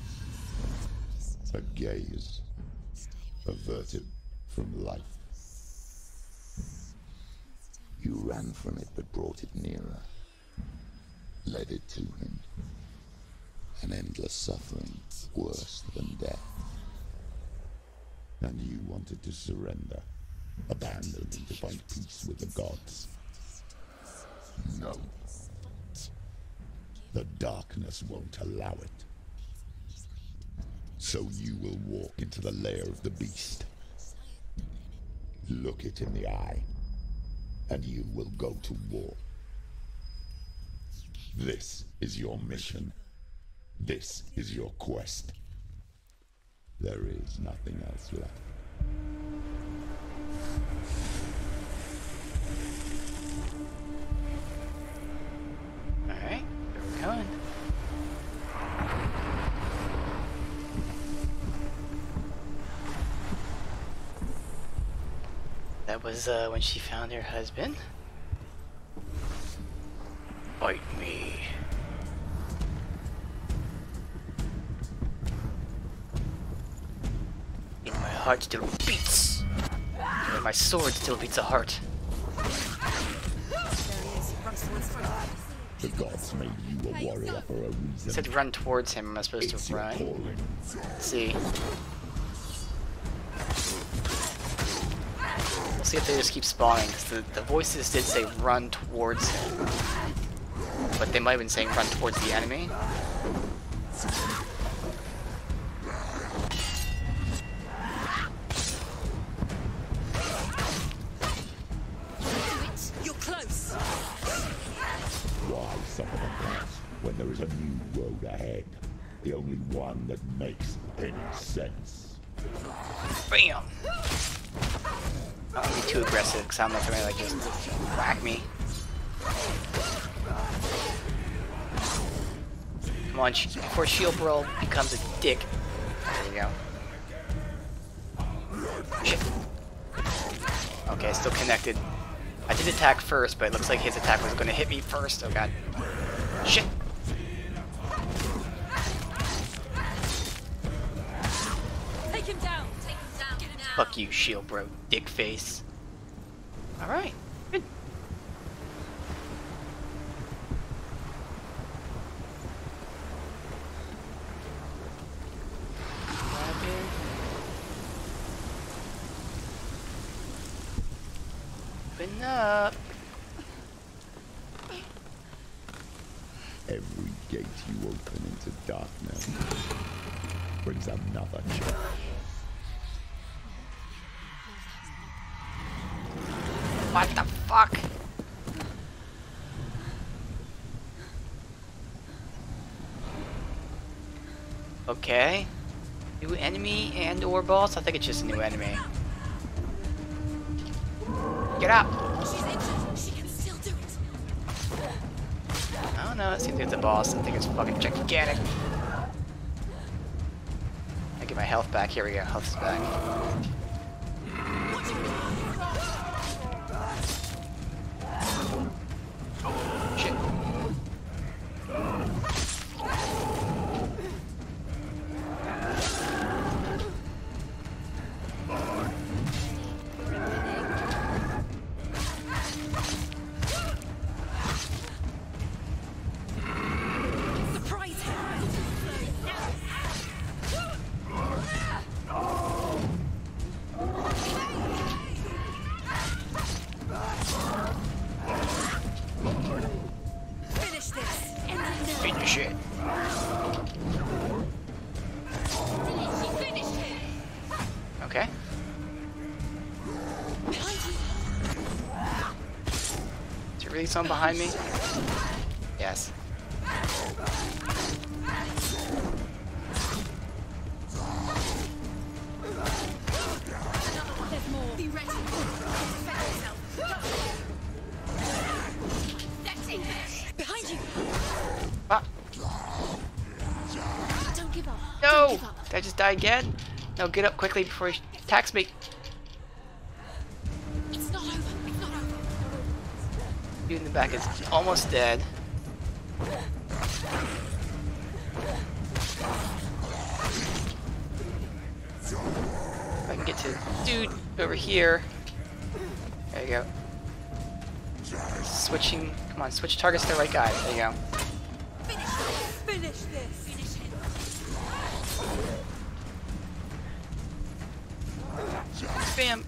A gaze averted from life. You ran from it but brought it nearer. Led it to him. An endless suffering worse than death. And you wanted to surrender. Abandon him to find peace with the gods. No. The darkness won't allow it. So you will walk into the lair of the beast. Look it in the eye, and you will go to war. This is your mission. This is your quest. There is nothing else left. Alright, where are we going? That was when she found her husband. Fight me. And my heart still beats. And my sword still beats a heart. The gods made you a warrior for a reason. It said run towards him. Am I supposed to run? Let's see. We'll see if they just keep spawning, because the voices did say run towards him. But they might have been saying run towards the enemy. You're close. Why suffer the past when there is a new road ahead? The only one that makes any sense. Bam! Don't be too aggressive, because I'm not gonna like just whack me. Come on, before Shield Bro becomes a dick. There we go. Shit. Okay, still connected. I did attack first, but it looks like his attack was gonna hit me first. Oh god. Shit! Take him down. Take him down. Get him down. Fuck you, Shield Bro, dick face. Alright, good. Open up. Every gate you open into darkness brings another change. What the fuck? Okay. New enemy and or boss? I think it's just a new enemy. Get up! She's injured. She can still do it. I don't know, it seems like it's a boss. I think it's fucking gigantic. I get my health back. Here we go. Health's back. Shit. Finish it. Okay. Is there really someone behind me? Yes. Be ready. Behind you. Ah. Don't give up. No! Don't give up. Did I just die again? No, get up quickly before he attacks me. It's not over. It's not over. Dude in the back is almost dead. If I can get to dude over here. There you go. Switching. Come on, switch targets to the right guy. There you go. Finish this. Finish him. Bam.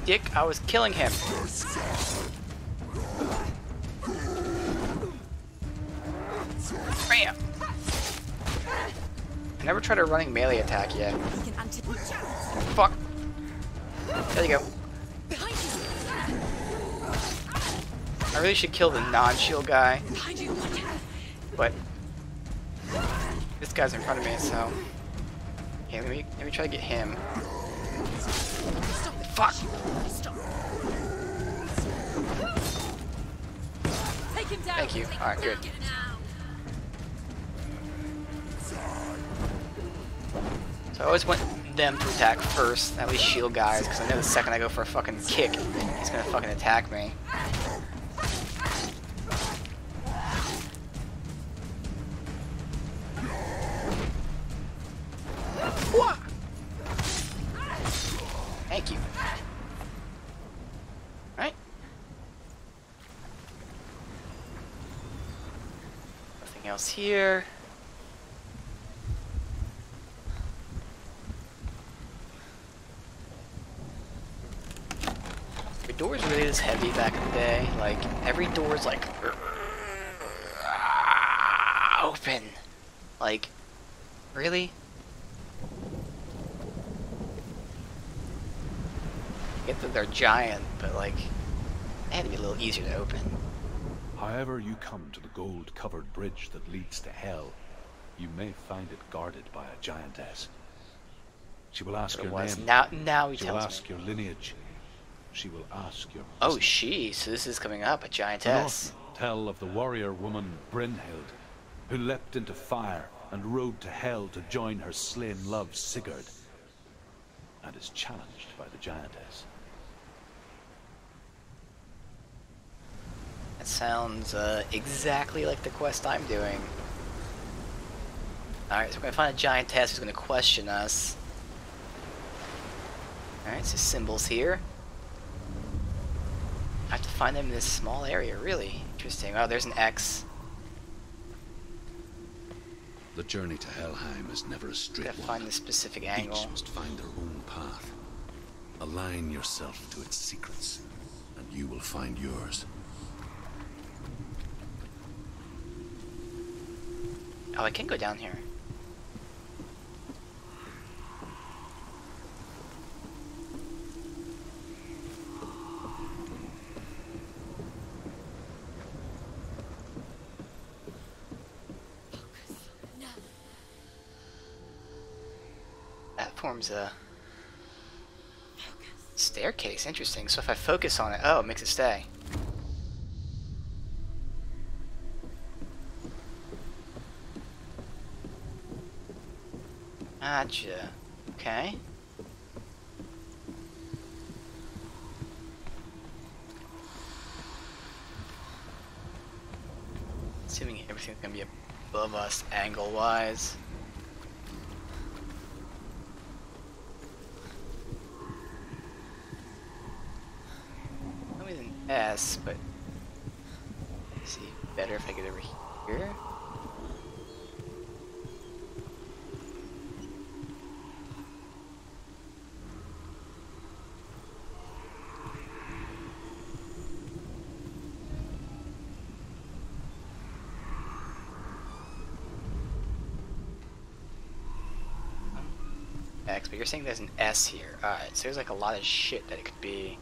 Dick, I was killing him. Bam. I never tried a running melee attack yet. Fuck. There you go. I really should kill the non-shield guy. But this guy's in front of me, so okay, let me try to get him. Fuck. Thank you. Alright, good. So I always want them to attack first, at least shield guys, because I know the second I go for a fucking kick, he's gonna fucking attack me. Thank you. Alright. Nothing else here. The doors really this heavy back in the day. Like, every door's like open. Like, really? Get that they're giant, but like, they had to be a little easier to open. However you come to the gold-covered bridge that leads to Hell, you may find it guarded by a giantess. She will ask your name. Now he She will tells ask me. your lineage. She will ask your... Oh, she. So this is coming up, a giantess. Tell of the warrior woman Brynhild, who leapt into fire and rode to Hell to join her slain love Sigurd, and is challenged by the giantess. That sounds exactly like the quest I'm doing. Alright, so we're gonna find a giantess who's gonna question us. Alright, so symbols here. I have to find them in this small area, really. Interesting. Oh, there's an X. The journey to Helheim is never a straight Gotta one. find this specific angle. Each must find their own path. A Align yourself to its secrets, and you will find yours. Oh, I can go down here. That forms a staircase. Interesting. So if I focus on it, oh, it makes it stay. Gotcha. Okay. Assuming everything's gonna be above us angle-wise. With an S, but see better if I get over here. X, but you're saying there's an S here. Alright, so there's like a lot of shit that it could be.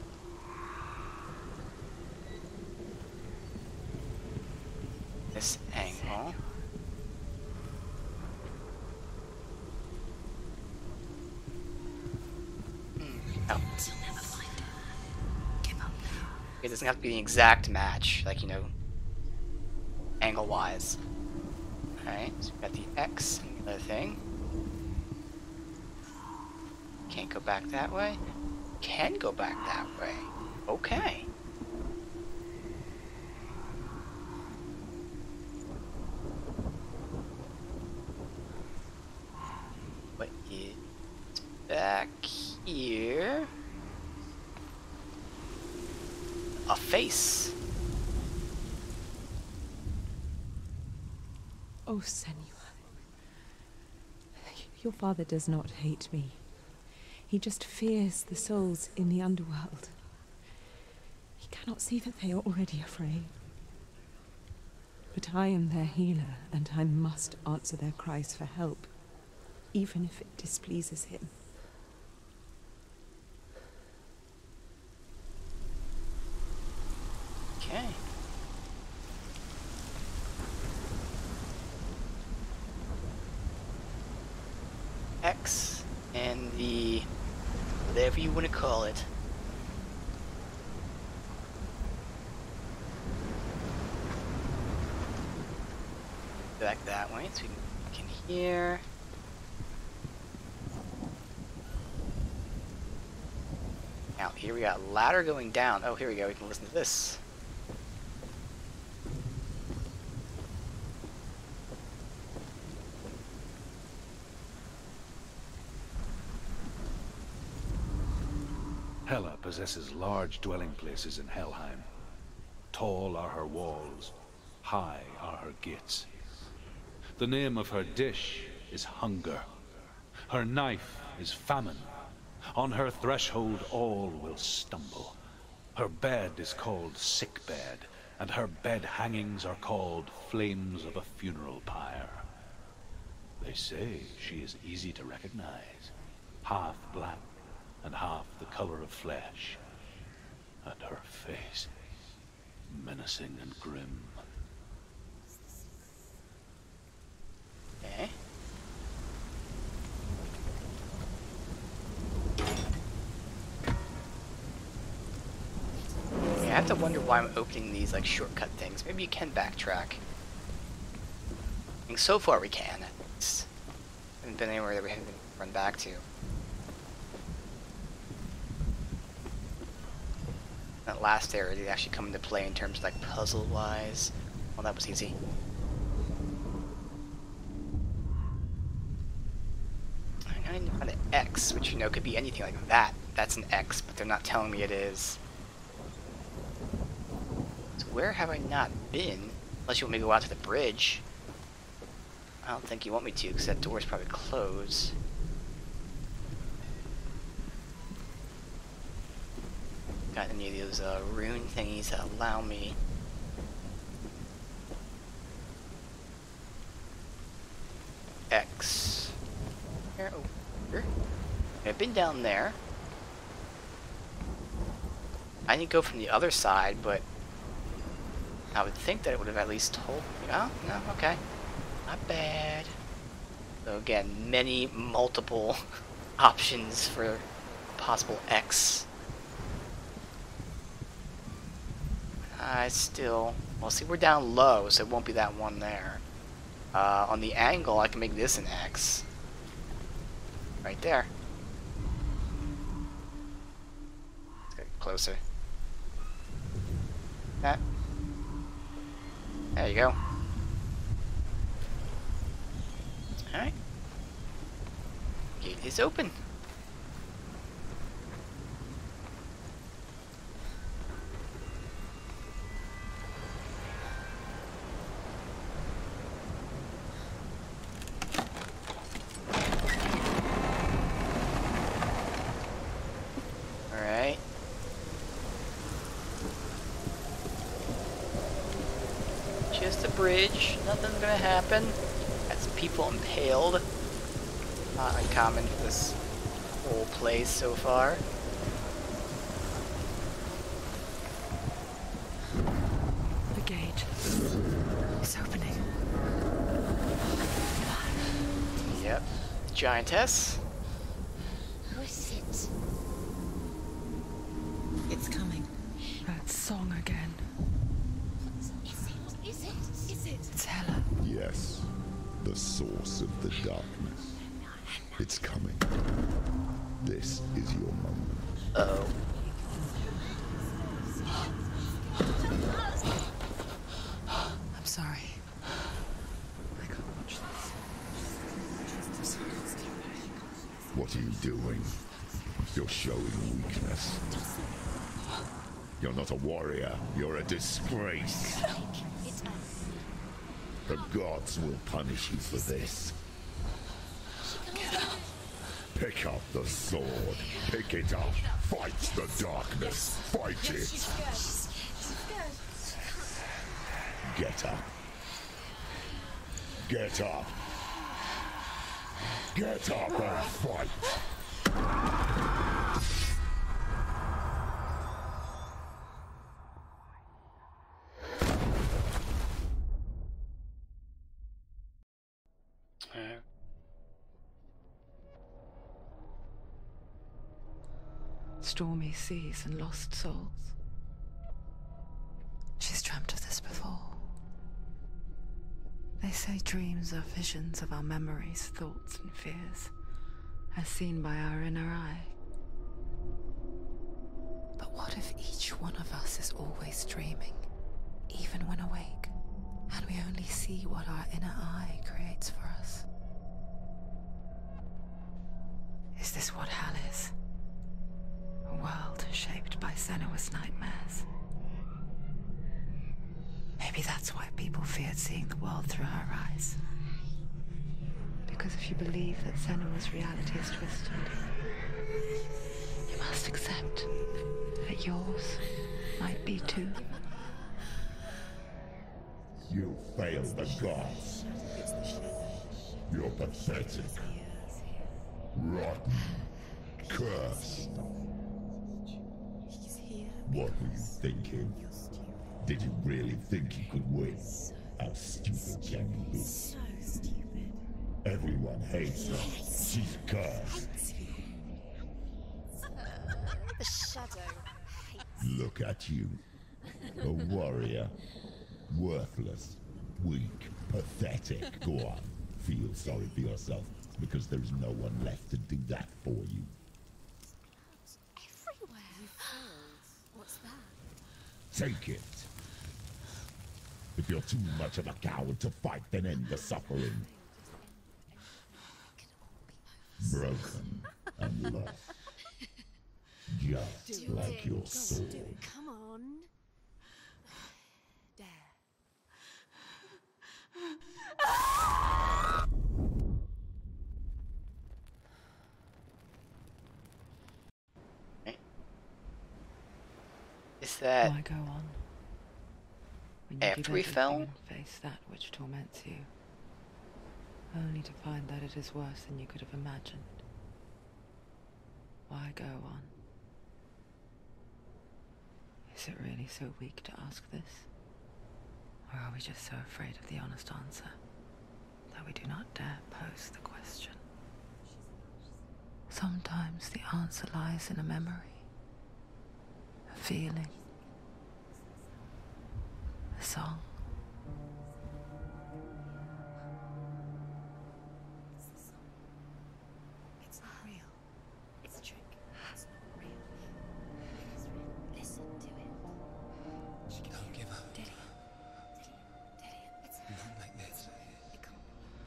This angle. Oh. It doesn't have to be the exact match, like, you know, angle-wise. Alright, so we've got the X and the other thing. Can't go back that way. Can go back that way. Okay. What is back here? A face. Oh, Senua. Your father does not hate me. He just fears the souls in the underworld. He cannot see that they are already afraid. But I am their healer, and I must answer their cries for help, even if it displeases him. Okay. X and the whatever you want to call it. Back that way so we can hear. Now here we got a ladder going down. Oh, here we go. We can listen to this. Hela possesses large dwelling places in Helheim. Tall are her walls, high are her gates. The name of her dish is hunger. Her knife is famine. On her threshold all will stumble. Her bed is called sick bed, and her bed hangings are called flames of a funeral pyre. They say she is easy to recognize, half black and half the color of flesh, and her face menacing and grim. Okay. Yeah, I have to wonder why I'm opening these like shortcut things. Maybe you can backtrack. I think so far we can. It's, haven't been anywhere that we haven't run back to. That last area did actually come into play in terms of like puzzle-wise. Well, that was easy. I need to find an X, which you know could be anything like that. That's an X, but they're not telling me it is. So where have I not been? Unless you want me to go out to the bridge. I don't think you want me to, because that door is probably closed. got any of those rune thingies that allow me. X. Here, oh, here. I've been down there. I didn't go from the other side, but I would think that it would have at least told me. Oh, no, okay. Not bad. So again, multiple options for possible X. I still... Well, see, we're down low, so it won't be that one there. On the angle, I can make this an X. Right there. Let's get closer. That. There you go. Alright. Gate is open. Alright. Just a bridge. Nothing's gonna happen. Got some people impaled. Not uncommon for this whole place so far. The gate is opening. Yep. Giantess. Who is it? It's coming. That song again. Is it? It's Hela. Yes, the source of the darkness. It's coming. This is your moment. Uh-oh. I'm sorry. I can't watch this. What are you doing? You're showing weakness. You're not a warrior. You're a disgrace. The gods will punish you for this. Pick up the sword. Pick it up. Fight the darkness. Fight it. Get up. Get up. Get up and fight. Stormy seas and lost souls. She's dreamt of this before. They say dreams are visions of our memories, thoughts, and fears, as seen by our inner eye. But what if each one of us is always dreaming, even when awake, and we only see what our inner eye creates for us? Is this what hell is? A world shaped by Senua's nightmares. Maybe that's why people feared seeing the world through her eyes. Because if you believe that Senua's reality is twisted, you must accept that yours might be too. You failed the gods. You're pathetic. Rotten. Cursed. What were you thinking? Did you really think you could win? How stupid can you be? So stupid. Everyone hates her. She's cursed. The shadow hates. Look at you. A warrior. Worthless. Weak. Pathetic. Go on. Feel sorry for yourself, because there's no one left to do that for you. Everywhere. What's that? Take it. If you're too much of a coward to fight, then end the suffering. Broken and lost. Just like your soul. Come on. Dare. that Why go on? When you after give we everything fell? and face that which torments you, only to find that it is worse than you could have imagined. Why go on? Is it really so weak to ask this? Or are we just so afraid of the honest answer that we do not dare pose the question? Sometimes the answer lies in a memory, a feeling, a song. It's not real. It's a trick. It's not real. It is real. Listen to it. She Don't give up. Daddy. It's Not like this. It can't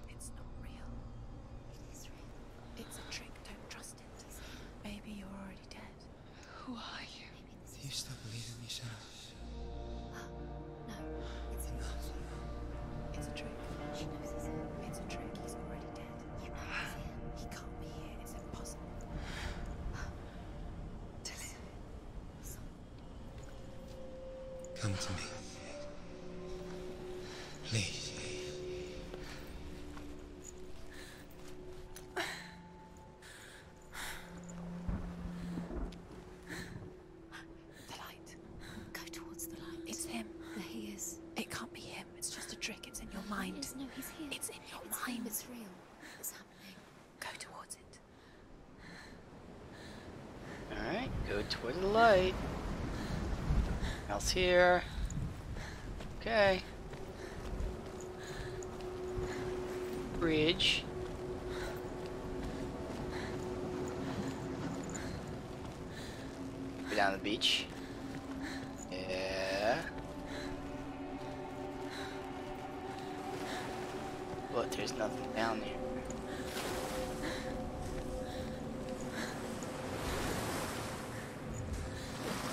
be. It's not real. It is real. It's a trick. Don't trust it. Maybe you're already dead. Who are you? Do you still believe in me, Senua? No. It's Enough. It's a trick. She knows he's here. It's a trick. He's already dead. You know he's here. He can't be here. It's impossible. Tilly. Come to me. Please. The light. Go towards the light. It's him. There he is. It can't be him. It's just a trick. It's in your mind. No, he's here. It's in your mind. It's real. It's happening. Go towards it. Alright, go toward the light. Else here. Okay. Bridge. Go down the beach. Yeah. But there's nothing down there.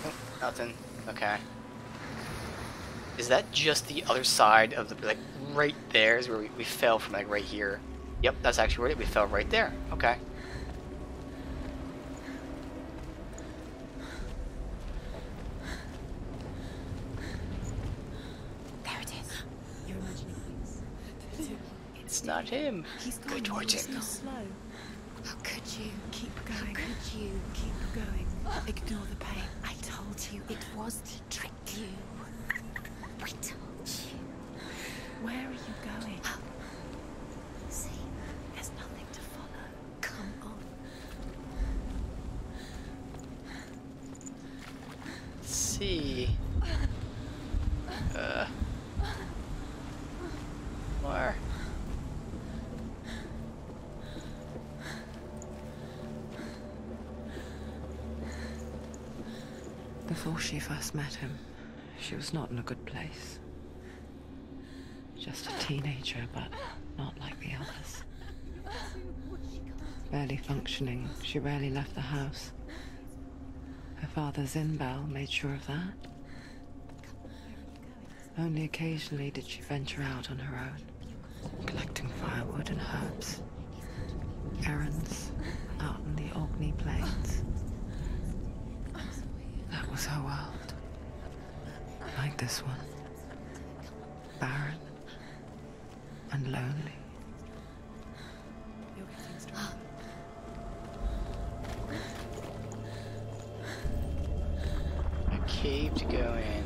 Oh, nothing. Okay. Is that just the other side of the, like, right there is where we fell from, like, right here? Yep, that's actually where we fell right there. Okay. There it is. You're imagining things. It's not him. He's Go gone. towards He's him. gone slow. How could you? Keep going. How could you? Keep going. Ignore the pain. I told you it was to trick you. I told you. Where are you going? See, there's nothing to follow. Come on. Let's see. Where? Before she first met him, she was not in a good place. Just a teenager, but not like the others. Barely functioning, she rarely left the house. Her father's in-bell made sure of that. Only occasionally did she venture out on her own, collecting firewood and herbs. Errands out in the Orkney Plains. That was her world. Like this one. Barren and lonely. A cave to go in.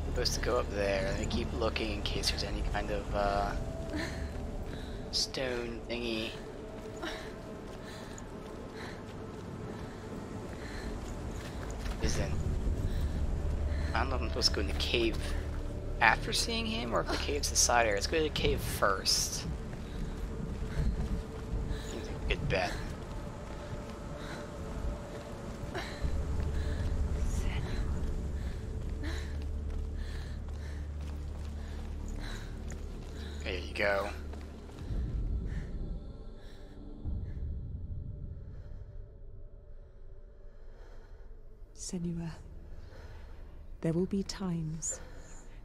Supposed to go up there. Let me keep looking in case there's any kind of stone thingy. Isn't. I don't know if I'm supposed to go in the cave after seeing him or if the cave's the side area. Let's go to the cave first. Seems like a good bet. There you go. Senua, there will be times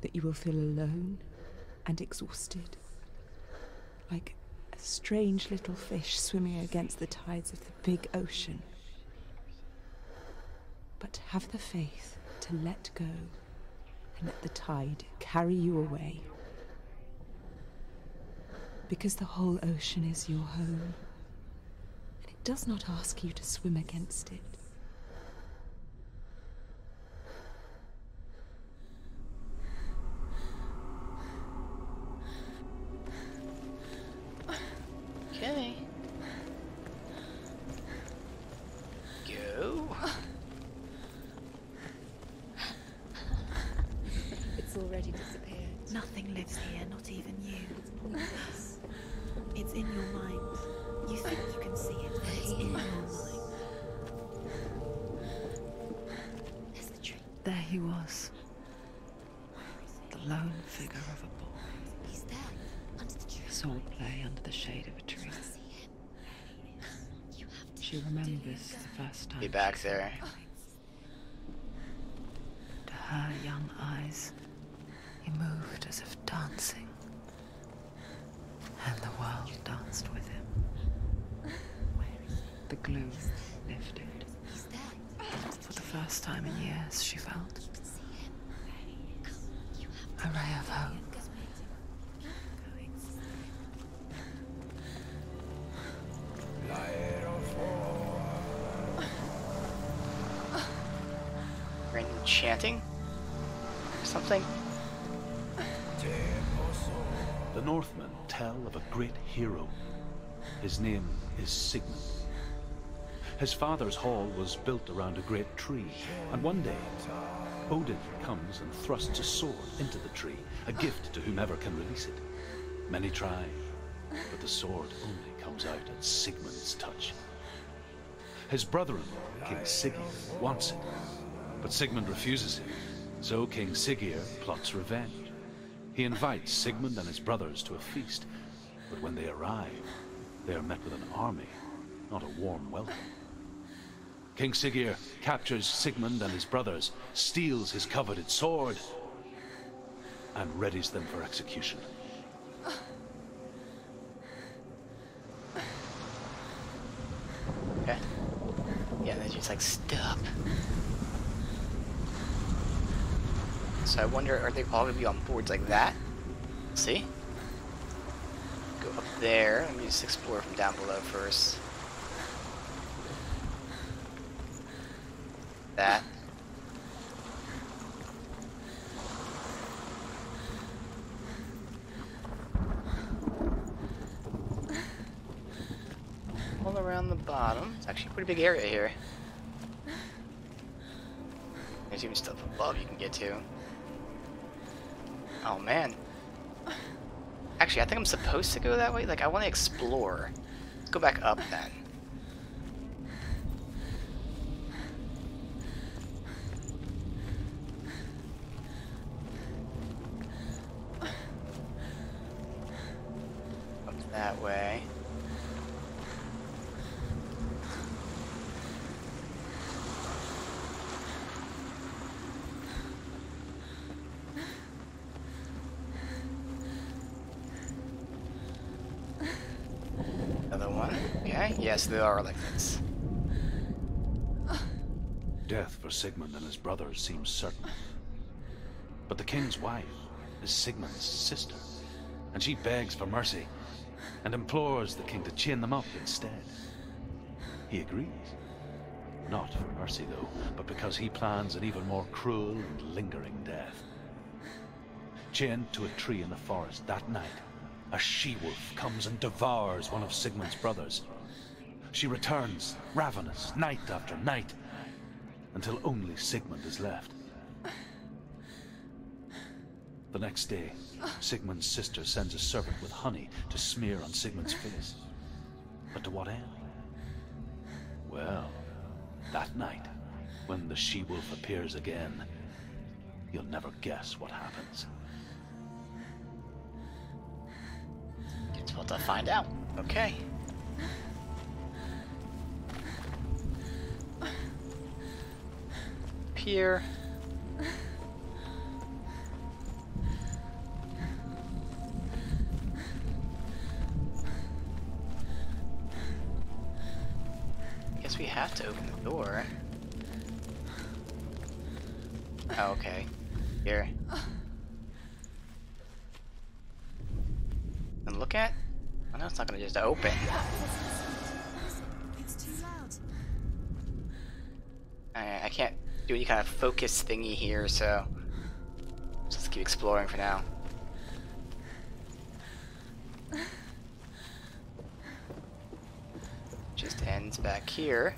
that you will feel alone and exhausted, like a strange little fish swimming against the tides of the big ocean. But have the faith to let go and let the tide carry you away. Because the whole ocean is your home, and it does not ask you to swim against it. Okay. Go. It's already disappeared. Nothing lives here, not even you. It's pointless. It's in your mind. You think you can see it, but it's in your mind. There's the tree. There he was. The lone figure of a boy. He's there, under the tree. Swordplay under the shade of a tree. She remembers the first time. Be back there. To her young eyes, he moved as if dancing, and the world danced with him. The glue lifted. For the first time in years, she felt a ray of hope. Random chanting? Or something? The Northmen tell of a great hero. His name is Sigmund. His father's hall was built around a great tree, and one day, Odin comes and thrusts a sword into the tree, a gift to whomever can release it. Many try, but the sword only comes out at Sigmund's touch. His brother-in-law, King Siggeir, wants it, but Sigmund refuses it, so King Siggeir plots revenge. He invites Sigmund and his brothers to a feast, but when they arrive, they are met with an army, not a warm welcome. King Siggeir captures Sigmund and his brothers, steals his coveted sword, and readies them for execution. Okay. Yeah, they just like stood up. So I wonder, are they all gonna be on boards like that? See? Go up there. Let me just explore from down below first. That. All around the bottom. It's actually a pretty big area here. There's even stuff above you can get to. Oh man. Actually, I think I'm supposed to go that way. Like, I want to explore. Let's go back up then. Up that way. Another one. Okay, yes, they are like this. Death for Sigmund and his brothers seems certain. But the king's wife is Sigmund's sister, and she begs for mercy and implores the king to chain them up instead. He agrees. Not for mercy, though, but because he plans an even more cruel and lingering death. Chained to a tree in the forest that night, a she-wolf comes and devours one of Sigmund's brothers. She returns, ravenous, night after night, until only Sigmund is left. The next day, Sigmund's sister sends a servant with honey to smear on Sigmund's face. But to what end? Well, that night, when the she-wolf appears again, you'll never guess what happens. It's about to find out. Okay. Here. Guess we have to open the door. Oh, okay. Here. And look at. Oh no, it's not gonna just open. It's too loud. I can't do any kind of focus thingy here, so let's just keep exploring for now. Just ends back here.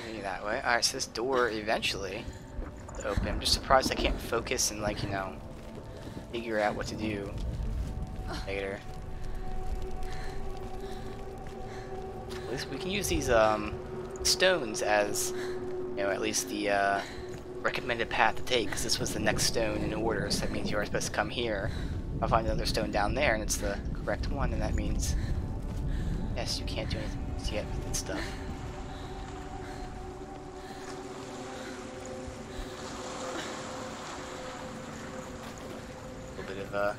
Maybe that way. Alright, so this door eventually will open. I'm just surprised I can't focus and, like, you know, figure out what to do later. At least we can use these stones as, you know, at least the recommended path to take, because this was the next stone in order, so that means you are supposed to come here. I'll find another stone down there and it's the correct one, and that means yes, you can't do anything yet with that stuff. A little bit of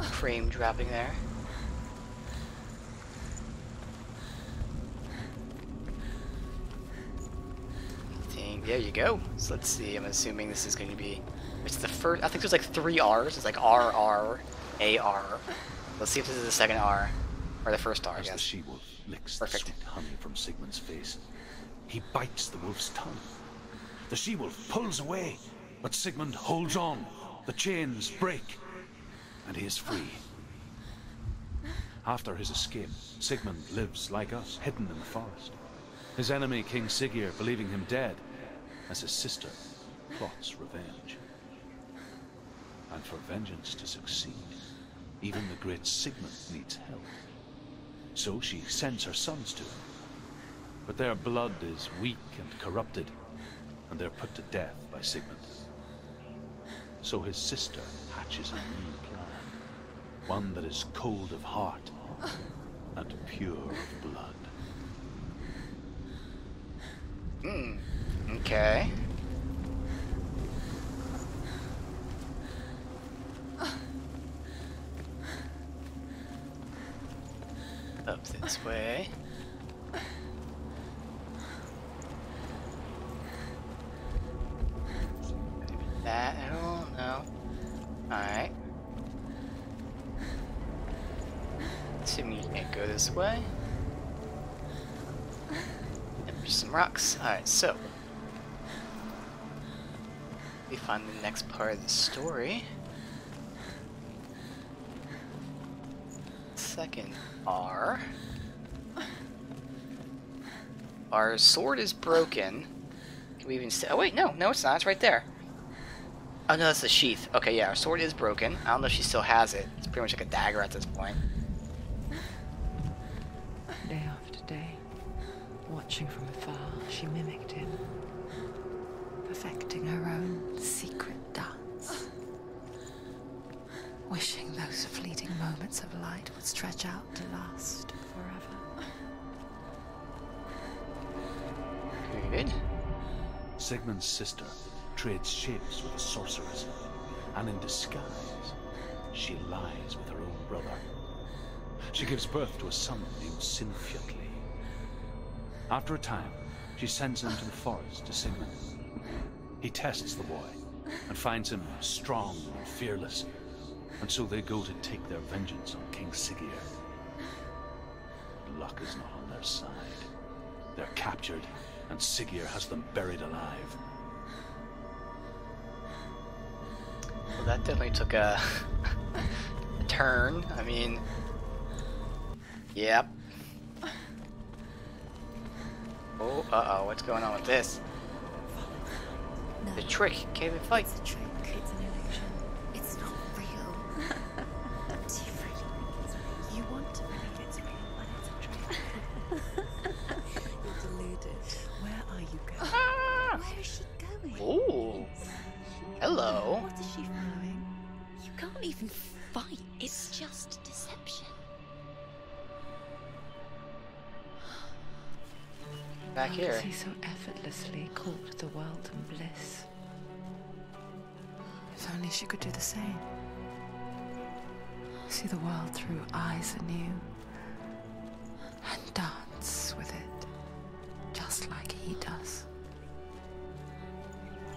frame dropping there. There you go. So let's see. I'm assuming this is going to be. It's the first. I think there's like 3 R's. It's like R R A R. Let's see if this is the second R or the first R. I As guess. the she-wolf licks Perfect. the sweet honey from Sigmund's face, he bites the wolf's tongue. The she-wolf pulls away, but Sigmund holds on. The chains break, and he is free. After his escape, Sigmund lives like us, hidden in the forest. His enemy, King Siggeir, believing him dead, as his sister plots revenge. And for vengeance to succeed, even the great Sigmund needs help. So she sends her sons to him. But their blood is weak and corrupted, and they're put to death by Sigmund. So his sister hatches a new plan, one that is cold of heart and pure of blood. Okay. Up this way. Maybe that at all? No. Alright. Assuming you can't go this way. And there's some rocks. Alright, so. We find the next part of the story. Second R. Our sword is broken. Can we even say? Oh wait, no, it's not. It's right there. Oh no, that's the sheath. Okay, yeah, our sword is broken. I don't know if she still has it. It's pretty much like a dagger at this point. Day after day, watching from afar, she mimicked him, perfecting her own secret dance. Wishing those fleeting moments of light would stretch out to last forever. Good. Sigmund's sister trades shapes with a sorceress, and in disguise, she lies with her own brother. She gives birth to a son named Sinfjotli. After a time, she sends him to the forest to Sigmund. He tests the boy and finds him strong and fearless, and so they go to take their vengeance on King Siggeir. But luck is not on their side. They're captured, and Siggeir has them buried alive. Well, that definitely took a turn. I mean, yep. Oh, uh-oh, what's going on with this? No. The trick, can't even fight. It's a trick. It's an illusion. It's not real. Do you really think it's real? You want to believe it's real, but it's a trick. You're deluded. Where are you going? Where is she going? Oh, hello. What is she following? You can't even fight. It's just deception. Back How here. does he so effortlessly court the world and bliss? If only she could do the same. See the world through eyes anew and dance with it, just like he does.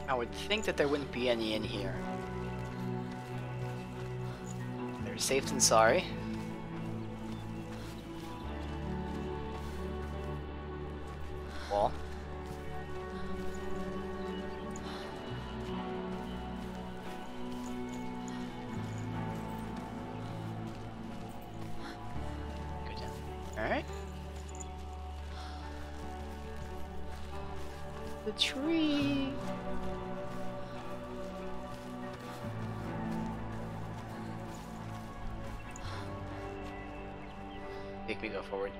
I would think that there wouldn't be any in here. They're safe than sorry. Wall. Go down. Alright. The tree. Make me go forward.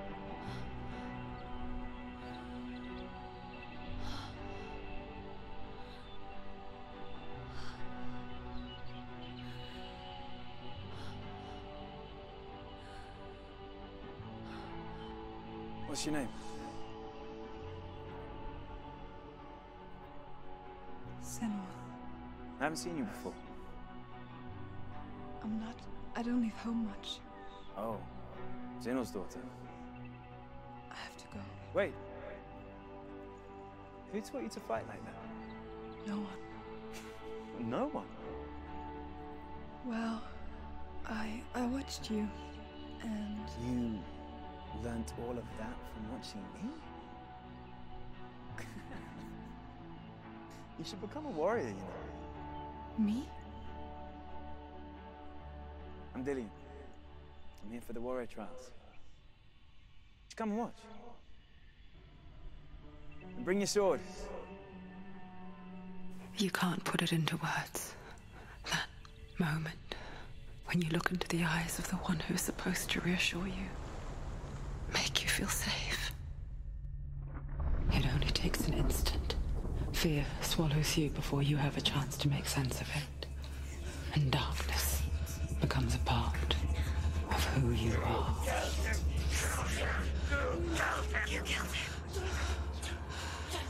What's your name? Senua. I haven't seen you before. I'm not. I don't leave home much. Oh, Zeno's daughter. I have to go. Wait. Who taught you to fight like that? No one. No one? Well, I watched you, and You learnt all of that from watching me? You should become a warrior, you know. me? I'm Dillian. I'm here for the warrior trials. Just come and watch. And bring your sword. You can't put it into words. That moment when you look into the eyes of the one who's supposed to reassure you, make you feel safe. It only takes an instant. Fear swallows you before you have a chance to make sense of it. And darkness becomes a part of who you are.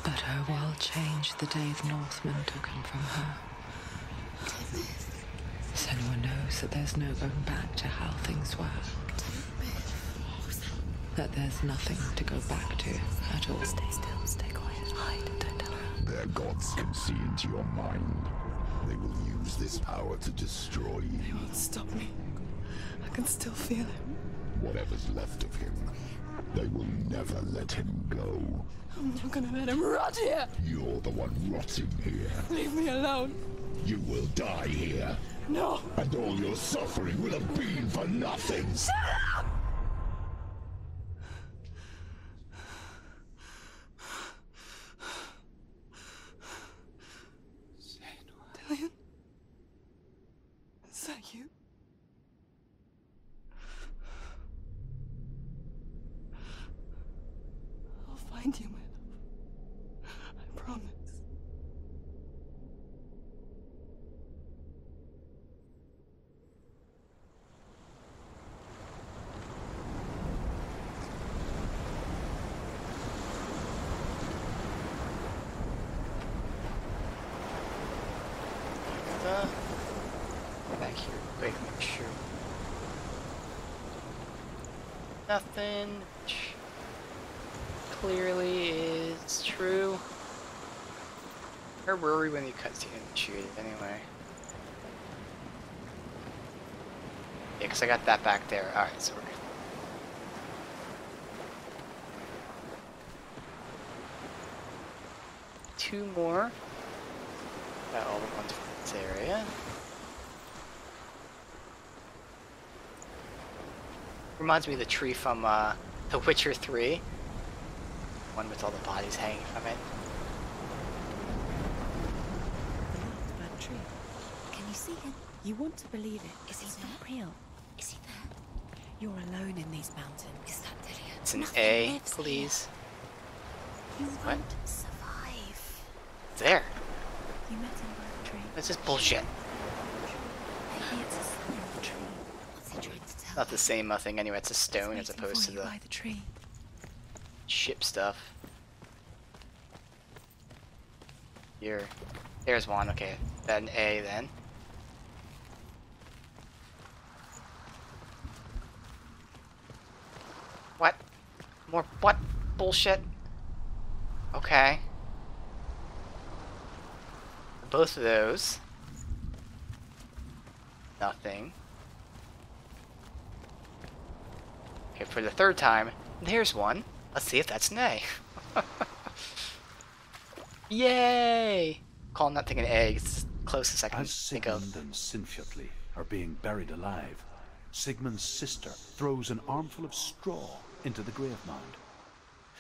But her world changed the day the Northmen took him from her. Senua knows that there's no going back to how things were. That there's nothing to go back to at all. Stay still, stay quiet, hide, don't tell her. Their gods can see into your mind. They will use this power to destroy you. They won't stop me. I can still feel him. Whatever's left of him, they will never let him go. I'm not gonna let him rot here. You're the one rotting here. Leave me alone. You will die here. No. And all your suffering will have been for nothing. Shut up! Dillian? Is that you? I'll find you, my love. I promise. Back here, quick, make sure. Nothing, which clearly is true. Where were we when the cutscene shoot it anyway? Yeah, because I got that back there. Alright, so we're good. Two more. Got all the ones from this area. Reminds me of the tree from The Witcher 3. One with all the bodies hanging from it. The blood tree. Can you see him? You want to believe it. Is he not real? Is he there? You're alone in these mountains. Is that Dillian? It's an Nothing A, lives please. here. You What? won't survive. There. You met him by the tree. That's just bullshit. Maybe it's a sign of the tree. What's he trying to tell Not the same thing anyway, it's a stone as He's waiting opposed for to you the by the tree. ship stuff. Here. There's one, okay. Then A then. What? More what bullshit? Okay. both of those. Nothing. Okay, for the third time, there's one. Let's see if that's nay. Yay! Calling that thing an egg. It's the closest I can As think of. Sigmund and Sinfjotli are being buried alive, Sigmund's sister throws an armful of straw into the grave mound.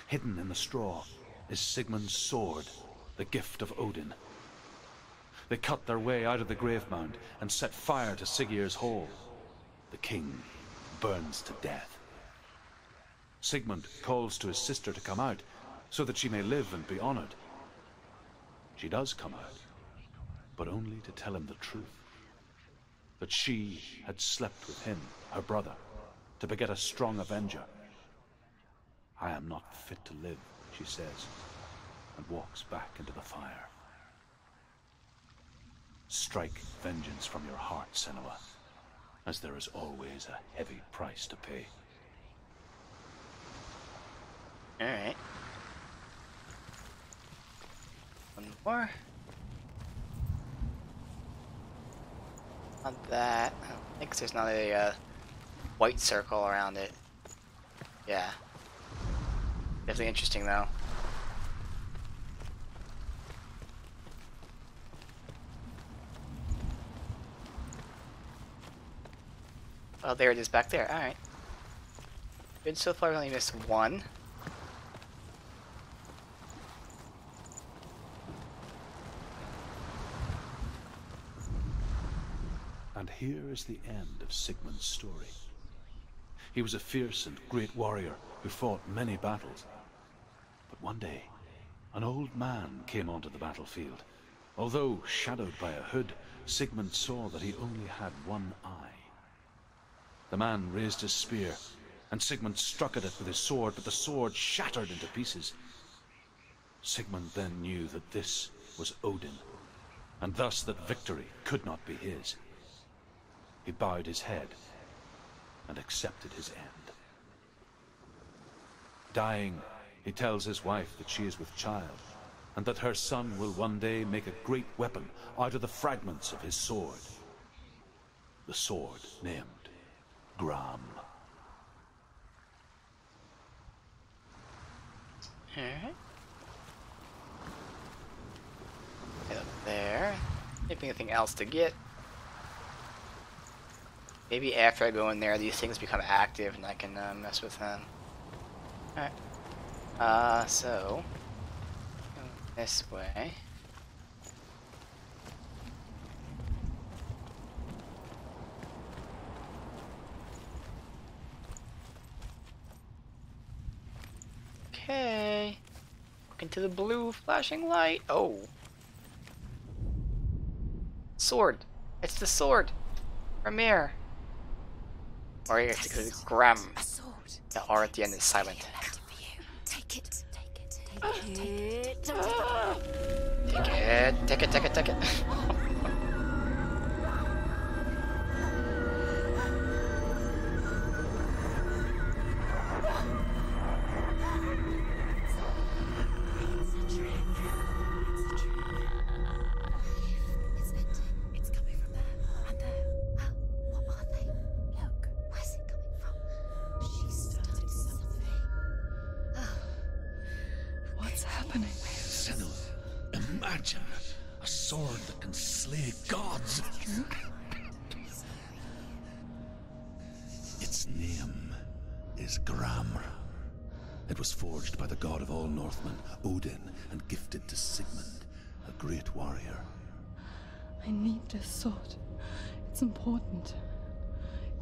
Hidden in the straw is Sigmund's sword, the gift of Odin. They cut their way out of the grave mound and set fire to Siggeir's hall. The king burns to death. Sigmund calls to his sister to come out so that she may live and be honored. She does come out, but only to tell him the truth. That she had slept with him, her brother, to beget a strong avenger. I am not fit to live, she says, and walks back into the fire. Strike vengeance from your heart, Senua, as there is always a heavy price to pay. Alright. One more. Not that. I don't think there's not a white circle around it. Yeah. Definitely interesting though. Oh, there it is back there. Alright. Good so far, we only missed one. And here is the end of Sigmund's story. He was a fierce and great warrior who fought many battles. But one day, an old man came onto the battlefield. Although shadowed by a hood, Sigmund saw that he only had one eye. The man raised his spear, and Sigmund struck at it with his sword, but the sword shattered into pieces. Sigmund then knew that this was Odin, and thus that victory could not be his. He bowed his head and accepted his end. Dying, he tells his wife that she is with child, and that her son will one day make a great weapon out of the fragments of his sword. The sword named Gram. Alright. Get up there. Maybe anything else to get. Maybe after I go in there, these things become active and I can mess with them. Alright. So go this way. Okay. Look into the blue flashing light. Oh. Sword. It's the sword. Ramir. Or you have to go to Gram. The R at the end is silent. Take it. Take it. Take it. Take it. Take it. Take it. Take it. Imagine a sword that can slay gods. Its name is Gram. It was forged by the god of all Northmen, Odin, and gifted to Sigmund, a great warrior. I need this sword. It's important.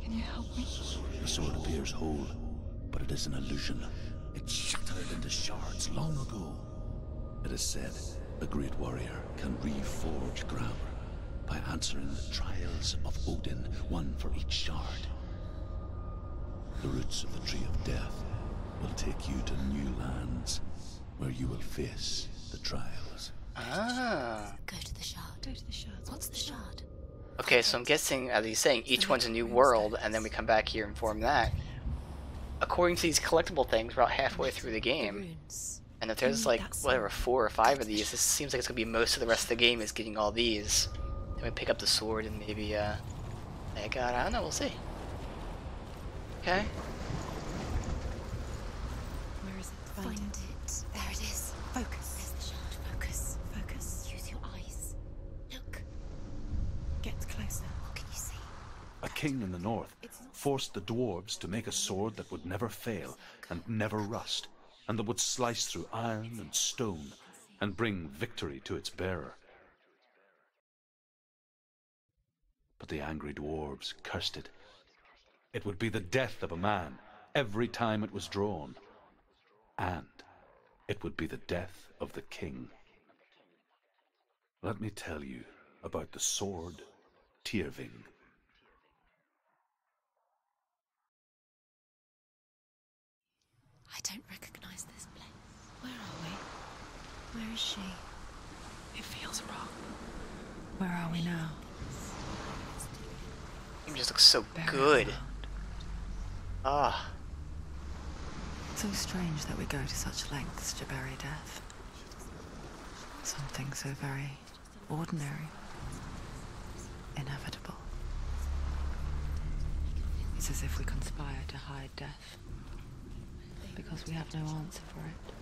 Can you help me? The sword appears whole, but it is an illusion. It shattered into shards long ago. It is said a great warrior can reforge Gram by answering the trials of Odin, one for each shard. The roots of the Tree of Death will take you to new lands where you will face the trials. Ah. Go to the shard. Go to the shard. What's the shard? Okay, so I'm guessing, as he's saying, each one's a new world, and then we come back here and form that. According to these collectible things, we're about halfway through the game. And if there's like, whatever, 4 or 5 of these, this seems like it's gonna be most of the rest of the game is getting all these. Then we pick up the sword and maybe, I don't know, we'll see. Okay. Where is it? Find it. There it is. Focus. There's the shard. Focus. Focus. Use your eyes. Look. Get closer. What can you see? A king in the north forced the dwarves to make a sword that would never fail and never rust, and that would slice through iron and stone and bring victory to its bearer. But the angry dwarves cursed it. It would be the death of a man every time it was drawn, and it would be the death of the king. Let me tell you about the sword Tyrving. I don't recognize this place. Where are we? Where is she? It feels wrong. Where are we now? It just looks so good. Ah. So strange that we go to such lengths to bury death. Something so very ordinary, inevitable. It's as if we conspire to hide death, because we have no answer for it.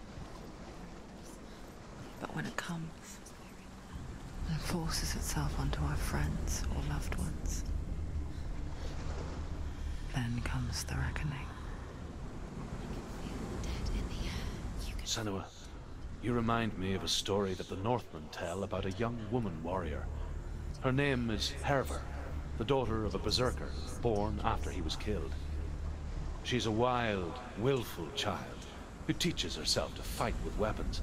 But when it comes, and forces itself onto our friends or loved ones, then comes the reckoning. Senua, you remind me of a story that the Northmen tell about a young woman warrior. Her name is Hervor, the daughter of a berserker born after he was killed. She's a wild, willful child who teaches herself to fight with weapons.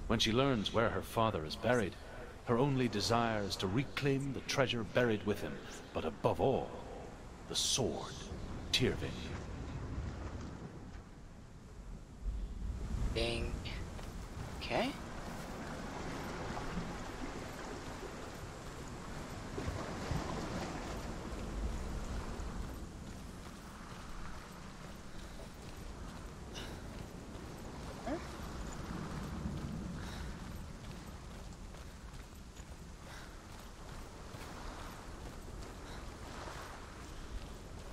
When she learns where her father is buried, her only desire is to reclaim the treasure buried with him, but above all, the sword Tyrving. Ding. Okay.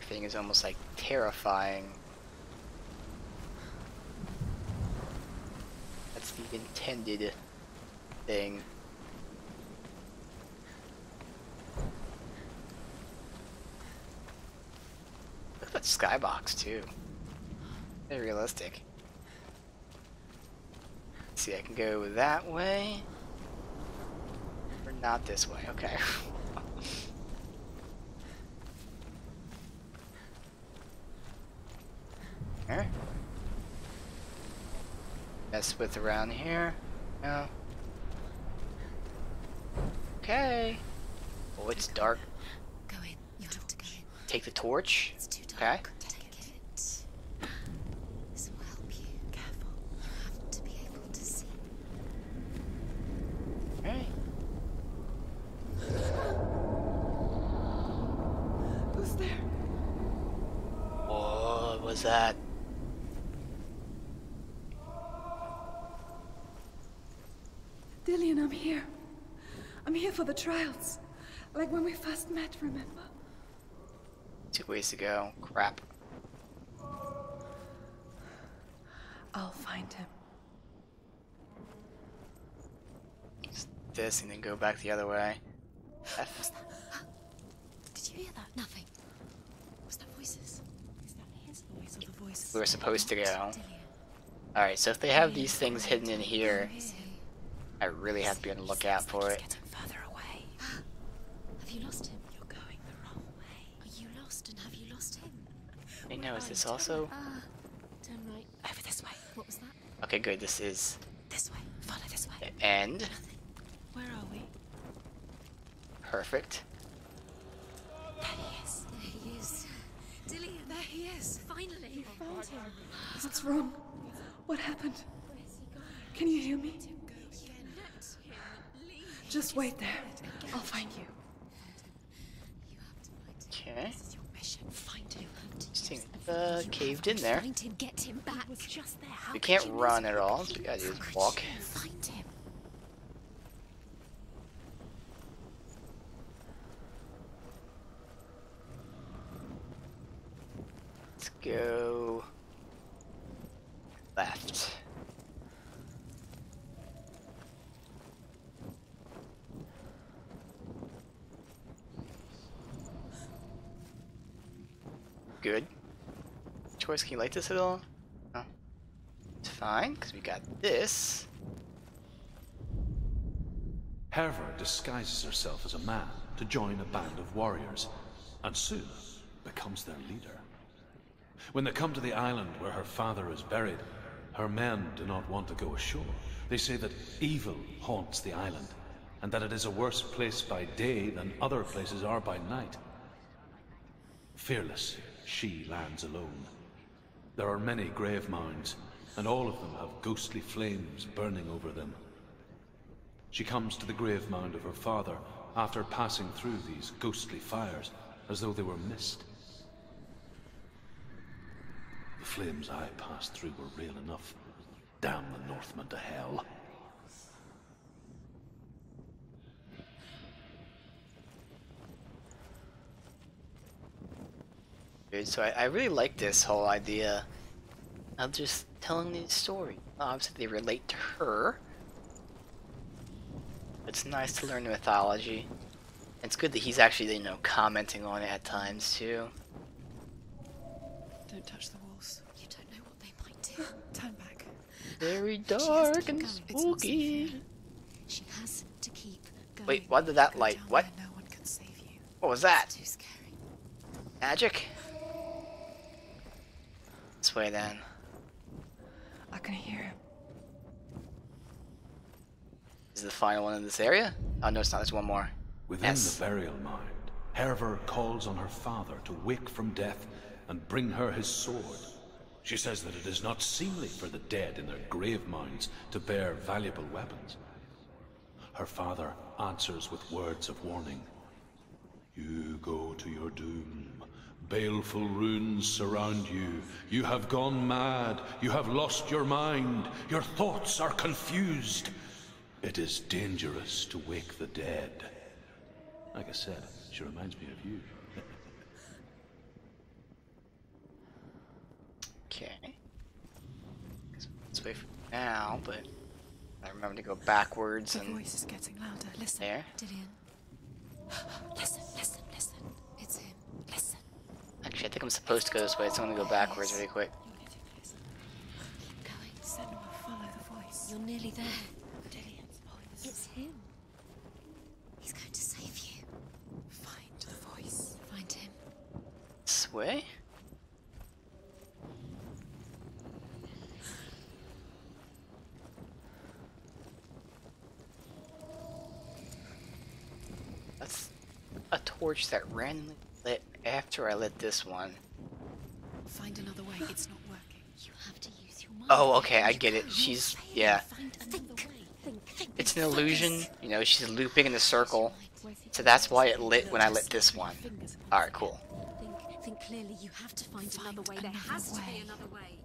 Everything is almost like terrifying. That's the intended thing. Look at that skybox too. Very realistic. Let's see, I can go that way. Or not this way, okay. Here. Mess with around here. No. Okay. Oh, it's dark. Go in. You have to go in. Take the torch. It's too Okay. dark. Take it. This will help you. Careful. You have to be able to see. Alright. Who's there? What was that? Dillian, I'm here. I'm here for the trials. Like when we first met, remember? 2 ways to go. Crap. I'll find him. Just this and then go back the other way. F. Did you hear that? Nothing. Was that voices? Is that his voice or the voices? We were supposed to go. Alright, so if they have these things hidden in here, I really have to be on the lookout for it. Getting further away. Have you lost him? You're going the wrong way. Are you lost and have you lost him? I know, is this also? Turn right. Over this way. What was that? Okay, good, this is This way. Follow this way. the end. Where are we? Perfect. There he is. There he is. Dillian, there he is. Finally. You found him. What's wrong? What happened? Can you hear me? Just wait there. I'll find you. Okay. This is your mission. Find him. Just seeing caved in there. Find him, get him back. Was just there. How We could can't you run miss at it? all, so we gotta do is walk. Find him. Let's go left. Good. Choice, can you like this at all? No. It's fine, because we got this. Herva disguises herself as a man to join a band of warriors, and soon becomes their leader. When they come to the island where her father is buried, her men do not want to go ashore. They say that evil haunts the island, and that it is a worse place by day than other places are by night. Fearless, she lands alone. There are many grave mounds, and all of them have ghostly flames burning over them. She comes to the grave mound of her father after passing through these ghostly fires, as though they were mist. The flames I passed through were real enough. Damn the Northmen to hell. Good, so I really like this whole idea of just telling these stories. Obviously they relate to her. It's nice to learn the mythology. It's good that he's actually, you know, commenting on it at times too. Don't touch the walls. You don't know what they might do. Turn back. Very She has to dark keep and going. spooky. She has to keep going. Wait, what did that Go light? down What? where no one can save you. What was that? Too scary. Magic? This way then. I can hear him. Is it the final one in this area? Oh no, it's not. There's one more. Within Yes. the burial mound, Herva calls on her father to wake from death and bring her his sword. She says that it is not seemly for the dead in their grave mounds to bear valuable weapons. Her father answers with words of warning. You go to your doom. Baleful runes surround you. You have gone mad. You have lost your mind. Your thoughts are confused. It is dangerous to wake the dead. Like I said, she reminds me of you. Okay. Let's wait for now, but I remember to go backwards The and voice is getting louder. Listen. there. Dillian. Listen, listen, listen. It's him. Listen. Actually, I think I'm supposed to go this way, so I'm gonna go backwards really quick. Keep going. Senua, follow the voice. You're nearly there. Dillian's voice. It's him. He's going to save you. Find the voice. Find him. This way? That's a torch that randomly lit after I lit this one. Find another way. It's not working. You have to use your mind. Oh, okay, I get it. She's, yeah. Find another way. Think. It's an illusion, you know, she's looping in a circle. So that's why it lit when I lit this one. Alright, cool. Think clearly. You have to find another way. There has to be another way.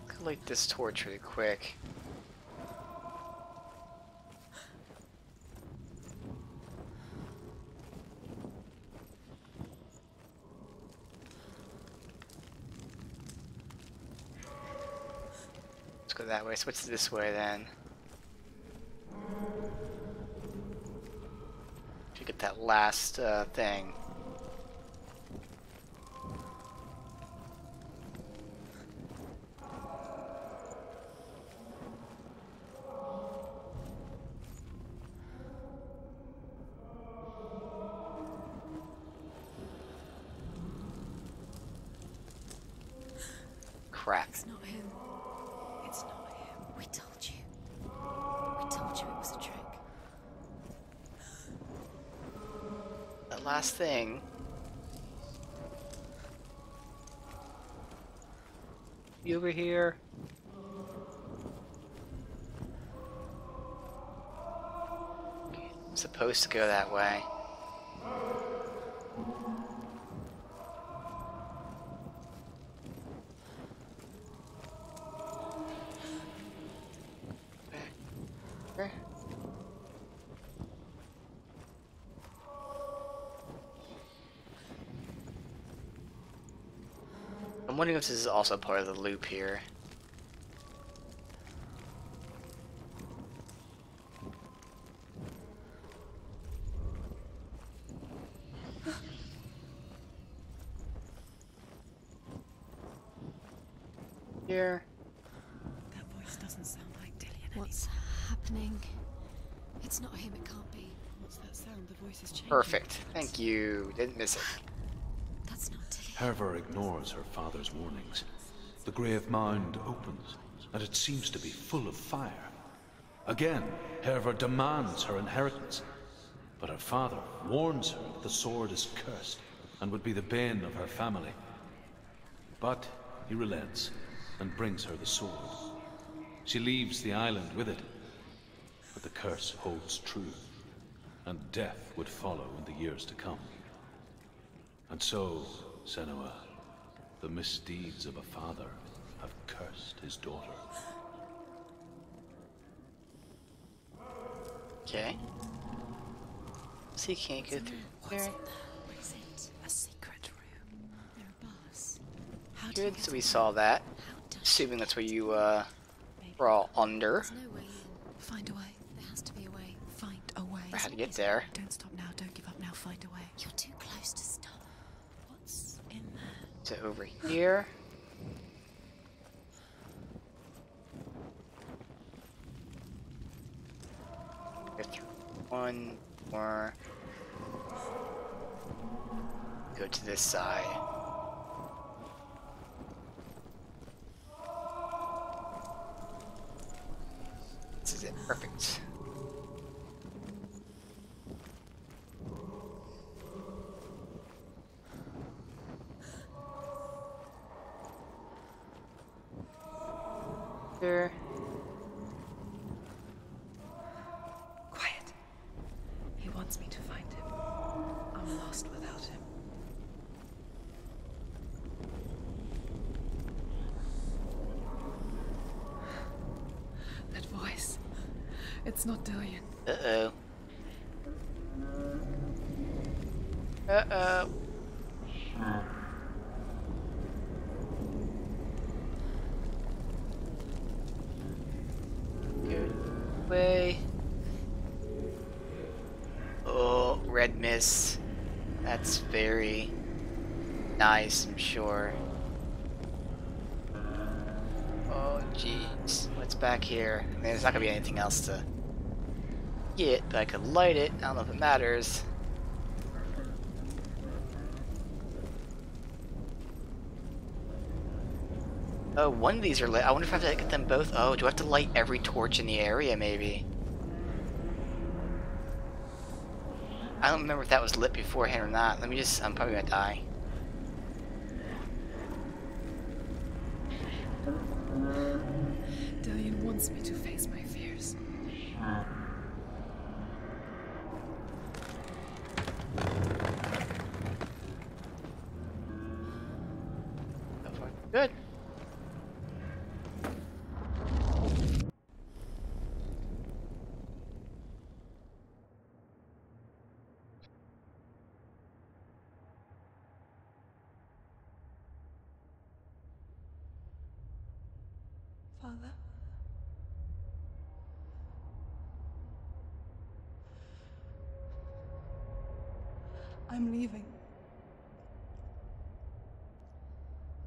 Could light this torch really quick. Let's go that way. So what's this way then? Should get that last thing. Crap. It's not him. It's not him. We told you. We told you it was a trick. That last thing. You over here? Supposed to go that way. I'm wondering if this is also part of the loop here. Here. That voice doesn't sound like Dillian. What's happening? It's not him, it can't be. What's that sound? The voice is changing. Perfect. Thank you. Didn't miss it. That's not Dillian. Herva ignores her father's warnings. The grave mound opens, and it seems to be full of fire. Again, Herva demands her inheritance, but her father warns her that the sword is cursed and would be the bane of her family. But he relents and brings her the sword. She leaves the island with it, but the curse holds true, and death would follow in the years to come. And so, Senua, the misdeeds of a father have cursed his daughter. Okay. So you can't go through there. What is it? A secret room. There are bars. How Good, so we saw that. Assuming that's where you were all under. There's no way in. Find a way. There has to be a way. Find a way. I had to get there. Don't stop now. Don't give up now. Find a way. You're too close to stop. What's in there? So over here. Go through one more. Go to this side. This is it. Perfect. There. Quiet. He wants me to find him. I'm lost without him. That voice. It's not Dillian. Uh-oh. Uh-oh. Good way. Oh, red mist. That's very nice, I'm sure. Oh, jeez. What's back here? I mean, there's not gonna be anything else to get, but I could light it. I don't know if it matters. Oh, one of these are lit. I wonder if I have to get them both. Oh, do I have to light every torch in the area, maybe? I don't remember if that was lit beforehand or not. Let me just... I'm probably gonna die. Dillian wants me to face my fears. Good. Father? I'm leaving.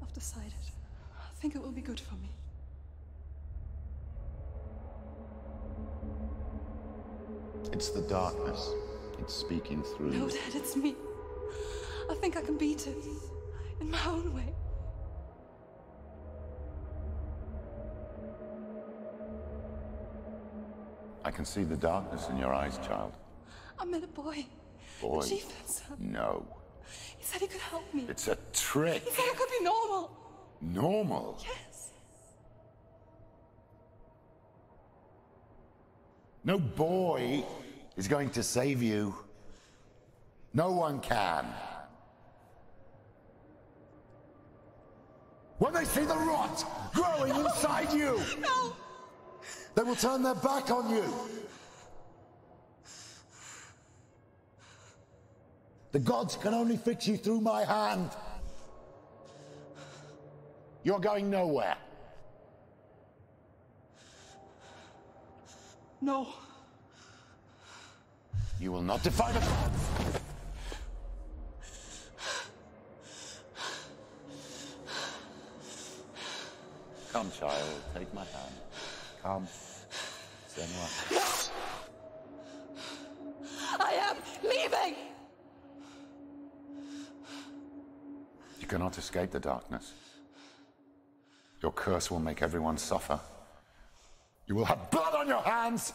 I've decided. I think it will be good for me. It's the darkness. It's speaking through No, you. Dad, it's me. I think I can beat it. In my own way. I can see the darkness in your eyes, child. I met a boy. Boy. The chieftain's son. No. He said he could help me. It's a trick. He said I could be normal. Normal? Yes. No boy is going to save you. No one can. When they see the rot growing inside you, No! they will turn their back on you. The gods can only fix you through my hand. You're going nowhere. No. You will not defy the gods. Come, child, take my hand. Come, Senua. I am leaving! You cannot escape the darkness. Your curse will make everyone suffer. You will have blood on your hands!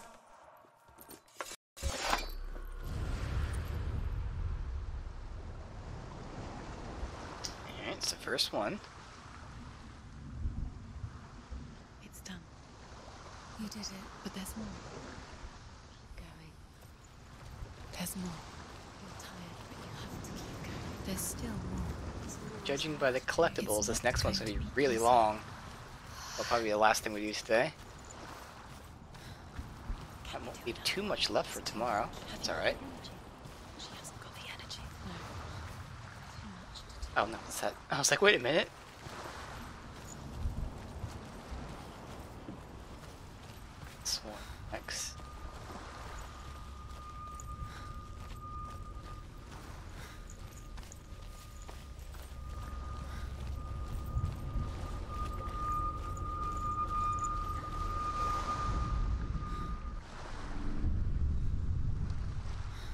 Alright, it's the first one. It's done. You did it. But there's more. Keep going. There's more. You're tired, but you have to keep going. There's still more. Judging by the collectibles, this next one's gonna be really long. That'll probably be the last thing we do today. I won't leave too much left for tomorrow. That's alright. She hasn't got the energy. Oh no, it's that. I was like, wait a minute. This one next.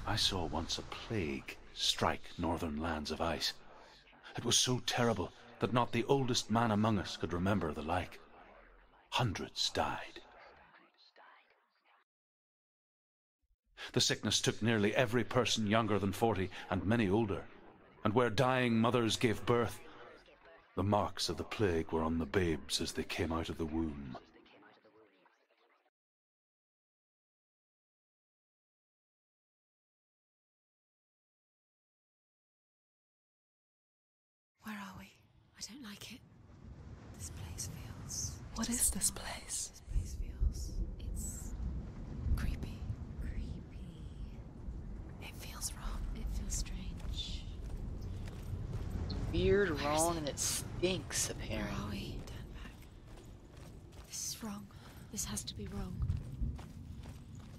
I saw once a plague strike northern lands of ice. It was so terrible that not the oldest man among us could remember the like. Hundreds died. The sickness took nearly every person younger than 40 and many older, and where dying mothers gave birth, the marks of the plague were on the babes as they came out of the womb. Where are we? I don't like it. This place feels... What is this place? This place feels... It's... Creepy. creepy. It feels wrong. It feels strange. Weird, wrong, and it stinks, Where apparently. are we? Turn back. This is wrong. This has to be wrong.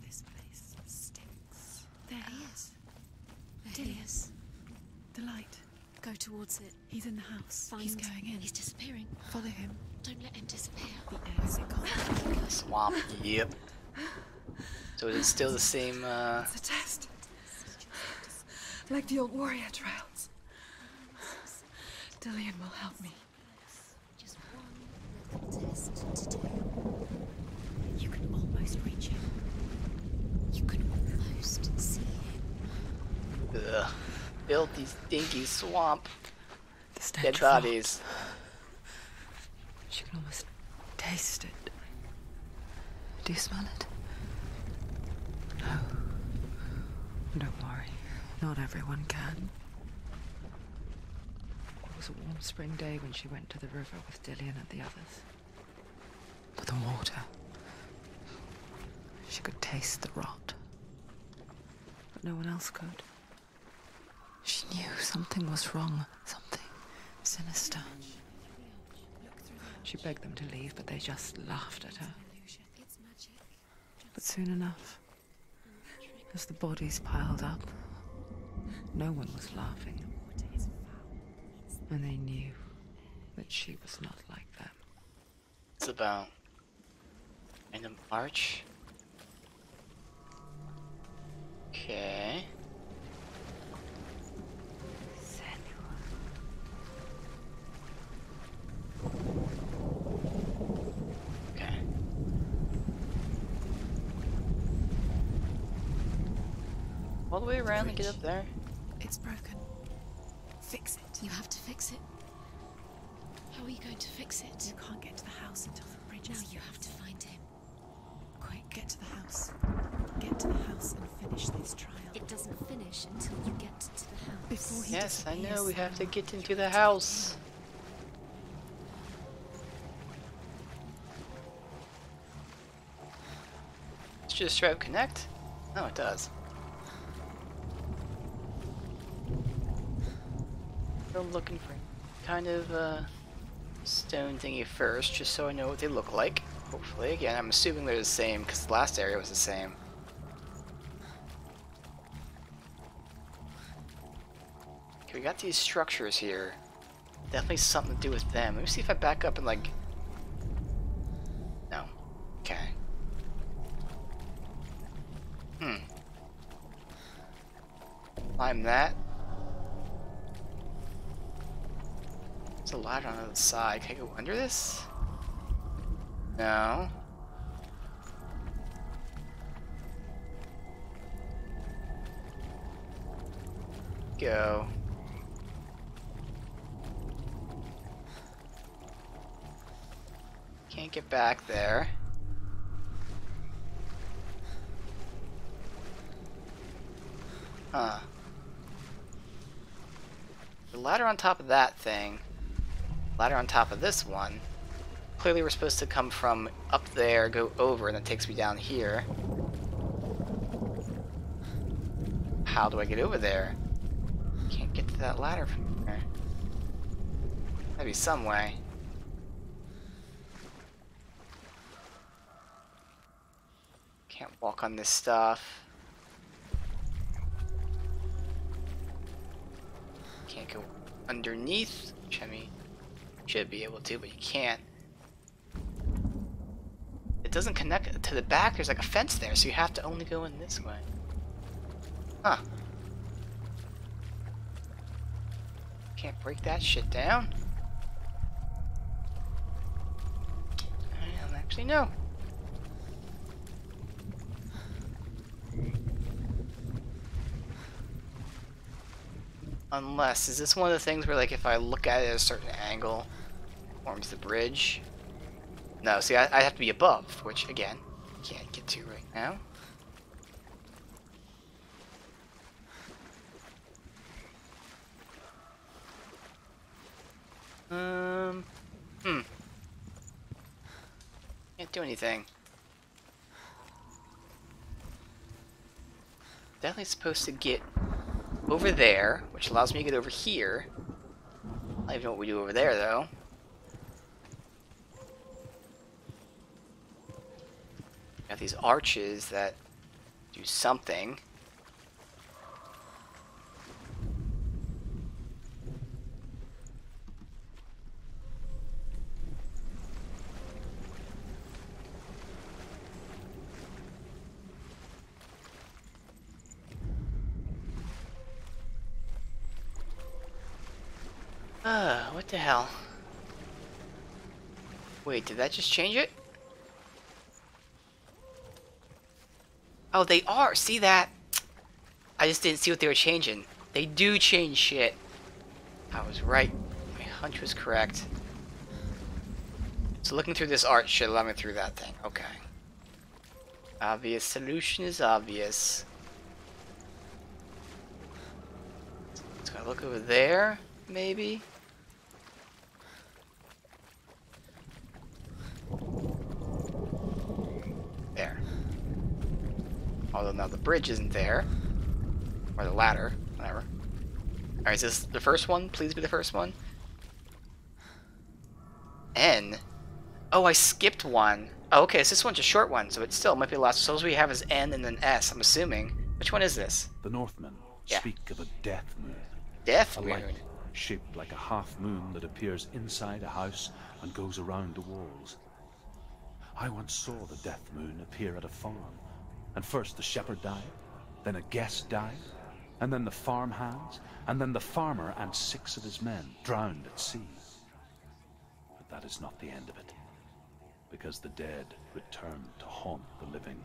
This place stinks. There he is. There he Dillian. is. The light. Go towards it. He's in the house. Find... He's going in. He's disappearing. Follow him. Don't let him disappear. The air is gone. Swamp, yep. So is it still the same, It's a test. Like the old warrior trials. Dillian will help me. Just one little test to do. You can almost reach him. You can almost see him. ugh, filthy, stinky swamp. The stench Dead of rot. bodies. She can almost taste it. Do you smell it? No. Don't worry. Not everyone can. It was a warm spring day when she went to the river with Dillian and the others. But the water. She could taste the rot. But no one else could. She knew something was wrong. Something sinister. She begged them to leave, but they just laughed at her. It's magic. But soon enough, as the bodies piled up, no one was laughing. And they knew that she was not like them. It's about end of March. Okay. Okay. All the way around and get up there. It's broken. Fix it. You have to fix it. How are you going to fix it? You can't get to the house until the bridge Now is you have to find him. Quick, get to the house. Get to the house and finish this trial. It doesn't finish until you get to the house. Before he Yes, I disappears, know, we have to Senua, get you into the have to house. Let's just try to connect. No, it does. I'm looking for kind of stone thingy first, just so I know what they look like. Hopefully, again, I'm assuming they're the same because the last area was the same. Okay, we got these structures here. Definitely something to do with them. Let me see if I back up and like... No. Okay. Climb that. There's a ladder on the other side. Can I go under this? No. Go. Can't get back there. Huh. The ladder on top of that thing. Ladder on top of this one. Clearly we're supposed to come from up there, go over, and it takes me down here. How do I get over there? Can't get to that ladder from here. Gotta be some way. Can't walk on this stuff. Can't go underneath, which I mean, should be able to, but you can't. It doesn't connect to the back. There's like a fence there, so you have to only go in this way. Huh. Can't break that shit down. I don't actually know. Unless, is this one of the things where like if I look at it at a certain angle, it forms the bridge? No, see, I have to be above, which again, can't get to right now. Can't do anything. Definitely supposed to get over there, which allows me to get over here. I don't even know what we do over there, though. Got these arches that do something. What the hell? Wait, did that just change it? Oh, they are! See that? I just didn't see what they were changing. They do change shit. I was right. My hunch was correct. So looking through this art should allow me through that thing. Okay. Obvious solution is obvious. Let's go look over there, maybe? There. Although now the bridge isn't there. Or the ladder, whatever. Alright, is this the first one? Please be the first one. N. Oh, I skipped one. Oh, okay, so this one's a short one, so it still might be the last. So what we have is N and then S, I'm assuming. Which one is this? The Northmen speak of a death moon. Death a moon? light shaped like a half moon that appears inside a house and goes around the walls. I once saw the death moon appear at a farm, and first the shepherd died, then a guest died, and then the farm hands, and then the farmer and 6 of his men drowned at sea. But that is not the end of it, because the dead return to haunt the living.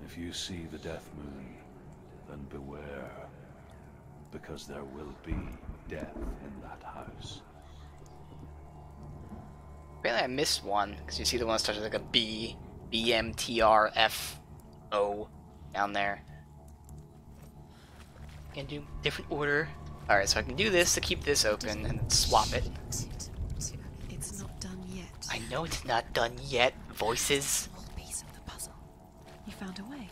If you see the death moon, then beware, because there will be death in that house. Apparently I missed one, because you see the one that starts with like a B, BMTRF, O down there. Can do different order. Alright, so I can do this to keep this open and swap it. It's not done yet. I know it's not done yet, voices. Small piece of the puzzle. You found a way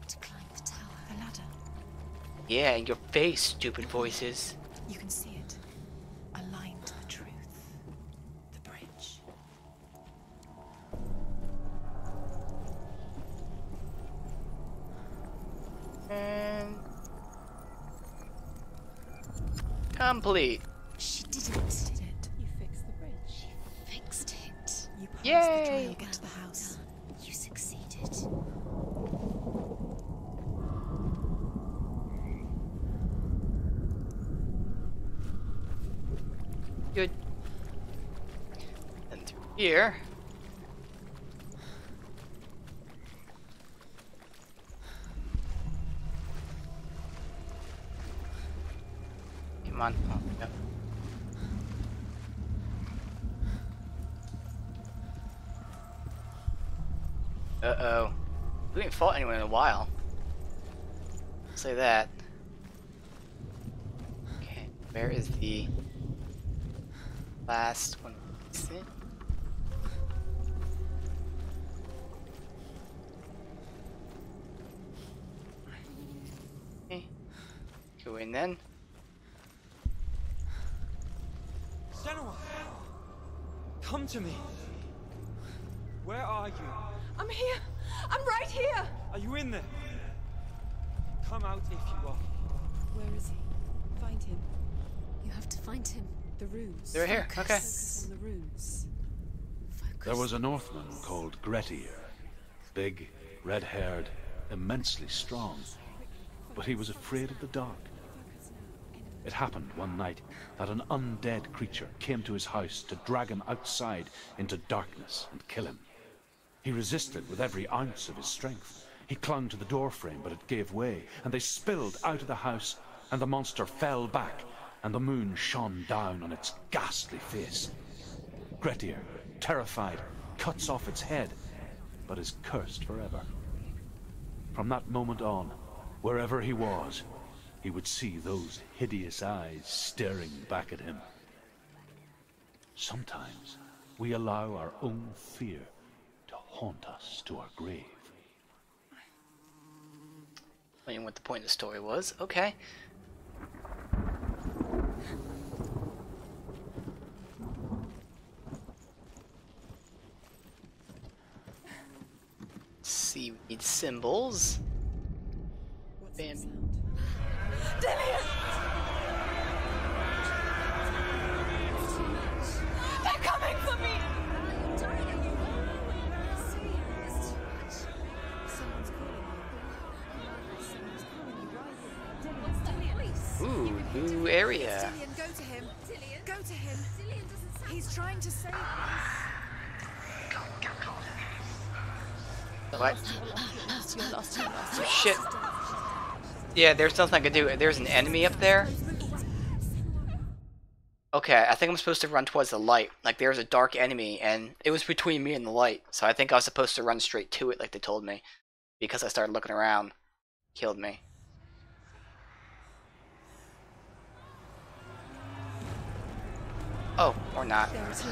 to climb the tower. The ladder. Yeah, in your face, stupid voices. You can see it. Aligned to the truth. The bridge. And complete. She did it. You fixed the bridge. She fixed it. You passed Yay! the trial. Get to the house. You succeeded. Good. And through here. Come on. Oh, yep. Uh-oh. We haven't fought anyone in a while. I'll say that. Okay, where is the last one? Is it? Okay. Go in then. Senua! Come to me! Where are you? I'm here! I'm right here! Are you in there? Come out if you are. Where is he? Find him. You have to find him. The runes. They're here, okay. Focus on the runes. Focus. There was a Northman called Grettir. Big, red-haired, immensely strong. But he was afraid of the dark. It happened one night that an undead creature came to his house to drag him outside into darkness and kill him. He resisted with every ounce of his strength. He clung to the doorframe, but it gave way, and they spilled out of the house, and the monster fell back, and the moon shone down on its ghastly face. Grettir, terrified, cuts off its head, but is cursed forever. From that moment on, wherever he was, he would see those hideous eyes staring back at him. Sometimes we allow our own fear to haunt us to our grave. I don't know what the point of the story was. Okay. Let's see, we need symbols. Bam. Dillian! They're coming for me! Ooh, new area. Dillian, go to him. Dillian, go to him. Dillian doesn't sound. He's trying to save us. What? You're lost. Oh, shit. Yeah, there's nothing I can do. There's an enemy up there. Okay, I think I'm supposed to run towards the light. Like, there's a dark enemy, and it was between me and the light. So I think I was supposed to run straight to it, like they told me. Because I started looking around. Killed me. Oh, or not. There it is.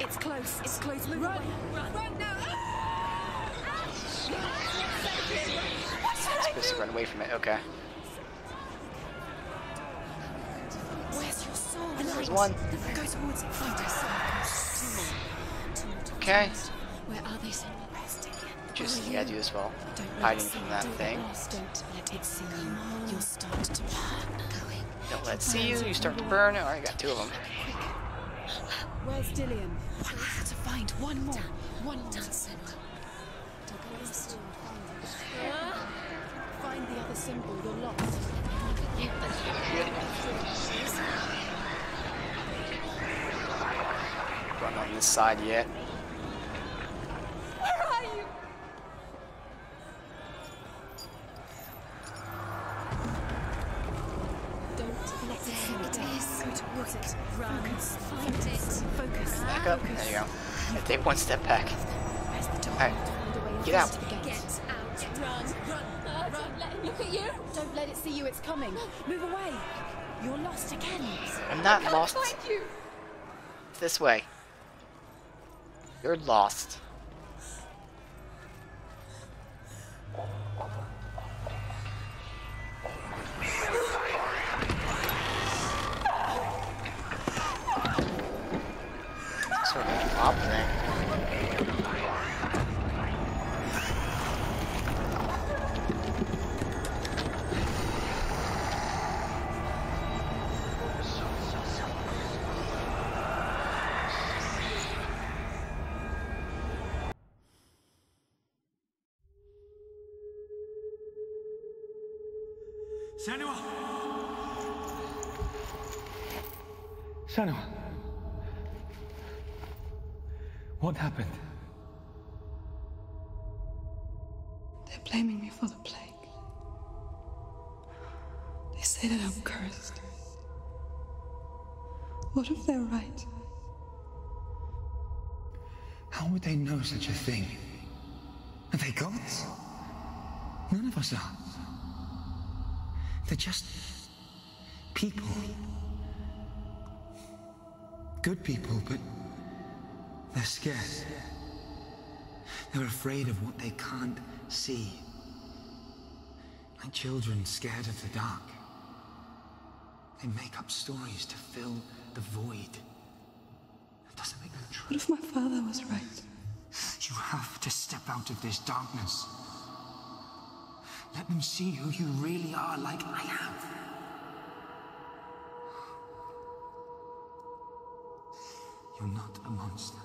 It's close. It's close. Move away. Run now. I'm supposed to run away from it. Okay. Where's your sword? There's one. Go towards it. Focus. Okay. Where are they? Just, yeah, do this well. Hiding from that thing. Don't let it see you. You'll start to burn. Don't let it see you. You start to burn. Oh, I got two of them. Where's Dillian? I have to find one more. One more. Find the other symbol. You're lost. Run on this side yet. Where are you? Don't let it see it. Go towards it. Run. Find it. Focus. Back up. There you go. Yeah, take one step back. Where's the door? Alright. Get out. Get out. Look at you! Don't let it see you, it's coming. Move away. You're lost again. I'm not lost. Find you. It's this way. You're lost. Sort of flop thing. Senua! Senua! What happened? They're blaming me for the plague. They say that I'm cursed. What if they're right? How would they know such a thing? Are they gods? None of us are. They're just people. Good people, but they're scared. They're afraid of what they can't see. Like children scared of the dark. They make up stories to fill the void. That doesn't make them true. What if my father was right? You have to step out of this darkness. Let them see who you really are, like I have. You're not a monster.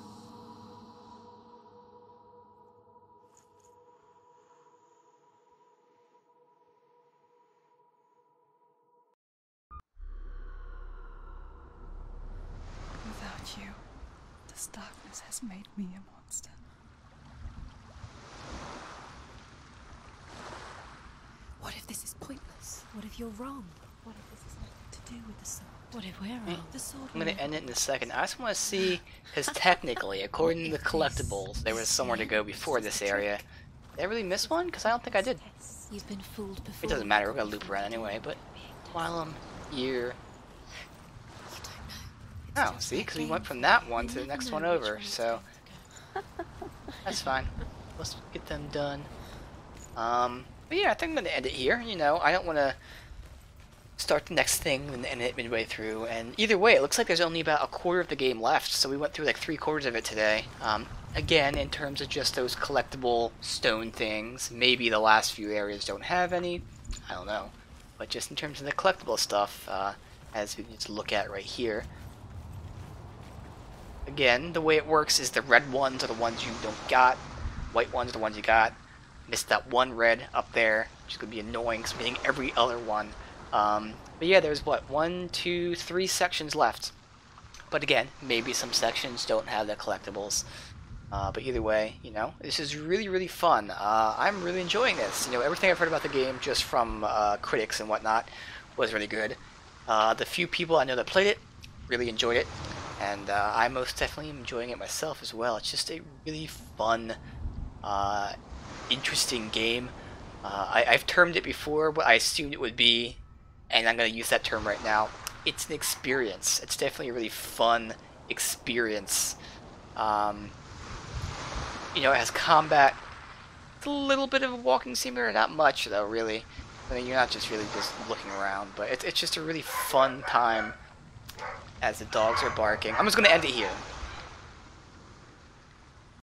Without you, this darkness has made me a monster. What if this is pointless? What if you're wrong? What if this has nothing to do with the sword? What if we're wrong? The sword. I'm gonna end it in a second. I just want to see, because technically, according to the collectibles, there was somewhere to go before this area. Did I really miss one? Because I don't think I did. You've been fooled before. It doesn't matter. We're gonna loop around anyway. But while I'm here, oh, see, because we went from that one to the next one over, so that's fine. Let's get them done. But yeah, I think I'm gonna end it here. You know, I don't want to start the next thing and end it midway through. And either way, it looks like there's only about a quarter of the game left, so we went through like 3/4 of it today. Again, in terms of just those collectible stone things, maybe the last few areas don't have any. I don't know. But just in terms of the collectible stuff, as we can just look at right here. Again, the way it works is the red ones are the ones you don't got, white ones are the ones you got. Missed that one red up there, which is going to be annoying because I'm getting every other one. But yeah, there's what, 1, 2, 3 sections left. But again, maybe some sections don't have the collectibles. But either way, you know, this is really, really fun. I'm really enjoying this. You know, everything I've heard about the game just from critics and whatnot was really good. The few people I know that played it really enjoyed it. And I most definitely am enjoying it myself as well. It's just a really fun, interesting game. I've termed it before what I assumed it would be, and I'm going to use that term right now. It's an experience. It's definitely a really fun experience. You know, it has combat. It's a little bit of a walking simulator, not much though, really. I mean, you're not just really just looking around, but it's just a really fun time as the dogs are barking. I'm just going to end it here.